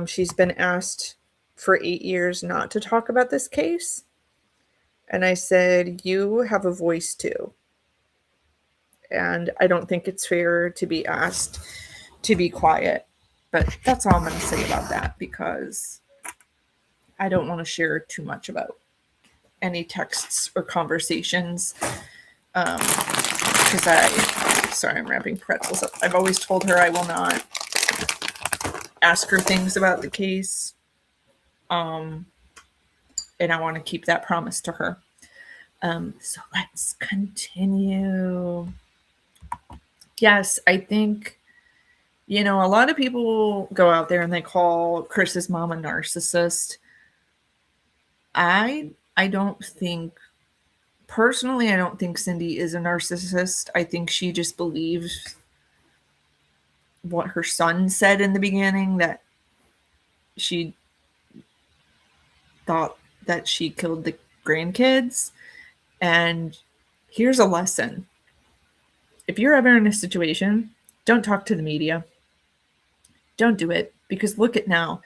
She's been asked for 8 years not to talk about this case. And I said, you have a voice too. And I don't think it's fair to be asked to be quiet. But that's all I'm going to say about that, because I don't want to share too much about any texts or conversations. Because I'm wrapping pretzels up. I've always told her I will not ask her things about the case. And I want to keep that promise to her. So let's continue. Yes, I think, a lot of people go out there and they call Chris's mom a narcissist. I don't think, personally, I don't think Cindy is a narcissist. I think she just believes what her son said in the beginning, that she thought that she killed the grandkids. And here's a lesson. If you're ever in a situation, don't talk to the media. Don't do it, because look at now.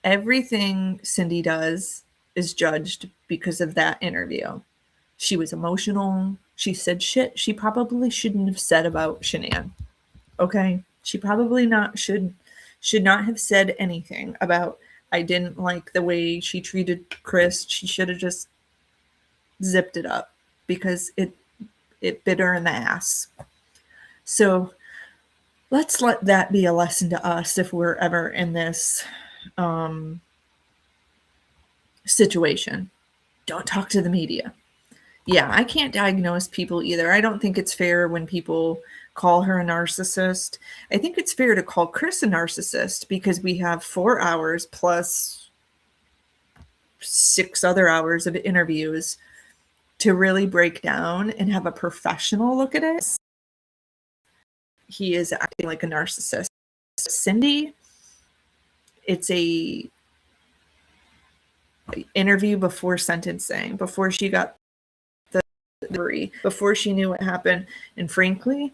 Everything Cindy does is judged because of that interview. She was emotional. She said shit she probably shouldn't have said about Shanann. Okay? She probably should not have said anything about, I didn't like the way she treated Chris. She should have just zipped it up, because it bit her in the ass. So let's let that be a lesson to us if we're ever in this situation. Don't talk to the media. Yeah, I can't diagnose people either. I don't think it's fair when people call her a narcissist. I think it's fair to call Chris a narcissist, because we have 4 hours plus 6 other hours of interviews to really break down and have a professional look at it. He is acting like a narcissist. Cindy, it's a interview before sentencing, before she got the jury, before she knew what happened. And frankly,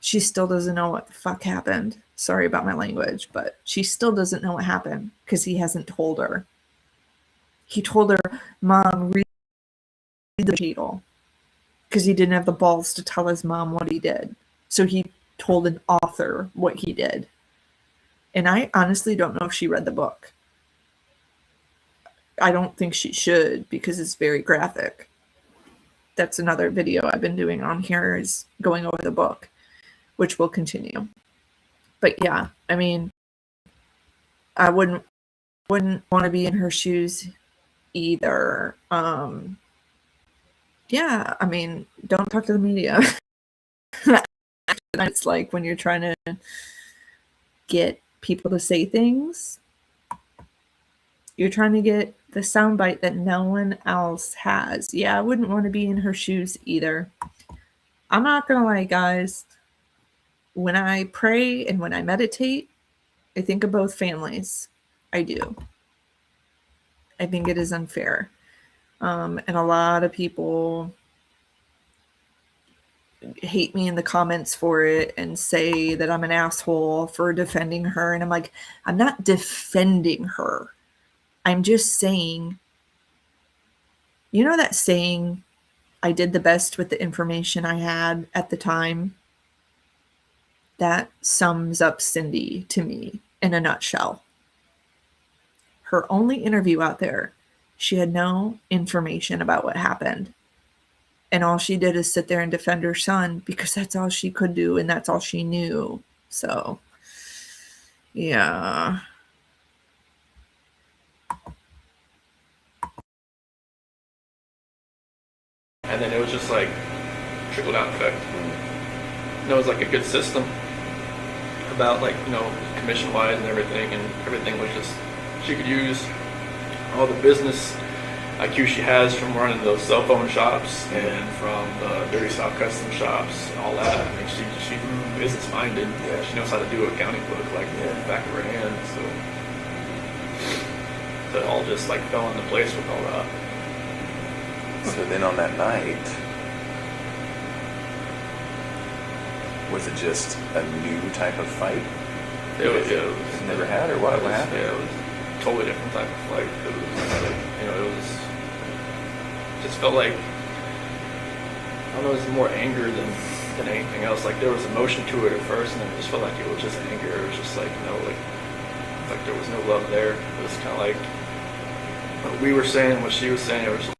she still doesn't know what the fuck happened. Sorry about my language, but she still doesn't know what happened because he hasn't told her. He told her, Mom, read the title, because he didn't have the balls to tell his mom what he did. So he told an author what he did. And I honestly don't know if she read the book. I don't think she should, because it's very graphic. That's another video I've been doing on here, is going over the book, which will continue. But yeah, I mean, I wouldn't want to be in her shoes either. Yeah, I mean, don't talk to the media. It's like when you're trying to get people to say things, you're trying to get the soundbite that no one else has. Yeah, I wouldn't want to be in her shoes either. I'm not gonna lie, guys. When I pray and when I meditate, I think of both families. I do. I think it is unfair. And a lot of people hate me in the comments for it and say that I'm an asshole for defending her. And I'm like, I'm not defending her. I'm just saying, you know that saying, I did the best with the information I had at the time? That sums up Cindy to me in a nutshell. Her only interview out there, she had no information about what happened. And all she did is sit there and defend her son because that's all she could do and that's all she knew. So, yeah. And then it was just like trickle down effect. And it was like a good system about like, commission wise and everything was just, she could use all the business IQ she has from running those cell phone shops and from the Dirty South custom shops and all that. I mean, she's business minded. Yeah. She knows how to do a accounting book like the back of her hand. So it all just like fell into place with all that. So then on that night, was it just a new type of fight? It was never had, or what happened? Yeah, it was a totally different type of fight. It was like, it was just felt like, I don't know, it was more anger than anything else. Like there was emotion to it at first, and then it just felt like it was just anger. It was just like, like there was no love there. It was kind of like what we were saying, what she was saying. It was just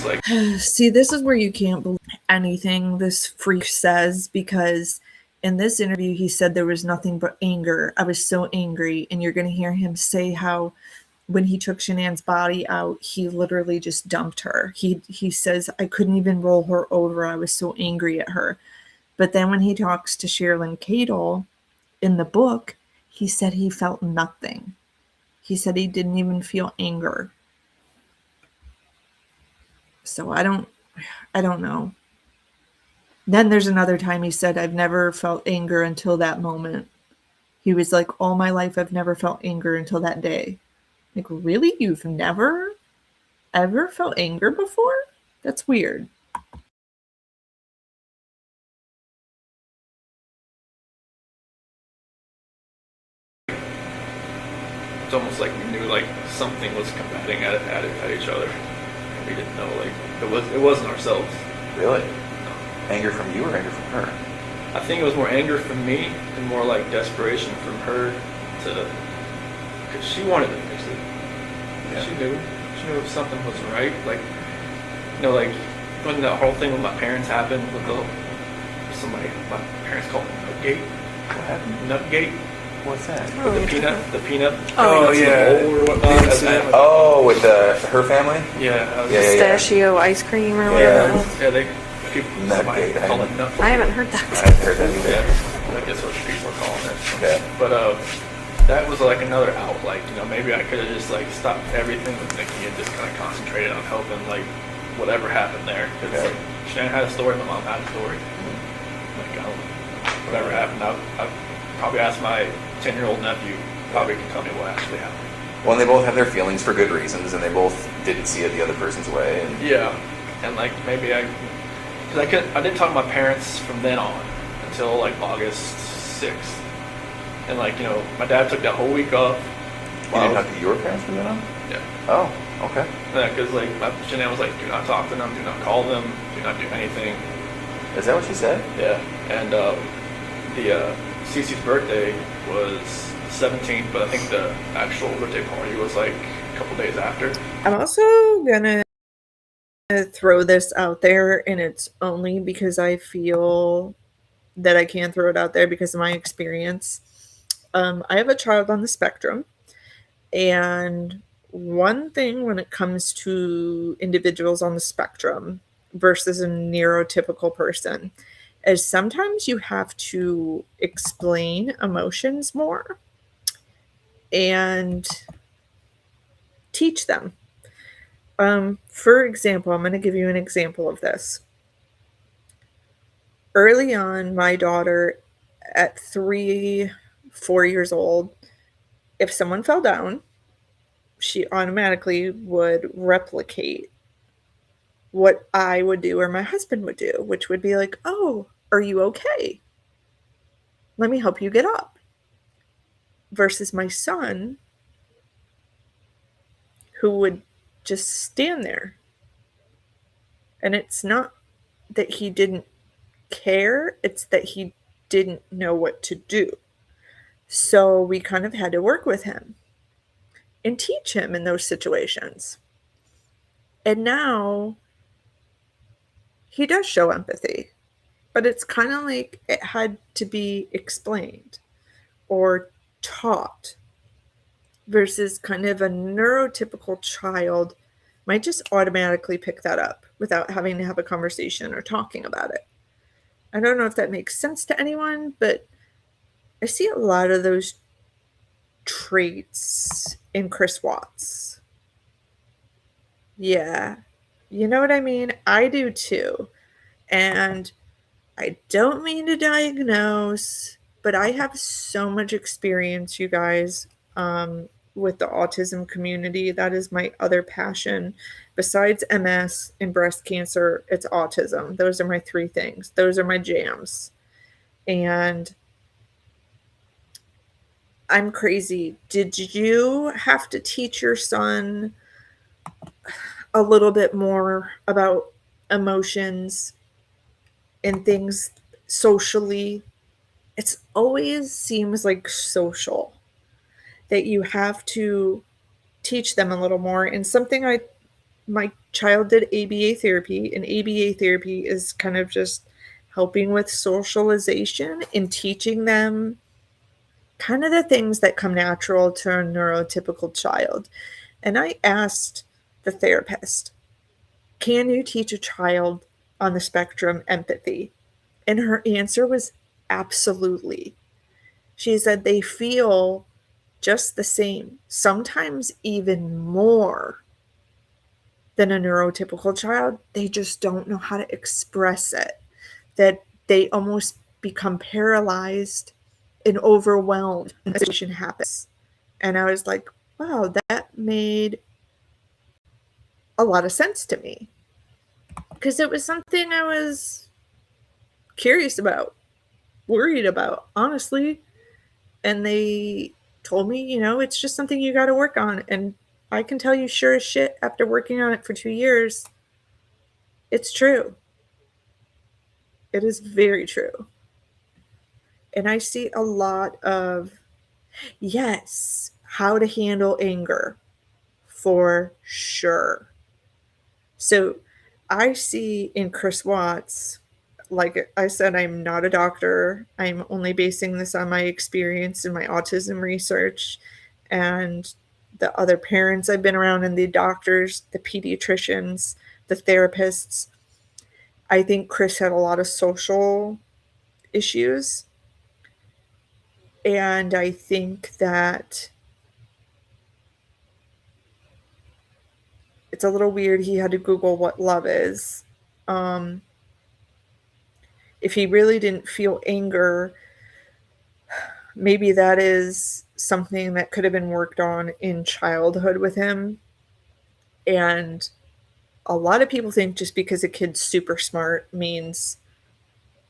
like, see, this is where you can't believe anything this freak says, because in this interview he said there was nothing but anger. I was so angry. And you're going to hear him say how when he took Shanann's body out, he literally just dumped her. He says, I couldn't even roll her over. I was so angry at her. But then when he talks to Sherilyn Cadle in the book, he said he felt nothing. He said he didn't even feel anger. So I don't know. Then there's another time he said, I've never felt anger until that moment. He was like, all my life I've never felt anger until that day. Like, really? You've never, ever felt anger before? That's weird. it's almost like we knew like something was combating at each other. And we didn't know, like, it wasn't ourselves. Really? No. Anger from you or anger from her? I think it was more anger from me and more like desperation from her because she wanted to fix it. Yeah. She knew if something wasn't right. Like, like when that whole thing with my parents happened with my parents called it Nutgate. What happened? Nutgate. What's that? With the peanut. Oh, yeah. Or whatnot. Oh, with her family? Yeah. Pistachio ice cream or whatever. Yeah, somebody Nutgate. call it Nutgate. I haven't heard that. I haven't heard that either. Yeah, I guess what people are calling it. Okay. But that was like another out. Like, maybe I could have just like stopped everything with Nikki and just kind of concentrated on helping like whatever happened there. Because Okay. Shannon had a story, my mom had a story. Like, whatever happened, I probably asked my 10-year-old nephew. Probably can tell me what actually happened. Well, and they both have their feelings for good reasons, and they both didn't see it the other person's way. And Yeah, and like maybe because I didn't talk to my parents from then on until like August 6th, and like my dad took that whole week off. you didn't talk to your parents from then on? Yeah. Oh, okay. Yeah, because like Shanann was like, do not talk to them, do not call them, do not do anything. Is that what she said? Yeah, and Cece's birthday was 17th, but I think the actual birthday party was like a couple days after. I'm also gonna throw this out there, and it's only because I feel that I can throw it out there because of my experience. I have a child on the spectrum, and one thing when it comes to individuals on the spectrum versus a neurotypical person is sometimes you have to explain emotions more and teach them. For example, I'm going to give you an example of this. Early on, my daughter at 3, 4 years old, if someone fell down, she automatically would replicate what I would do or my husband would do, which would be like, "Oh, are you okay? Let me help you get up." Versus my son, who would just stand there. And it's not that he didn't care, it's that he didn't know what to do. So we kind of had to work with him and teach him in those situations. And now he does show empathy, but it's kind of like it had to be explained or taught versus kind of a neurotypical child might just automatically pick that up without having to have a conversation or talking about it. I don't know if that makes sense to anyone, but I see a lot of those traits in Chris Watts. Yeah, you know what I mean? I do too. And I don't mean to diagnose, but I have so much experience, you guys, with the autism community. That is my other passion. Besides MS and breast cancer, it's autism. Those are my 3 things. Those are my jams. And I'm crazy. Did you have to teach your son a little bit more about emotions and things socially? It always seems like social that you have to teach them a little more. And something my child did ABA therapy, and ABA therapy is kind of just helping with socialization and teaching them kind of the things that come natural to a neurotypical child. And I asked the therapist, can you teach a child on the spectrum empathy? And her answer was absolutely. She said they feel just the same, sometimes even more than a neurotypical child. They just don't know how to express it, that they almost become paralyzed and overwhelmed when the situation happens. And I was like, wow, that made a lot of sense to me because it was something I was curious about, worried about, honestly. And they told me, it's just something you got to work on. And I can tell you sure as shit after working on it for 2 years, it's true. It is very true. And I see a lot of, yes, how to handle anger for sure. So I see in Chris Watts, like I said, I'm not a doctor. I'm only basing this on my experience and my autism research and the other parents I've been around and the doctors, the pediatricians, the therapists. I think Chris had a lot of social issues. And I think that it's a little weird he had to Google what love is. If he really didn't feel anger, maybe that is something that could have been worked on in childhood with him. And a lot of people think just because a kid's super smart means,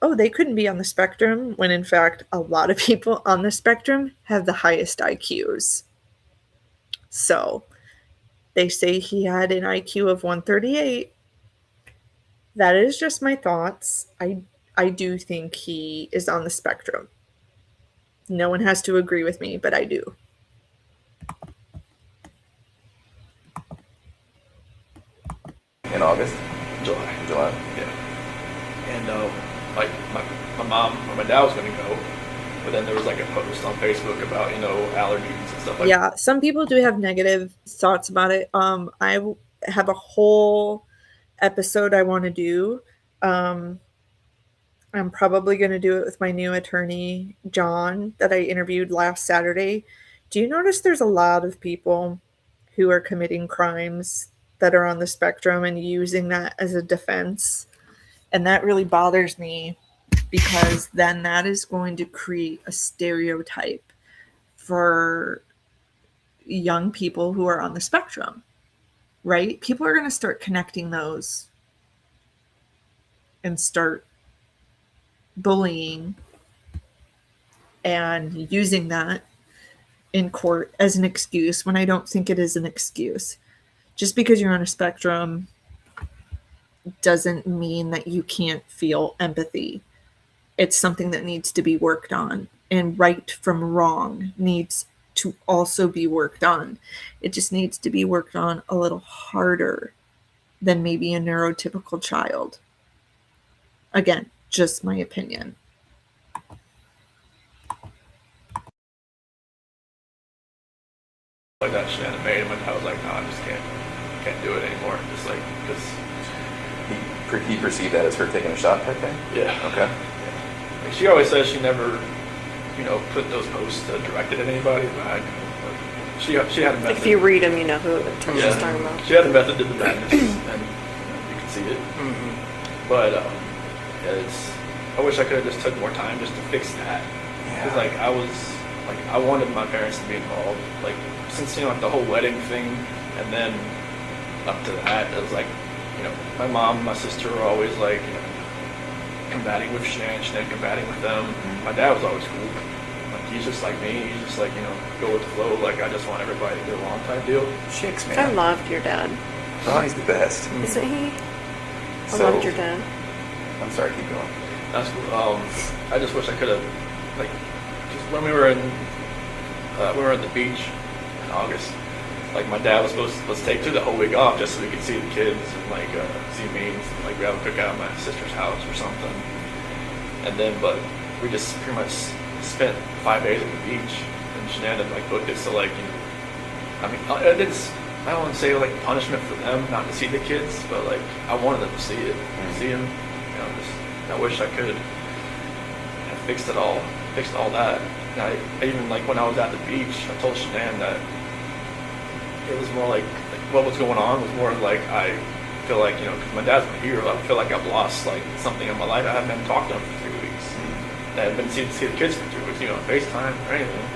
oh, they couldn't be on the spectrum, when in fact, a lot of people on the spectrum have the highest IQs. So they say he had an IQ of 138. That is just my thoughts. I do think he is on the spectrum. No one has to agree with me, but I do. In August? July. July? Yeah. And like my mom or my dad was gonna go, But then there was like a post on Facebook about, allergies and stuff like that. Yeah, some people do have negative thoughts about it. I have a whole episode I want to do. I'm probably going to do it with my new attorney, John, that I interviewed last Saturday. Do you notice there's a lot of people who are committing crimes that are on the spectrum and using that as a defense? And that really bothers me, because then that is going to create a stereotype for young people who are on the spectrum, right? People are going to start connecting those and start bullying and using that in court as an excuse, when I don't think it is an excuse. Just because you're on a spectrum doesn't mean that you can't feel empathy. It's something that needs to be worked on, and right from wrong needs to also be worked on. It just needs to be worked on a little harder than maybe a neurotypical child. Again, just my opinion. Like that Shannon made him, and I was like, no, I just can't do it anymore. Just like, because He perceived that as her taking a shot type thing? yeah. Okay. Like, she always says she never, put those posts directed at anybody, but she had a method. If you read them, you know who she's talking about. She had a method to the madness, and you can see it. Mm-hmm. But I wish I could have just took more time just to fix that. Because I wanted my parents to be involved. Like, since the whole wedding thing, and then up to that, it was like, my mom and my sister were always like, combating with Shan combating with them. Mm-hmm. My dad was always cool. Like, he's just like me. He's just like, go with the flow. Like, I just want everybody to get along type deal. Chicks, man. I loved your dad. Ronnie's the best. Isn't he? I So- loved your dad. I'm sorry, keep going. That's cool. I just wish I could have, just when we were at the beach in August. Like, my dad was supposed to take the whole week off just so we could see the kids and see me, and we have a cookout at my sister's house or something. And then, but we just pretty much spent 5 days at the beach, and Shannon booked it. So I don't want to say punishment for them not to see the kids, but I wanted them to see it, see them. I wish I could have fixed all that. And I even when I was at the beach, I told Shanann that it was more like what was going on was more I feel because my dad's my hero, I feel like I've lost something in my life. I haven't been talking to him for 3 weeks. I haven't been to see the kids for 3 weeks, on FaceTime or anything.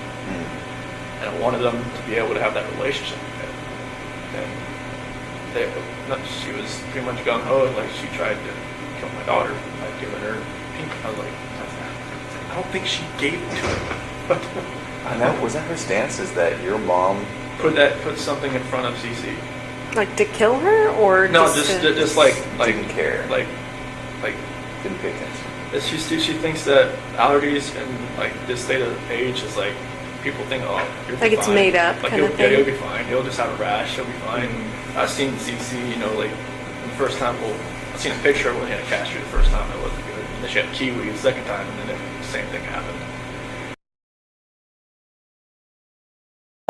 And I wanted them to be able to have that relationship again. And she was pretty much gung-ho, she tried to kill my daughter by giving her pink. I was like, I don't think she gave it to her. And that was that her stance, is that your mom Put something in front of CC. To kill her, or No, just didn't care, didn't pay attention. She thinks that allergies and this state of age is people think, oh, you'll be it's fine. made up kind of thing. Yeah, he'll be fine. He'll just have a rash. He'll be fine. I've seen CC, the first time. Well, I've seen a picture of when he had a cashew the first time. It wasn't good. And then she had kiwi the second time, and then the same thing happened.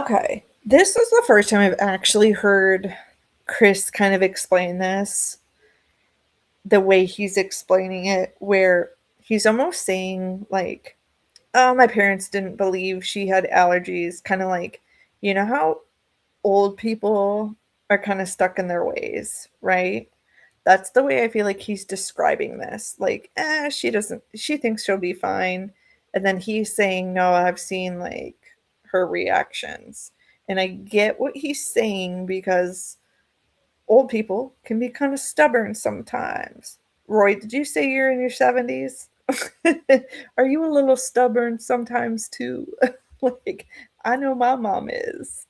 Okay, this was the first time I've actually heard Chris kind of explain this the way he's explaining it, where he's almost saying oh, my parents didn't believe she had allergies, kind of how old people are kind of stuck in their ways, right? That's the way I feel like he's describing this. She thinks she'll be fine. And then he's saying, no, I've seen her reactions. And I get what he's saying, because old people can be kind of stubborn sometimes. Roy, did you say you're in your 70s? Are you a little stubborn sometimes too? I know my mom is.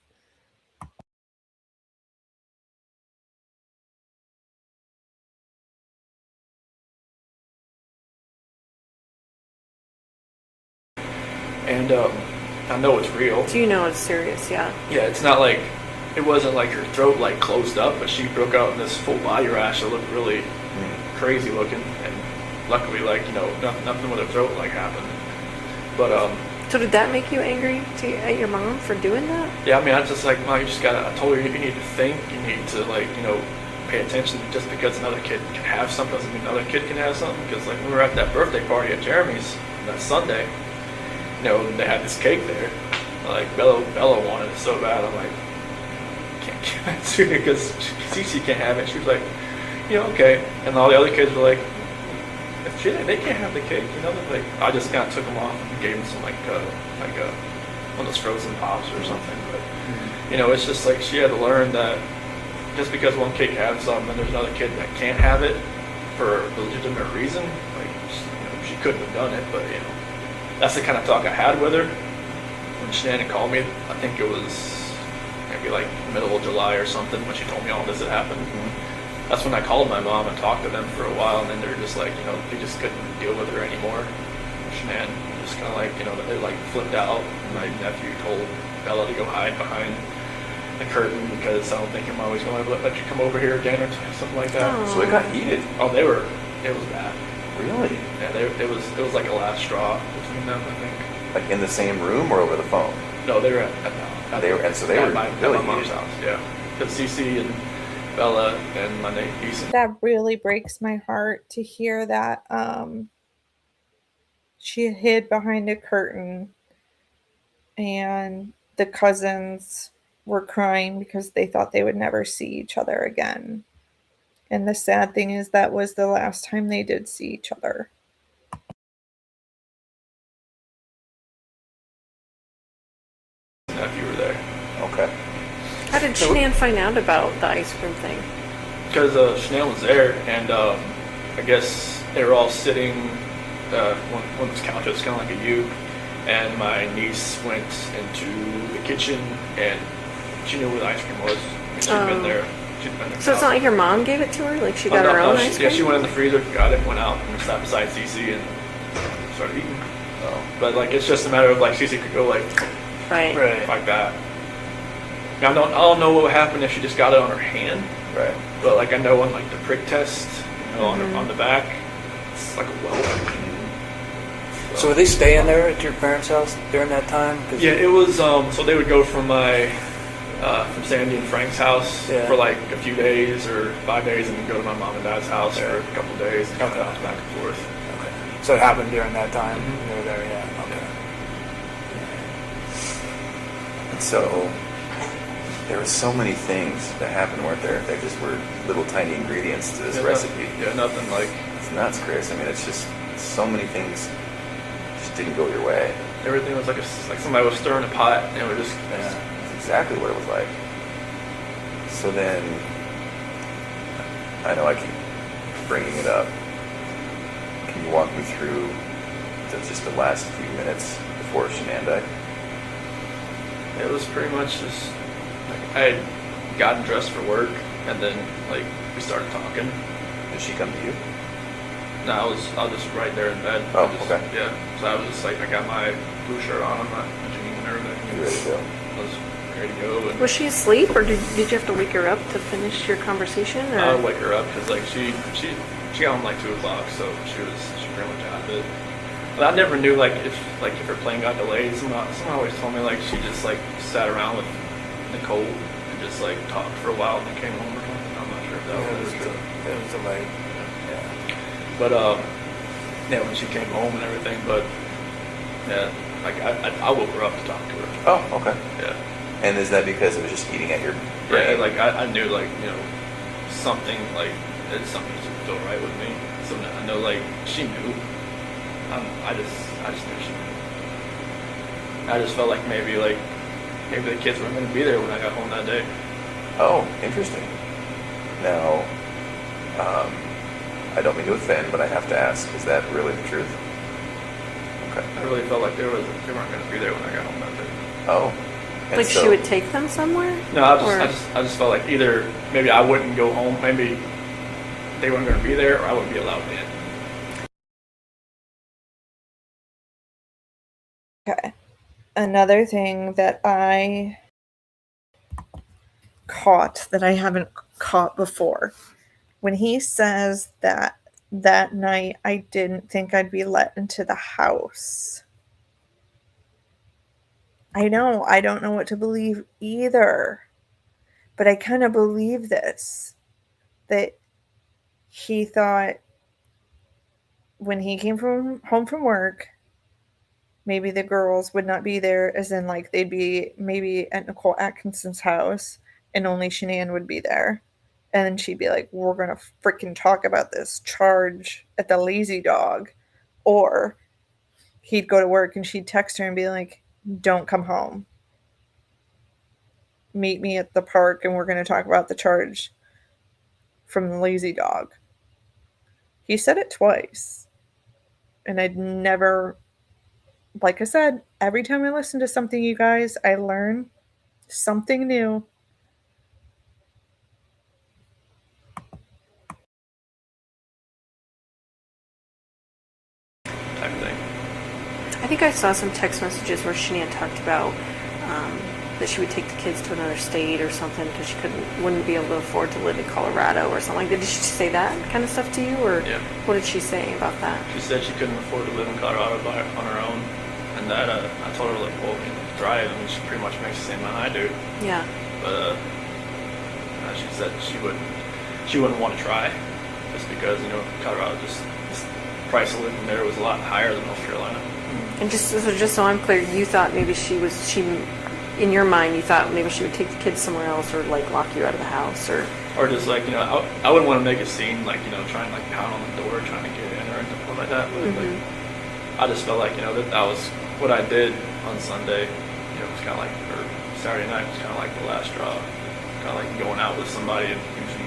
And I know it's real. Do you know it's serious? Yeah. Yeah, it's not it wasn't her throat closed up, but she broke out in this full body rash that looked really crazy looking. And luckily, nothing with her throat happened. But So did that make you angry at your mom for doing that? yeah, I mean, I was just like, Mom, you just gotta. I told her you need to think. You need to like, pay attention. Just because another kid can have something doesn't mean another kid can have something. Because like when we were at that birthday party at Jeremy's that Sunday, they had this cake there. Like Bella wanted it so bad. I'm like, can't give it to her because Cece can't have it. She was like, okay. And all the other kids were like, if they can't have the cake, Like I just kind of took them off and gave them some like one of those frozen pops or something. But it's just like she had to learn that just because one kid has something and there's another kid that can't have it for a legitimate reason, like she couldn't have done it. But that's the kind of talk I had with her when Shannon called me. I think it was maybe like middle of July or something when she told me all this had happened. That's when I called my mom and talked to them for a while, and then they were just like, they just couldn't deal with her anymore. Shanann just kind of like, they like flipped out. And my nephew told Bella to go hide behind the curtain because I don't think your mom was going to let you come over here again or something like that. Aww. So it got heated. Oh, it was bad. Really? Yeah, it was like a last straw between them, I think. Like in the same room or over the phone? No, they were at They were my mom's house. Yeah, because Cece and Bella and my niece. That really breaks my heart to hear that she hid behind a curtain and the cousins were crying because they thought they would never see each other again. And the sad thing is that was the last time they did see each other. Nephew were there. Okay. How did Shanann find out about the ice cream thing? Because Chanel was there, and I guess they were all sitting on this couch. It was kind of like a U, and my niece went into the kitchen, and she knew where the ice cream was. I mean, she'd been there. So it's not like your mom gave it to her? Like she got her own ice cream? Yeah, she went in the freezer, got it, went out, and sat beside Cece, and started eating. But like, it's just a matter of like Cece could go like Right. like that. Now, I don't know what would happen if she just got it on her hand. Right. But like I know on like the prick test, on the back, it's like a welt. So were they staying there at your parents' house during that time? 'Cause Yeah, it was. So they would go from from Sandy and Frank's house for like a few days or 5 days, and then go to my mom and dad's house for a couple of days and kind of bounce back and forth. Okay. So it happened during that time when they were there, yeah. Okay. And so there were so many things that happened, weren't there? They just were little tiny ingredients to this recipe. Nothing like. It's nuts, Chris. I mean, it's just so many things just didn't go your way. Everything was like somebody was stirring a pot, and it was just. That's exactly what it was like. So then, I know I keep bringing it up. Can you walk me through just the last few minutes before Shanann died? It was pretty much just like I had gotten dressed for work, and then like we started talking. Did she come to you? No, I was just right there in bed. Oh, okay. okay. Yeah, so I was just like I got my blue shirt on, my jeans and everything. You ready to go? I was ready to go. And Was she asleep, or did you have to wake her up to finish your conversation? Or? I would wake her up because like she got home like 2 o'clock, so she pretty much out of it. But I never knew like if her plane got delayed. Someone always told me like she just like sat around with Nicole and just like talked for a while and then came home or something. I'm not sure if that was true. It was delayed. Yeah. But yeah, when she came home and everything, but yeah, like I woke her up to talk to her. Oh, okay. Yeah. And is that because it was just eating at your brain? Yeah, like I knew like something like it's something just felt right with me. So I know like she knew. I just knew she knew. I just felt like maybe the kids weren't going to be there when I got home that day. Oh, interesting. Now, I don't mean to offend, but I have to ask: is that really the truth? Okay. I really felt like they weren't going to be there when I got home that day. Oh. And Like so, she would take them somewhere? No, I just felt like either maybe I wouldn't go home, maybe they weren't going to be there, or I wouldn't be allowed in. Okay. Another thing that I caught that I haven't caught before, when he says that night I didn't think I'd be let into the house. I know, I don't know what to believe either. But I kind of believe this, that he thought when he came home from work, maybe the girls would not be there, as in like they'd be maybe at Nicole Atkinson's house and only Shanann would be there. And then she'd be like, we're going to freaking talk about this charge at the Lazy Dog. Or he'd go to work and she'd text her and be like, don't come home. Meet me at the park and we're going to talk about the charge from the Lazy Dog. He said it twice. And I'd never, like I said, every time I listen to something, you guys, I learn something new. Type of thing. I think I saw some text messages where Shanann talked about that she would take the kids to another state or something because she wouldn't be able to afford to live in Colorado or something like that. Did she say that kind of stuff to you, or Yeah. what did she say about that? She said she couldn't afford to live in Colorado on her own, and that I told her like, well, drive. I mean, she pretty much makes the same amount I do, Yeah. but she said she wouldn't want to try, just because Colorado just price of living there was a lot higher than North Carolina. And just so I'm clear, you thought maybe in your mind, you thought maybe she would take the kids somewhere else or like lock you out of the house or Just like, I wouldn't want to make a scene, like, trying like pound on the door, trying to get in or anything like that. But like, I just felt like, that was what I did on Sunday. It was kind of like, or Saturday night was kind of like the last straw. Kind of like going out with somebody and using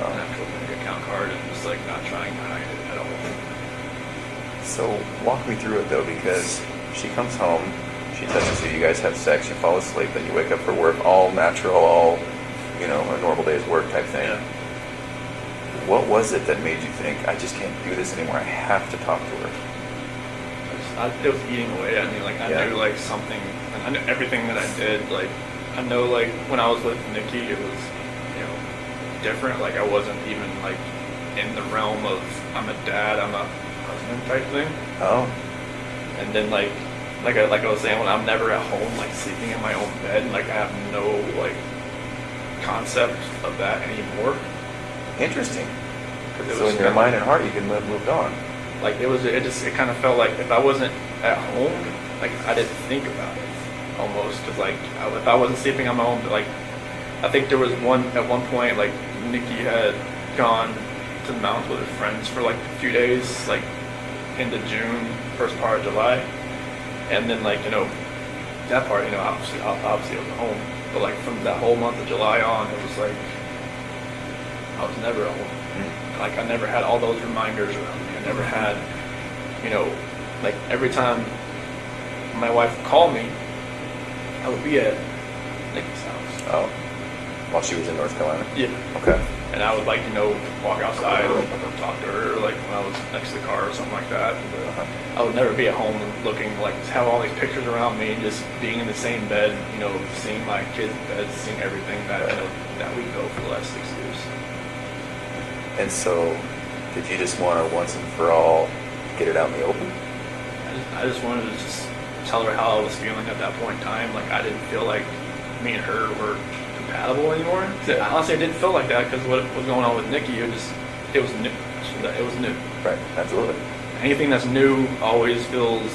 an actual bank account card and just like not trying to hide it at all. So walk me through it though, because she comes home, she touches you, you guys have sex, you fall asleep, then you wake up for work, all natural, all, a normal day's work type thing. Yeah. What was it that made you think, I just can't do this anymore, I have to talk to her? It was eating away at me. Like, I knew like something, and I knew everything that I did. Like, I know like when I was with Nikki, it was, different. Like, I wasn't even like in the realm of I'm a dad, I'm a husband type thing. Oh. And then like I was saying, when I'm never at home, like sleeping in my own bed, like I have no like concept of that anymore. Interesting. It So was in your kinda- mind and heart, you can moved on. Like it kind of felt like if I wasn't at home, like I didn't think about it almost. Cause like if I wasn't sleeping on my own, like I think there was at one point, like Nikki had gone to the mountains with her friends for like a few days, like into June, first part of July. And then like, that part, obviously I was at home. But like from that whole month of July on, it was like, I was never at home. Like I never had all those reminders around me. I never had, like every time my wife would call me, I would be at Nikki's house. Oh. While she was in North Carolina? Yeah. Okay. And I would like, walk outside and talk to her, like when I was next to the car or something like that. And, I would never be at home looking like, have all these pictures around me, just being in the same bed, seeing my kids' beds, seeing everything that, that we go for the last 6 years. And so, did you just want to once and for all get it out in the open? I just wanted to just tell her how I was feeling at that point in time. Like I didn't feel like me and her were compatible anymore. Honestly, I didn't feel like that because what was going on with Nikki, it was new. It was new. Right, absolutely. Anything that's new always feels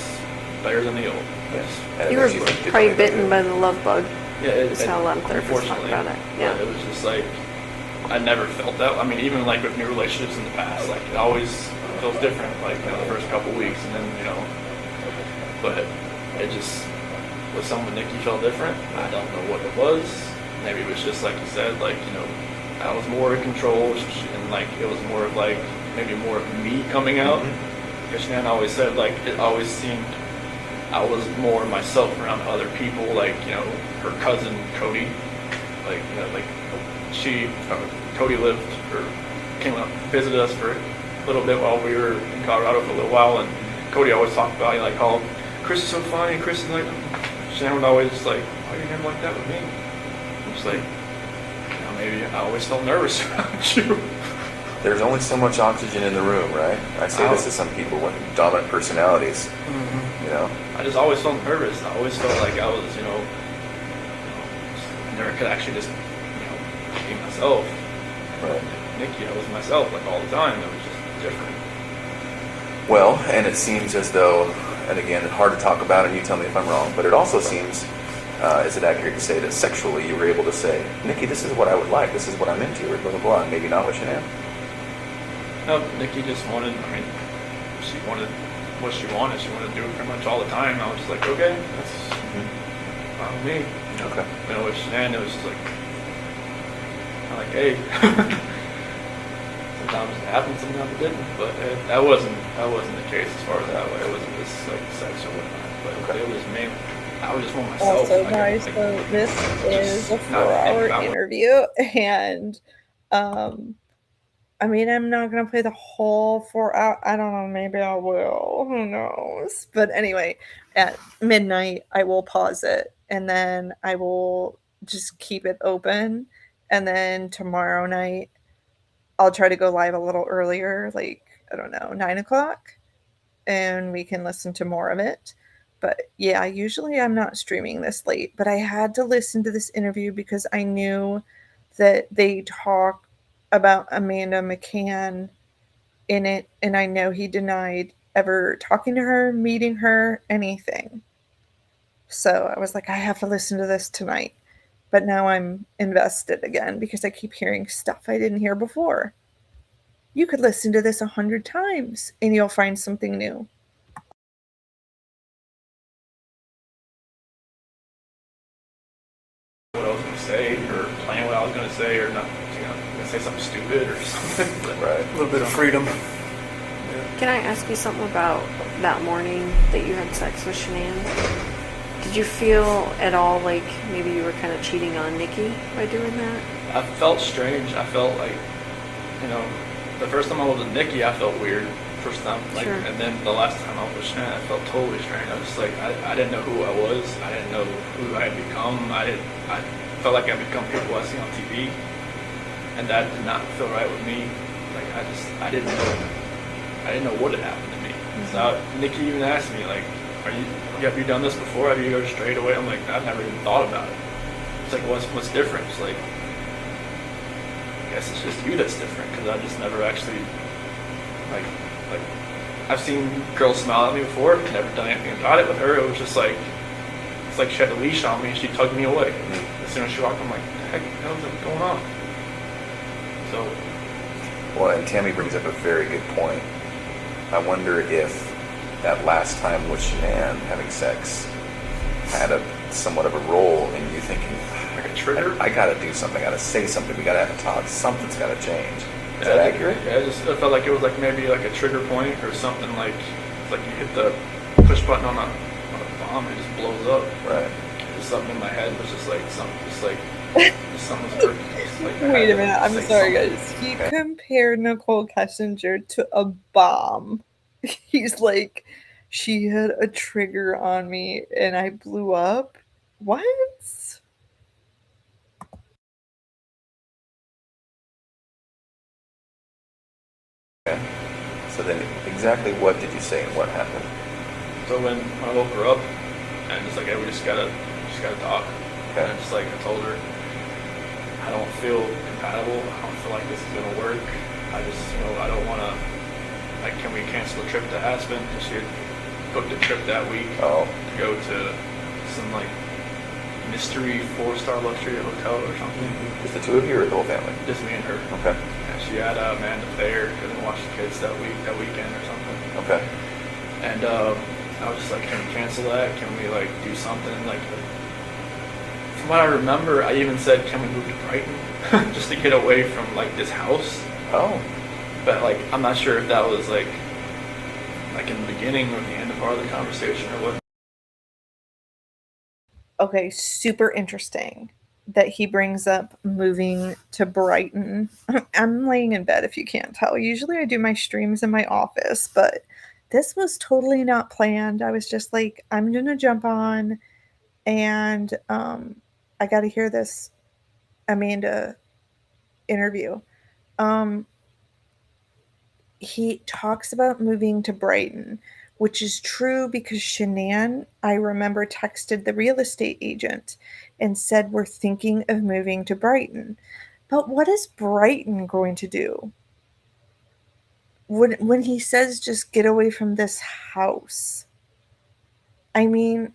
better than the old. Yes. And You it were makes think probably differently about bitten it. by the love bug. Yeah, That's how a lot of therapists talk unfortunately, about it. Yeah. It was just like I never felt that. I mean, even like with new relationships in the past, like it always feels different. Like the first couple weeks, and then but it just with someone Nikki felt different. I don't know what it was. Maybe it was just like you said, like I was more in control, and like it was more of like maybe more of me coming out. Because Shanann always said like it always seemed I was more myself around other people, like her cousin Cody, like Cody lived or came up visited us for a little bit while we were in Colorado for a little while, and Cody always talked about like how Chris is so funny, Chris is like Shanann would always just like, why are you never like that with me? I'm just like, maybe I always felt nervous around you. there's only so much oxygen in the room, right? I say this to some people with dominant personalities. You know, I just always felt nervous. I always felt like I was, I never could actually just, be myself. right. Nikki, I was myself like all the time. It was just different. Well, and it seems as though, and again, it's hard to talk about, and you tell me if I'm wrong, but it also seems, is it accurate to say that sexually you were able to say, Nikki, this is what I would like, this is what I'm into, or blah, blah, blah, and maybe not what Shanann? No, Nikki just wanted, she wanted what she wanted. She wanted to do it pretty much all the time. I was just like, okay, that's fine with me. Okay. With Shanann, it was just like, I'm like, hey. Sometimes it happened, sometimes it didn't. But that wasn't the case as far as that way. It wasn't just like sex or whatnot. But it was me. I was just want myself. Also, like, guys, like, so this is a just not think 4-hour about what- interview, and I'm not gonna play the whole 4 hour. I don't know, maybe I will. Who knows? But anyway, at midnight, I will pause it, and then I will just keep it open, and then tomorrow night, I'll try to go live a little earlier, like I don't know, 9 o'clock, and we can listen to more of it. But yeah, usually I'm not streaming this late, but I had to listen to this interview because I knew that they talk about Amanda McMahon in it, and I know he denied ever talking to her, meeting her, anything. So I was like, I have to listen to this tonight. But now I'm invested again because I keep hearing stuff I didn't hear before. You could listen to this 100 times and you'll find something new. what I was going to say or plan what I was going to say or not, going to say something stupid or something. But, Right. A little bit of freedom. Can I ask you something about that morning that you had sex with Shanann? Did you feel at all like maybe you were kind of cheating on Nikki by doing that? I felt strange. I felt like, the first time I was with Nikki, I felt weird. First time, Sure. And then the last time I was with Shanann, I felt totally strange. I was just like, I didn't know who I was. I didn't know who I had become. I felt like I become people I see on TV, and that did not feel right with me. Like I didn't know what had happened to me. So Nikki even asked me like, have you done this before? Have you ever strayed away? I'm like, I've never even thought about it. It's like, what's different? It's like, I guess it's just you that's different because I just never actually like I've seen girls smile at me before, never done anything about it. With her, it was just like it's like she had a leash on me and she tugged me away. As soon as she walked, I'm like, what the heck is going on? So, Well, and Tammy brings up a very good point. I wonder if that last time with Shanann having sex had somewhat of a role in you thinking, like a trigger. I gotta do something, I gotta say something, we gotta have a talk, something's gotta change. Is that accurate? Yeah, I felt like it was like maybe like a trigger point or something like it's like you hit the push button on a bomb and it just blows up. Right. Just something in my head was just like something was working. Wait a minute, I'm sorry guys. He compared Nicole Kessinger to a bomb. He's like, she had a trigger on me and I blew up. What? Okay. So then, exactly what did you say and what happened? So when I woke her up and just like, hey, we just gotta talk. Okay. And just like I told her, I don't feel compatible. I don't feel like this is gonna work. I just, I don't want to. Like, can we cancel the trip to Aspen? Because she had booked a trip that week Oh, to go to some like mystery 4-star luxury hotel or something. just the two of you or the whole family? Just me and her. Okay. And she had Amanda there, couldn't watch the kids that weekend or something. Okay. And I was just like, can we cancel that? Can we like do something? Like, from what I remember, I even said, can we move to Brighton just to get away from like this house? Oh. But like, I'm not sure if that was like in the beginning or the end of part of the conversation or what. Okay, super interesting that he brings up moving to Brighton. I'm laying in bed if you can't tell. Usually I do my streams in my office, but this was totally not planned. I was just like, I'm gonna jump on and I gotta hear this Amanda interview. he talks about moving to Brighton, which is true because Shanann, I remember, texted the real estate agent and said we're thinking of moving to Brighton. But what is Brighton going to do? When he says just get away from this house, I mean,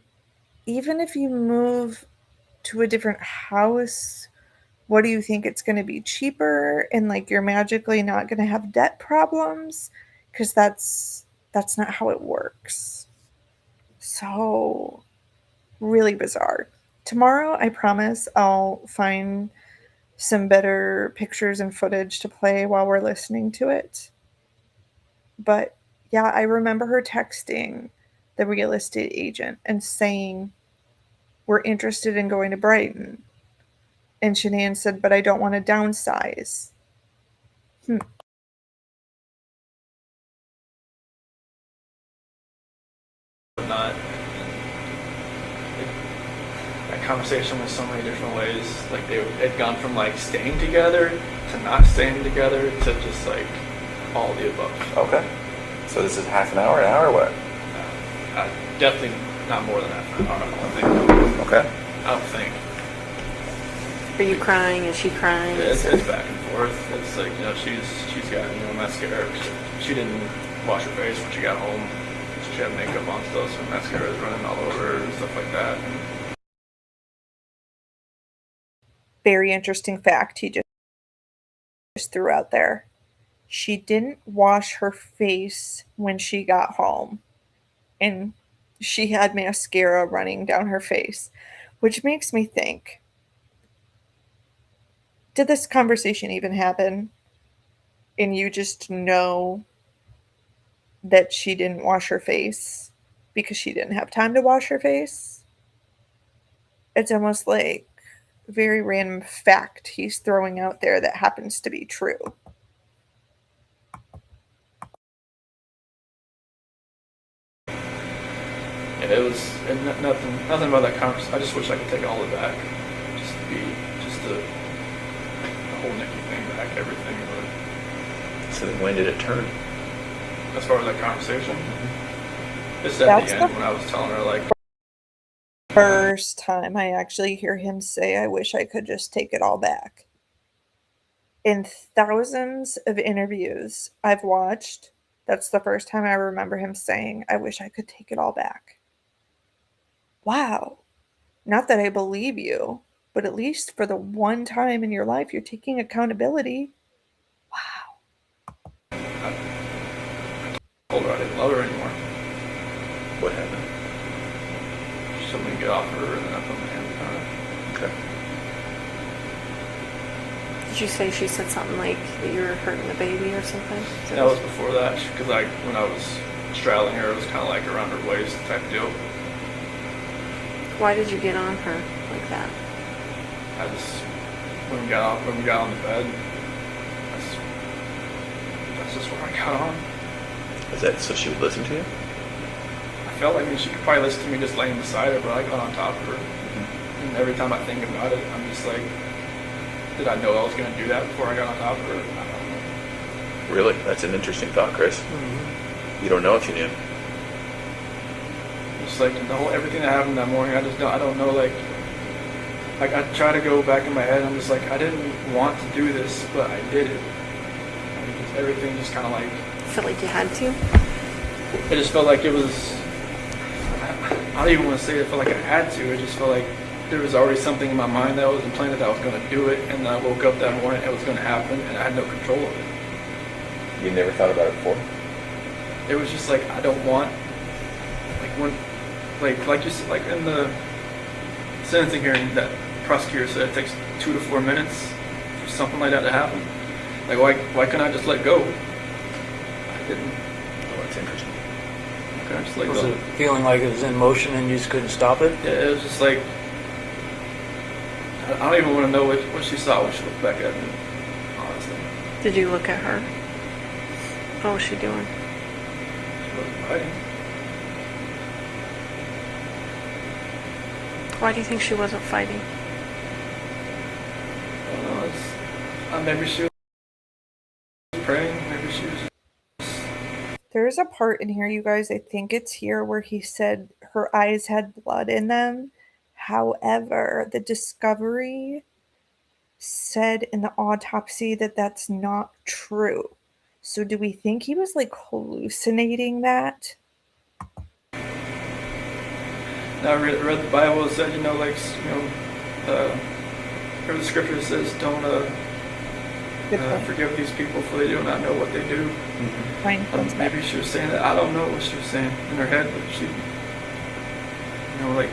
even if you move to a different house, what do you think, it's going to be cheaper and like you're magically not going to have debt problems? Because that's not how it works. So really bizarre. Tomorrow, I promise I'll find some better pictures and footage to play while we're listening to it. But yeah, I remember her texting the real estate agent and saying, we're interested in going to Brighton. And Shanann said, but I don't want to downsize. Not. That conversation was so many different ways. Like they had gone from like staying together to not staying together to just like all the above. Okay. So this is half an hour, what? Definitely not more than half an hour. I don't think. Okay. I don't think. Are you crying? Is she crying? It's back and forth. It's like, she's got mascara. She didn't wash her face when she got home. So she had makeup on still, so mascara is running all over her and stuff like that. Very interesting fact he just threw out there. She didn't wash her face when she got home, and she had mascara running down her face, which makes me think, did this conversation even happen? And you just know that she didn't wash her face because she didn't have time to wash her face? It's almost like a very random fact he's throwing out there that happens to be true. And it was nothing about that conversation. I just wish I could take all of it back. Just the whole Nikki thing back, everything. But So then when did it turn? as far as that conversation, it's at the end when I was telling her like, First time I actually hear him say, I wish I could just take it all back. In thousands of interviews I've watched, that's the first time I remember him saying, I wish I could take it all back. Wow. Not that I believe you, but at least for the one time in your life, you're taking accountability. Wow. I told her I didn't love her anymore. What happened? She told me to get off her, and then I put my hands on her. Okay. Did you say she said something like that you were hurting the baby or something? That was before that, because when I was straddling her, it was kind of like around her waist type deal. Why did you get on her like that? I just when we got on the bed, that's just where I got on. Is that so she would listen to you? I felt like she could probably listen to me just laying beside her, but I got on top of her. And every time I think about it, I'm just like, did I know I was going to do that before I got on top of her? I don't know. Really? That's an interesting thought, Chris. Mm-hmm. You don't know if you knew. Just like everything that happened that morning, I don't know, like I try to go back in my head, I'm just like, I didn't want to do this, but I did it. Everything just kind of like, Felt like you had to? it just felt like it was, I don't even want to say it felt like I had to, it just felt like there was already something in my mind that was implanted that I was going to do it, and I woke up that morning, it was going to happen, and I had no control of it. You never thought about it before? It was just like, I don't want, like when, like you said, like in the sentencing hearing, that prosecutor said it takes 2 to 4 minutes for something like that to happen. Like why couldn't I just let go? I didn't. Oh, that's interesting. Why couldn't I just let Was go? it feeling like it was in motion and you just couldn't stop it? Yeah, it was just like, I don't even want to know what she saw when she looked back at me, honestly. Did you look at her? What was she doing? She wasn't fighting. Why do you think she wasn't fighting? I don't know, maybe she was praying, maybe she was There's a part in here, you guys, I think it's here, where he said her eyes had blood in them. However, the discovery said in the autopsy that that's not true. So do we think he was like hallucinating that? Now I read the Bible. It said, where the scripture says, don't Good point. forgive these people for they do not know what they do. Fine. Maybe she was saying that. I don't know what she was saying in her head, but she, like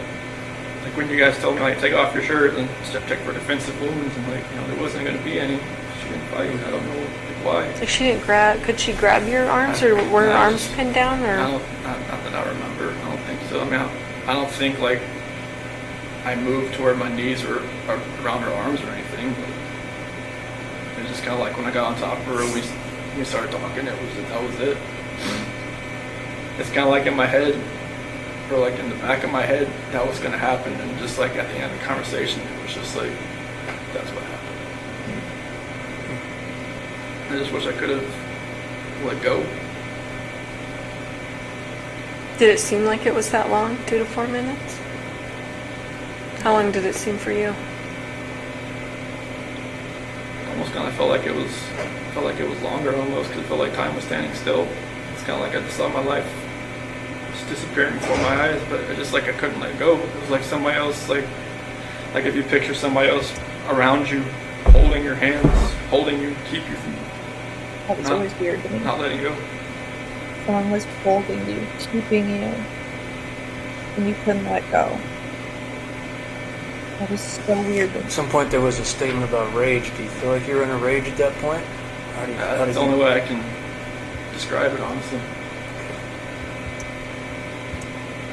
when you guys told me, like, take off your shirt and check for defensive wounds, and there wasn't going to be any. She didn't fight. I don't know why. Like she didn't grab. Could she grab your arms, or were her arms pinned down, or? Not that I remember. I don't think so. I mean, I don't think like I moved to where my knees were around her arms or anything. But it was just kind of like when I got on top of her, we started talking. That was it. It's kind of like in my head, or like in the back of my head, that was going to happen, and just like at the end of the conversation, it was just like that's what happened. I just wish I could have let go. Did it seem like it was that long, 2 to 4 minutes? How long did it seem for you? Almost kind of felt like it was longer almost, because it felt like time was standing still. It's kind of like I just saw my life just disappearing before my eyes, but it just like I couldn't let go. It was like somebody else, like if you picture somebody else around you, holding your hands, holding you, keep you from That was always weird to me. not letting go. Someone was holding you, keeping you, and you couldn't let go. That was so weird. At some point, there was a statement about rage. Do you feel like you were in a rage at that point? How That's the only way I can describe it, honestly.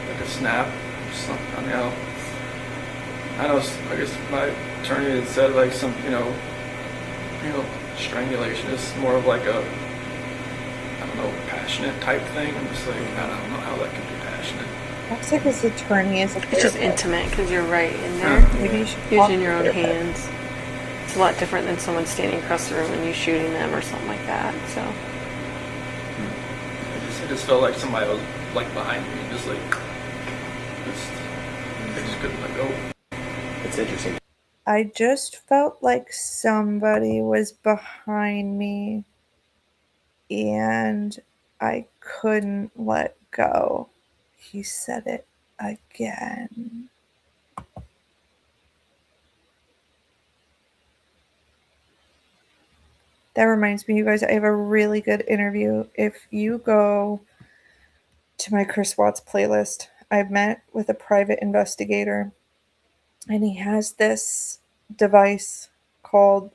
Like a snap, or something. I mean, I guess my attorney had said like some, strangulation is more of like a, I don't know, passionate type thing. I'm just like, I don't know how that can be passionate. Looks like his attorney is a It's just therapist. intimate because you're right in there. Maybe you should talk Using to your a own therapist. hands. It's a lot different than someone standing across the room and you shooting them or something like that. So It just felt like somebody was like behind me, and just like, I just couldn't let go. It's interesting. I just felt like somebody was behind me and I couldn't let go. He said it again. That reminds me, you guys, I have a really good interview. If you go to my Chris Watts playlist, I've met with a private investigator, and he has this device called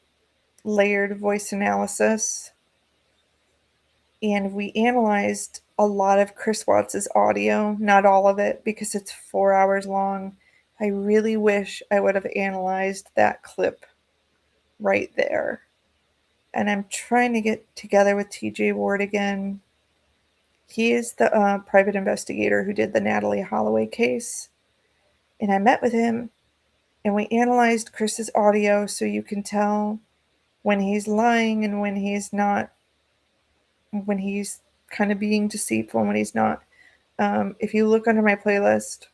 layered voice analysis. And we analyzed a lot of Chris Watts' audio, not all of it, because it's 4 hours long. I really wish I would have analyzed that clip right there. And I'm trying to get together with TJ Ward again. He is the private investigator who did the Natalie Holloway case. And I met with him and we analyzed Chris's audio so you can tell when he's lying and when he's not, when he's kind of being deceitful and when he's not. If you look under my playlist,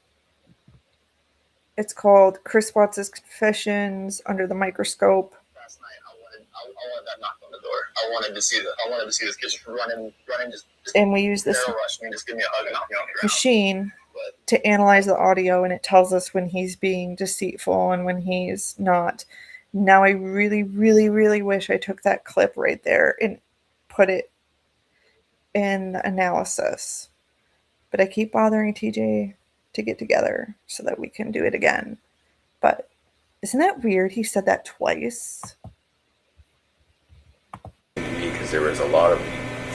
it's called Chris Watts' Confessions Under the Microscope. Last night, I wanted that knock on the door. I wanted to see this kid just running, just And we use this barrel rush me, just give me a hug and knock me on the ground. machine But to analyze the audio, and it tells us when he's being deceitful and when he's not. Now I really, really, really wish I took that clip right there and put it in analysis. But I keep bothering TJ to get together so that we can do it again. But isn't that weird? He said that twice. Because there was a lot of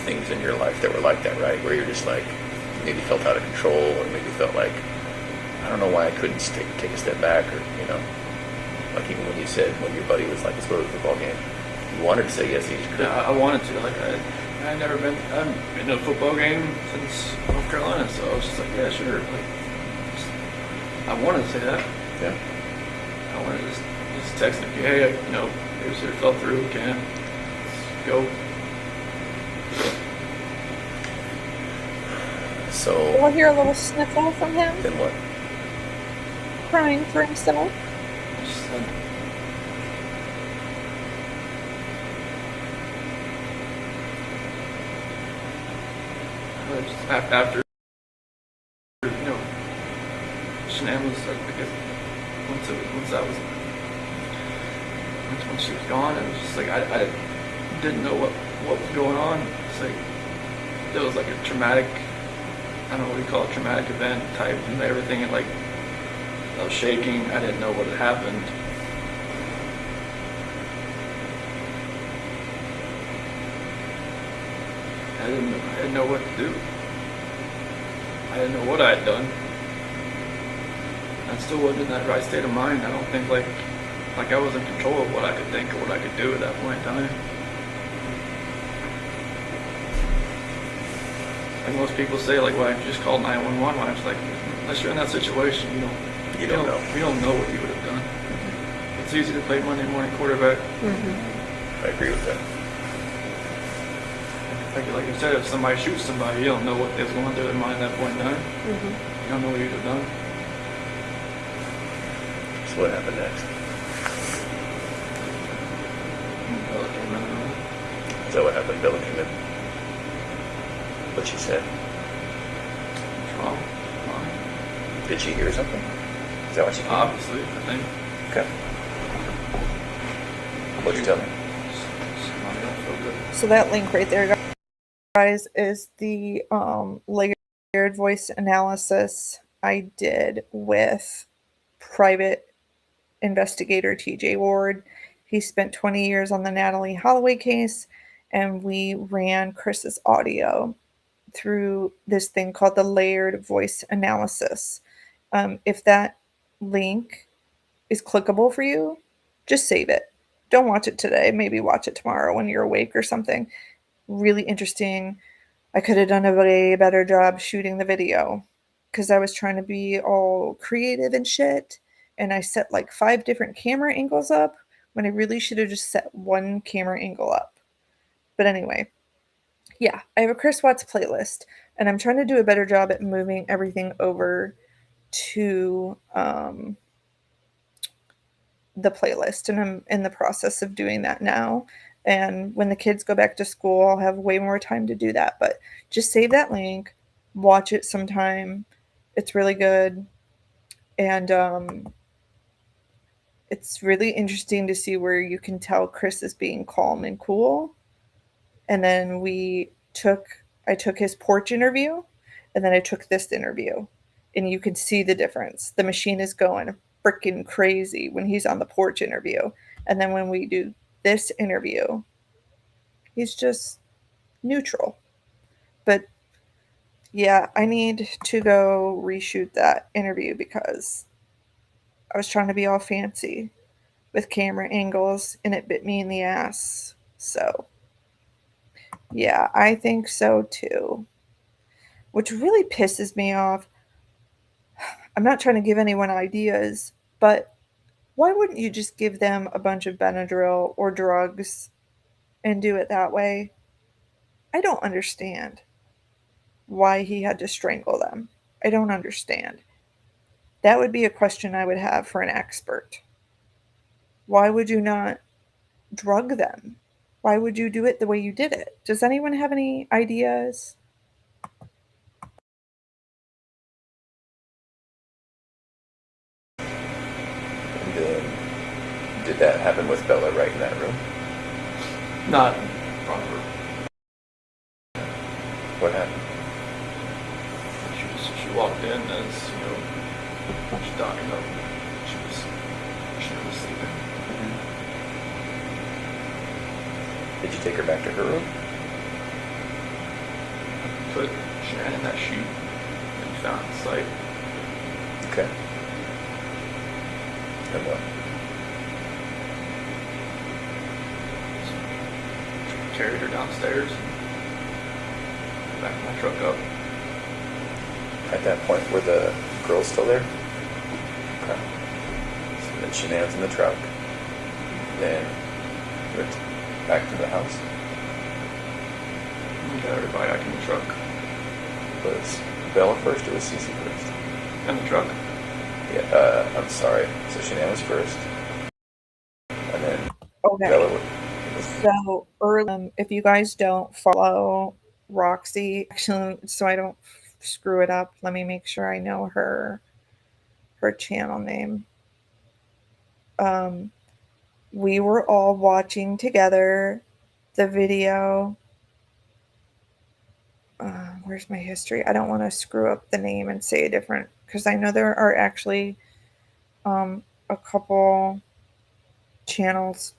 things in your life that were like that, right? Where you're just like, maybe felt out of control, or maybe felt like, I don't know why I couldn't take a step back, or, like even when you said, when your buddy was like, let's go to the football game, you wanted to say yes, you just couldn't. Yeah, I wanted to. Like I haven't been to a football game since North Carolina, so I was just like, yeah, sure. Like, I wanted to say that. Yeah. I wanted to just text him, hey, here's it fell through, can let's go. So We'll hear a little sniffle from him, then what? crying for himself. Just like, just after, Shanann was, I guess, once she was gone, it was just like, I didn't know what was going on. It's like, it was like a traumatic, I don't know what you call it, traumatic event type, and everything, and like, I was shaking, I didn't know what had happened. I didn't know what to do. I didn't know what I had done. I still wasn't in that right state of mind. I don't think like I was in control of what I could think or what I could do at that point in time. Like most people say, like, why don't you just call 911? I'm just like, unless you're in that situation, you don't know. We don't know what you would have done. It's easy to play Monday morning quarterback. I agree with that. Like you said, if somebody shoots somebody, you don't know what was going through their mind at that point in time. You don't know what you'd have done. So what happened next? I can't remember. Is that what happened? Bella came in. What she said? What's wrong? Did she hear something? Is that what she came in? Obviously, I think. Okay. What'd you tell me? Somebody don't feel good. So that link right there, guys, is the layered voice analysis I did with private investigator TJ Ward. He spent 20 years on the Natalie Holloway case, and we ran Chris's audio through this thing called the layered voice analysis. If that link is clickable for you, just save it. Don't watch it today. Maybe watch it tomorrow when you're awake or something. Really interesting. I could have done a way better job shooting the video because I was trying to be all creative and shit. And I set like 5 different camera angles up when I really should have just set one camera angle up. But anyway, yeah, I have a Chris Watts playlist, and I'm trying to do a better job at moving everything over to the playlist, and I'm in the process of doing that now. And when the kids go back to school, I'll have way more time to do that. But just save that link, watch it sometime. It's really good. And it's really interesting to see where you can tell Chris is being calm and cool. And then I took his porch interview, and then I took this interview, and you can see the difference. The machine is going freaking crazy when he's on the porch interview. And then when we do this interview, he's just neutral. But yeah, I need to go reshoot that interview because I was trying to be all fancy with camera angles, and it bit me in the ass. So yeah, I think so too. Which really pisses me off. I'm not trying to give anyone ideas, but why wouldn't you just give them a bunch of Benadryl or drugs and do it that way? I don't understand why he had to strangle them. I don't understand. That would be a question I would have for an expert. Why would you not drug them? Why would you do it the way you did it? Does anyone have any ideas? And then, did that happen with Bella right in that room? Not proper. What happened? She walked in as, she's docking up. She was sleeping. Did you take her back to her room? Put Shanann in that sheet that you found on site. Okay. And what? So carried her downstairs and backed my truck up. At that point, were the girls still there? Okay. So then Shanann's in the truck. Then went back to the house. We got everybody back in the truck. Was Bella first or was Cece first? In the truck. Yeah, I'm sorry. So Shanann was first, and then Okay. Bella was. So, early, if you guys don't follow Roxy, actually, so I don't screw it up, let me make sure I know her channel name. We were all watching together the video. Where's my history? I don't want to screw up the name and say a different, because I know there are actually a couple channels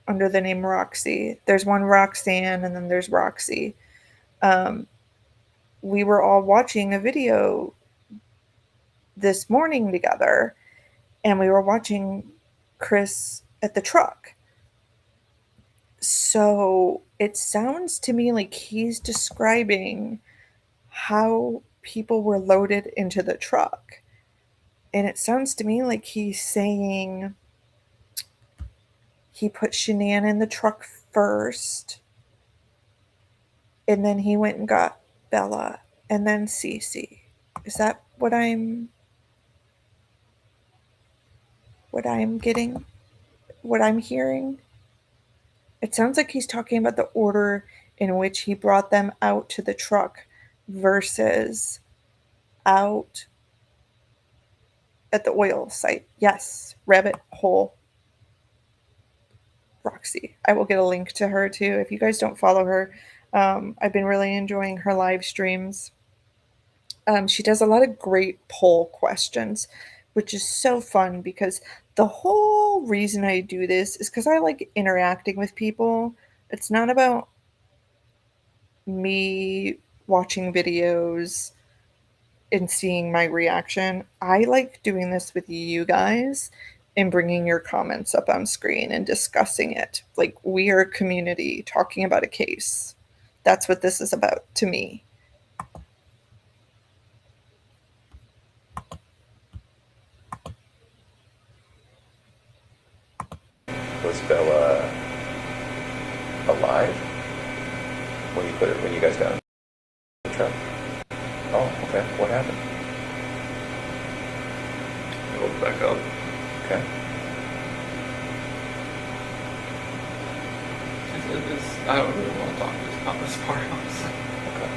under the name Roxy. There's one Roxanne, and then there's Roxy. We were all watching a video this morning together, and we were watching Chris at the truck. So it sounds to me like he's describing how people were loaded into the truck. And it sounds to me like he's saying he put Shanann in the truck first, and then he went and got Bella, and then Cece. Is that what I'm getting? What I'm hearing? It sounds like he's talking about the order in which he brought them out to the truck versus out at the oil site. Yes, rabbit hole Roxy. I will get a link to her too. If you guys don't follow her, I've been really enjoying her live streams. She does a lot of great poll questions, which is so fun because the whole reason I do this is because I like interacting with people. It's not about me watching videos and seeing my reaction. I like doing this with you guys and bringing your comments up on screen and discussing it. Like we are a community talking about a case. That's what this is about to me. Was Bella alive when you guys got in the truck? Oh, okay. What happened? I woke back up. Okay. I don't really want to talk about this part, honestly. Okay.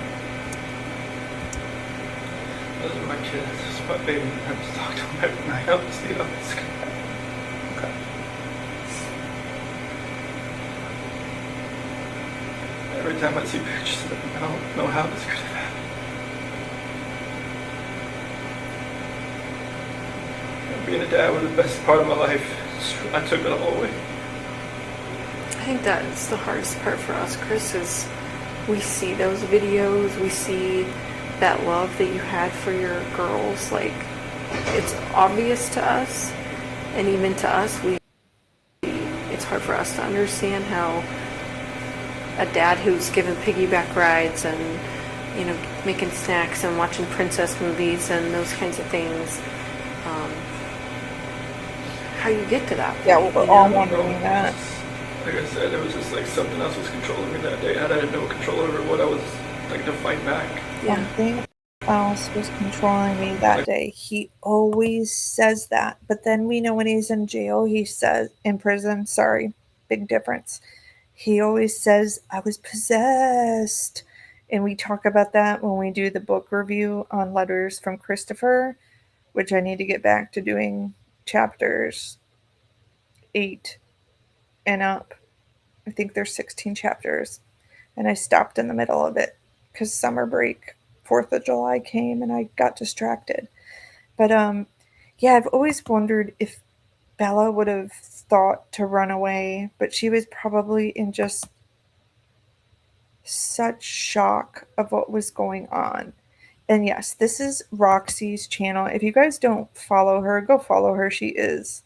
Those are my kids. This is my baby. I have to talk to them every night. I'll just leave on screen. Okay. Every time I see pictures of them, I don't know how this could have happened. And being a dad was the best part of my life. I took it all away. I think that's the hardest part for us, Chris, is we see those videos, we see that love that you had for your girls. Like, it's obvious to us, and even to us, it's hard for us to understand how a dad who's given piggyback rides and, you know, making snacks and watching princess movies and those kinds of things, how you get to that point. Yeah, we're all wondering that. Like I said, it was just like something else was controlling me that day, and I had no control over what I was like to fight back. Yeah. Something else was controlling me that day. He always says that, but then we know when he's in jail, he says, in prison, sorry, big difference. He always says, I was possessed. And we talk about that when we do the book review on Letters from Christopher, which I need to get back to doing chapters 8 and up. I think there's 16 chapters. And I stopped in the middle of it because summer break, 4th of July came and I got distracted. But yeah, I've always wondered if Bella would have thought to run away, but she was probably in just such shock of what was going on. And yes, this is Roxy's channel. If you guys don't follow her, go follow her. She is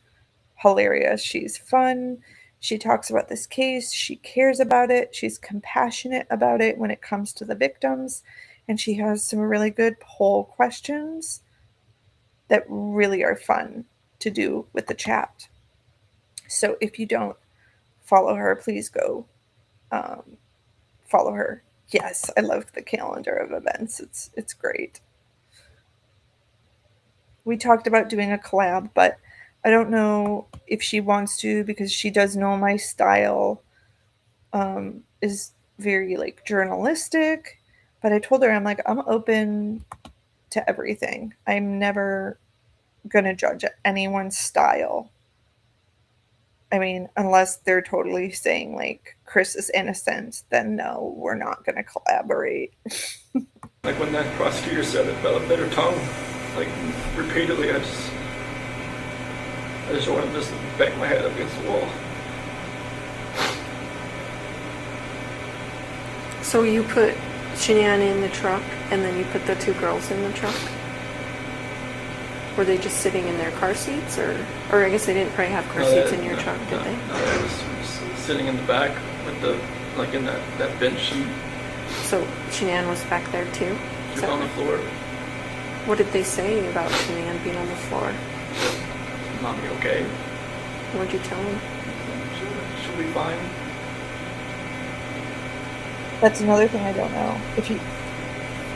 hilarious. She's fun. She talks about this case. She cares about it. She's compassionate about it when it comes to the victims. And she has some really good poll questions that really are fun to do with the chat. So if you don't follow her, please go follow her. Yes, I love the calendar of events. It's great. we talked about doing a collab, but I don't know if she wants to because she does know my style is very like journalistic. But I told her, I'm like, I'm open to everything. I'm never gonna judge anyone's style. I mean, unless they're totally saying like Chris is innocent, then no, we're not gonna collaborate. Like when that prosecutor said it about a bitter tongue, like repeatedly, I just wanted to just bang my head up against the wall. So you put Shanann in the truck, and then you put the two girls in the truck? Were they just sitting in their car seats, or I guess they didn't probably have car seats in your truck, did they? No, they was sitting in the back with the, like in that bench, and So Shanann was back there too? she was on the floor. What did they say about Shanann being on the floor? Mommy, okay? What'd you tell them? She'll be fine. That's another thing I don't know. If you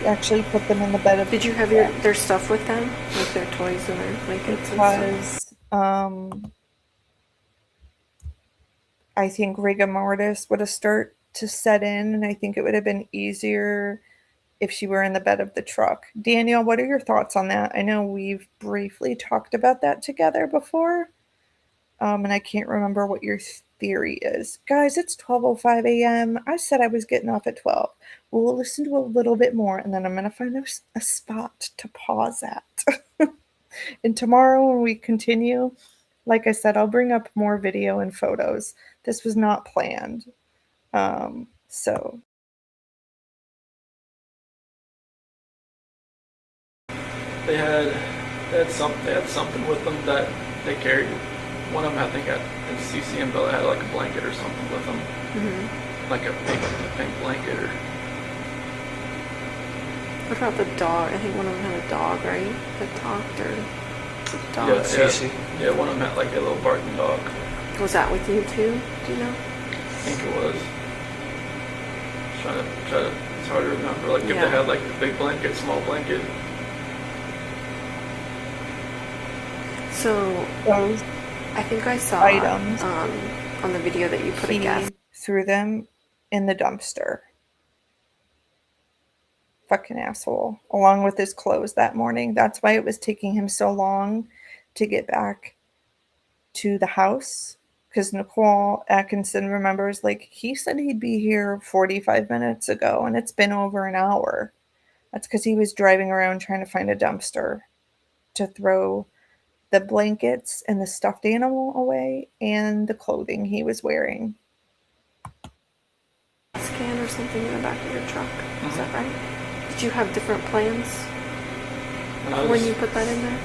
actually put them in the bed of Did you have their stuff with them? Like their toys and their blankets and stuff? because I think rigor mortis would have started to set in, and I think it would have been easier if she were in the bed of the truck. Daniel, what are your thoughts on that? I know we've briefly talked about that together before, and I can't remember what your theory is. Guys, it's 12:05 a.m. I said I was getting off at 12. We'll listen to a little bit more, and then I'm going to find a spot to pause at. And tomorrow when we continue, like I said, I'll bring up more video and photos. This was not planned. So They had something with them that they carried. One of them, I think, in CC and Bella had like a blanket or something with them, like a pink blanket. Or What about the dog? I think one of them had a dog, right? That talked, or a dog? yeah, one of them had like a little barking dog. Was that with you too? Do you know? I think it was. Trying to. It's hard to remember. Like if Yeah. they had like a big blanket, small blanket. So those I think I saw items, on the video that you put a he gas. threw them in the dumpster. Fucking asshole. Along with his clothes that morning. That's why it was taking him so long to get back to the house. Because Nicole Atkinson remembers, like, he said he'd be here 45 minutes ago, and it's been over an hour. That's because he was driving around trying to find a dumpster to throw the blankets and the stuffed animal away and the clothing he was wearing. Can or something in the back of your truck. Is that right? Did you have different plans when you put that in there?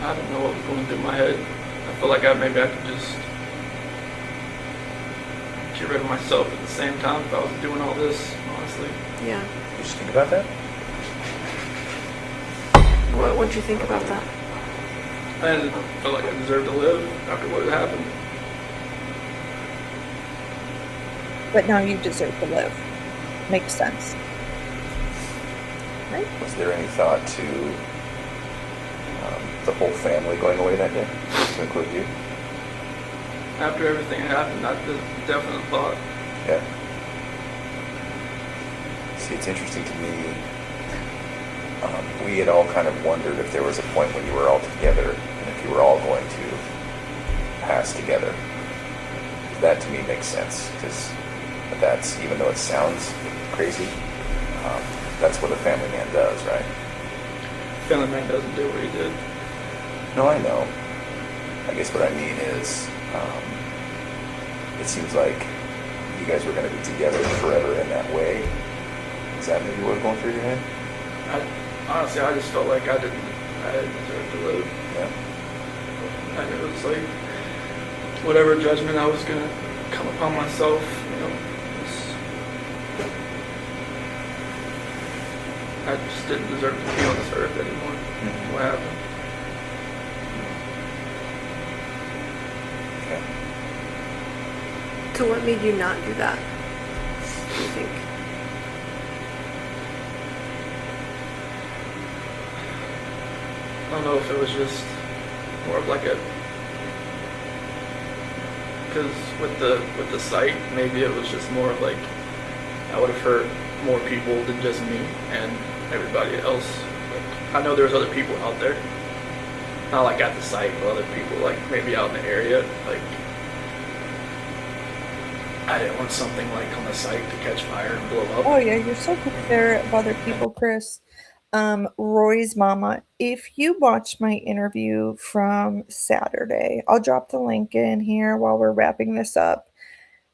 I don't know what was going through my head. I feel like maybe I could just get rid of myself at the same time if I was doing all this, honestly. Yeah. You just think about that? What'd you think about that? I didn't feel like I deserved to live after what had happened. But now you deserve to live. Makes sense. Right? Was there any thought to the whole family going away that day, to include you? After everything had happened, that's a definite thought. Yeah. See, it's interesting to me. We had all kind of wondered if there was a point when you were all together and if you were all going to pass together. That to me makes sense because that's, even though it sounds crazy, that's what a family man does, right? Family man doesn't do what he did. No, I know. I guess what I mean is, it seems like you guys were going to be together forever in that way. Is that maybe what was going through your head? Honestly, I just felt like I didn't deserve to live. Yeah. And it was like, whatever judgment I was going to come upon myself, I just didn't deserve to be on this earth anymore. What happened? Okay. So what made you not do that? Do you think? don't know if it was just more of like a, because with the site, maybe it was just more of like I would have hurt more people than just me and everybody else. Like, I know there's other people out there, not like at the site, but other people like maybe out in the area. Like, I didn't want something like on the site to catch fire and blow up. Oh yeah, you're so considerate of other people, Chris. Roy's mama, if you watched my interview from Saturday, I'll drop the link in here while we're wrapping this up.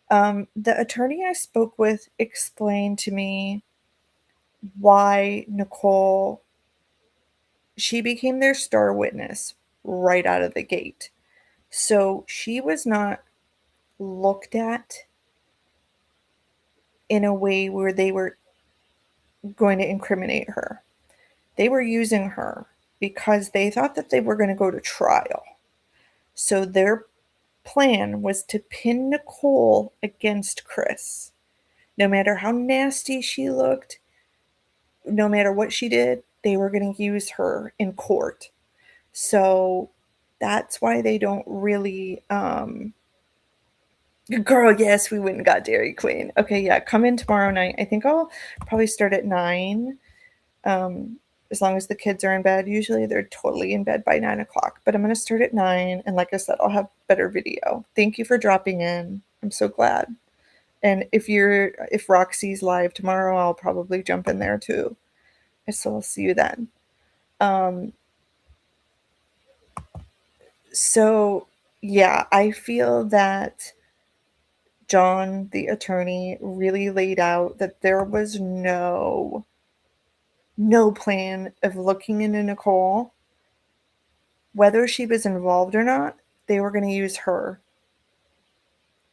The attorney I spoke with explained to me why Nicole, she became their star witness right out of the gate. So she was not looked at in a way where they were going to incriminate her. They were using her because they thought that they were going to go to trial. So their plan was to pin Nicole against Chris. No matter how nasty she looked, no matter what she did, they were going to use her in court. So that's why they don't really girl, yes, we went and got Dairy Queen. Okay, yeah, come in tomorrow night. I think I'll probably start at 9. As long as the kids are in bed. Usually they're totally in bed by 9 o'clock, but I'm going to start at 9. And like I said, I'll have better video. Thank you for dropping in. I'm so glad. And if Roxy's live tomorrow, I'll probably jump in there too. So I'll see you then. So yeah, I feel that John, the attorney, really laid out that there was no plan of looking into Nicole. Whether she was involved or not, they were going to use her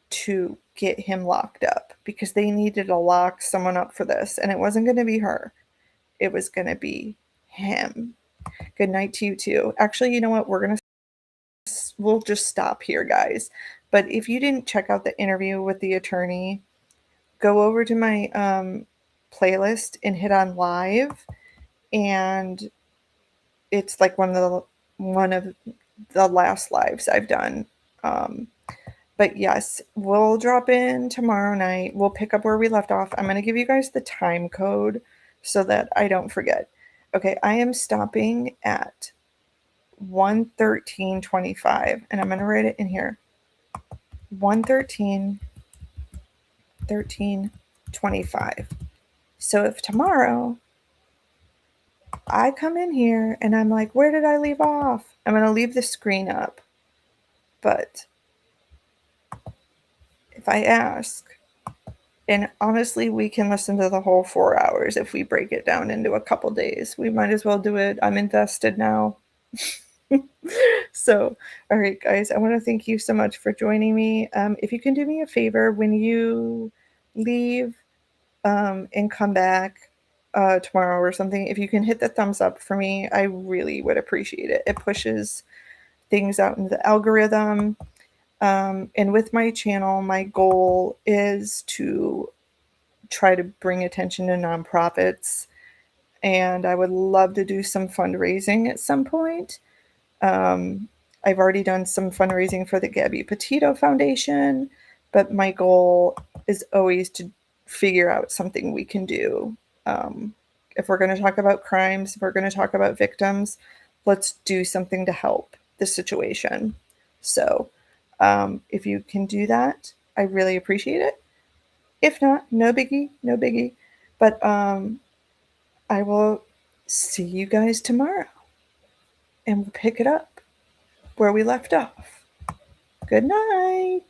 to get him locked up because they needed to lock someone up for this. And it wasn't going to be her. It was going to be him. Good night to you too. Actually, you know what? We'll just stop here, guys. But if you didn't check out the interview with the attorney, go over to my playlist and hit on live, and it's like one of the last lives I've done. But yes, we'll drop in tomorrow night. We'll pick up where we left off. I'm going to give you guys the time code so that I don't forget. Okay, I am stopping at 1:13:25, and I'm going to write it in here. 1:13:25. So if tomorrow I come in here and I'm like, where did I leave off? I'm going to leave the screen up. But if I ask, and honestly, we can listen to the whole 4 hours if we break it down into a couple days. We might as well do it. I'm invested now. So, all right, guys, I want to thank you so much for joining me. If you can do me a favor, when you leave and come back tomorrow or something, if you can hit the thumbs up for me, I really would appreciate it. It pushes things out into the algorithm. And with my channel, my goal is to try to bring attention to nonprofits. And I would love to do some fundraising at some point. I've already done some fundraising for the Gabby Petito Foundation, but my goal is always to figure out something we can do. If we're going to talk about crimes, if we're going to talk about victims, let's do something to help the situation. So if you can do that, I really appreciate it. If not, no biggie, no biggie. But I will see you guys tomorrow, and we'll pick it up where we left off. Good night.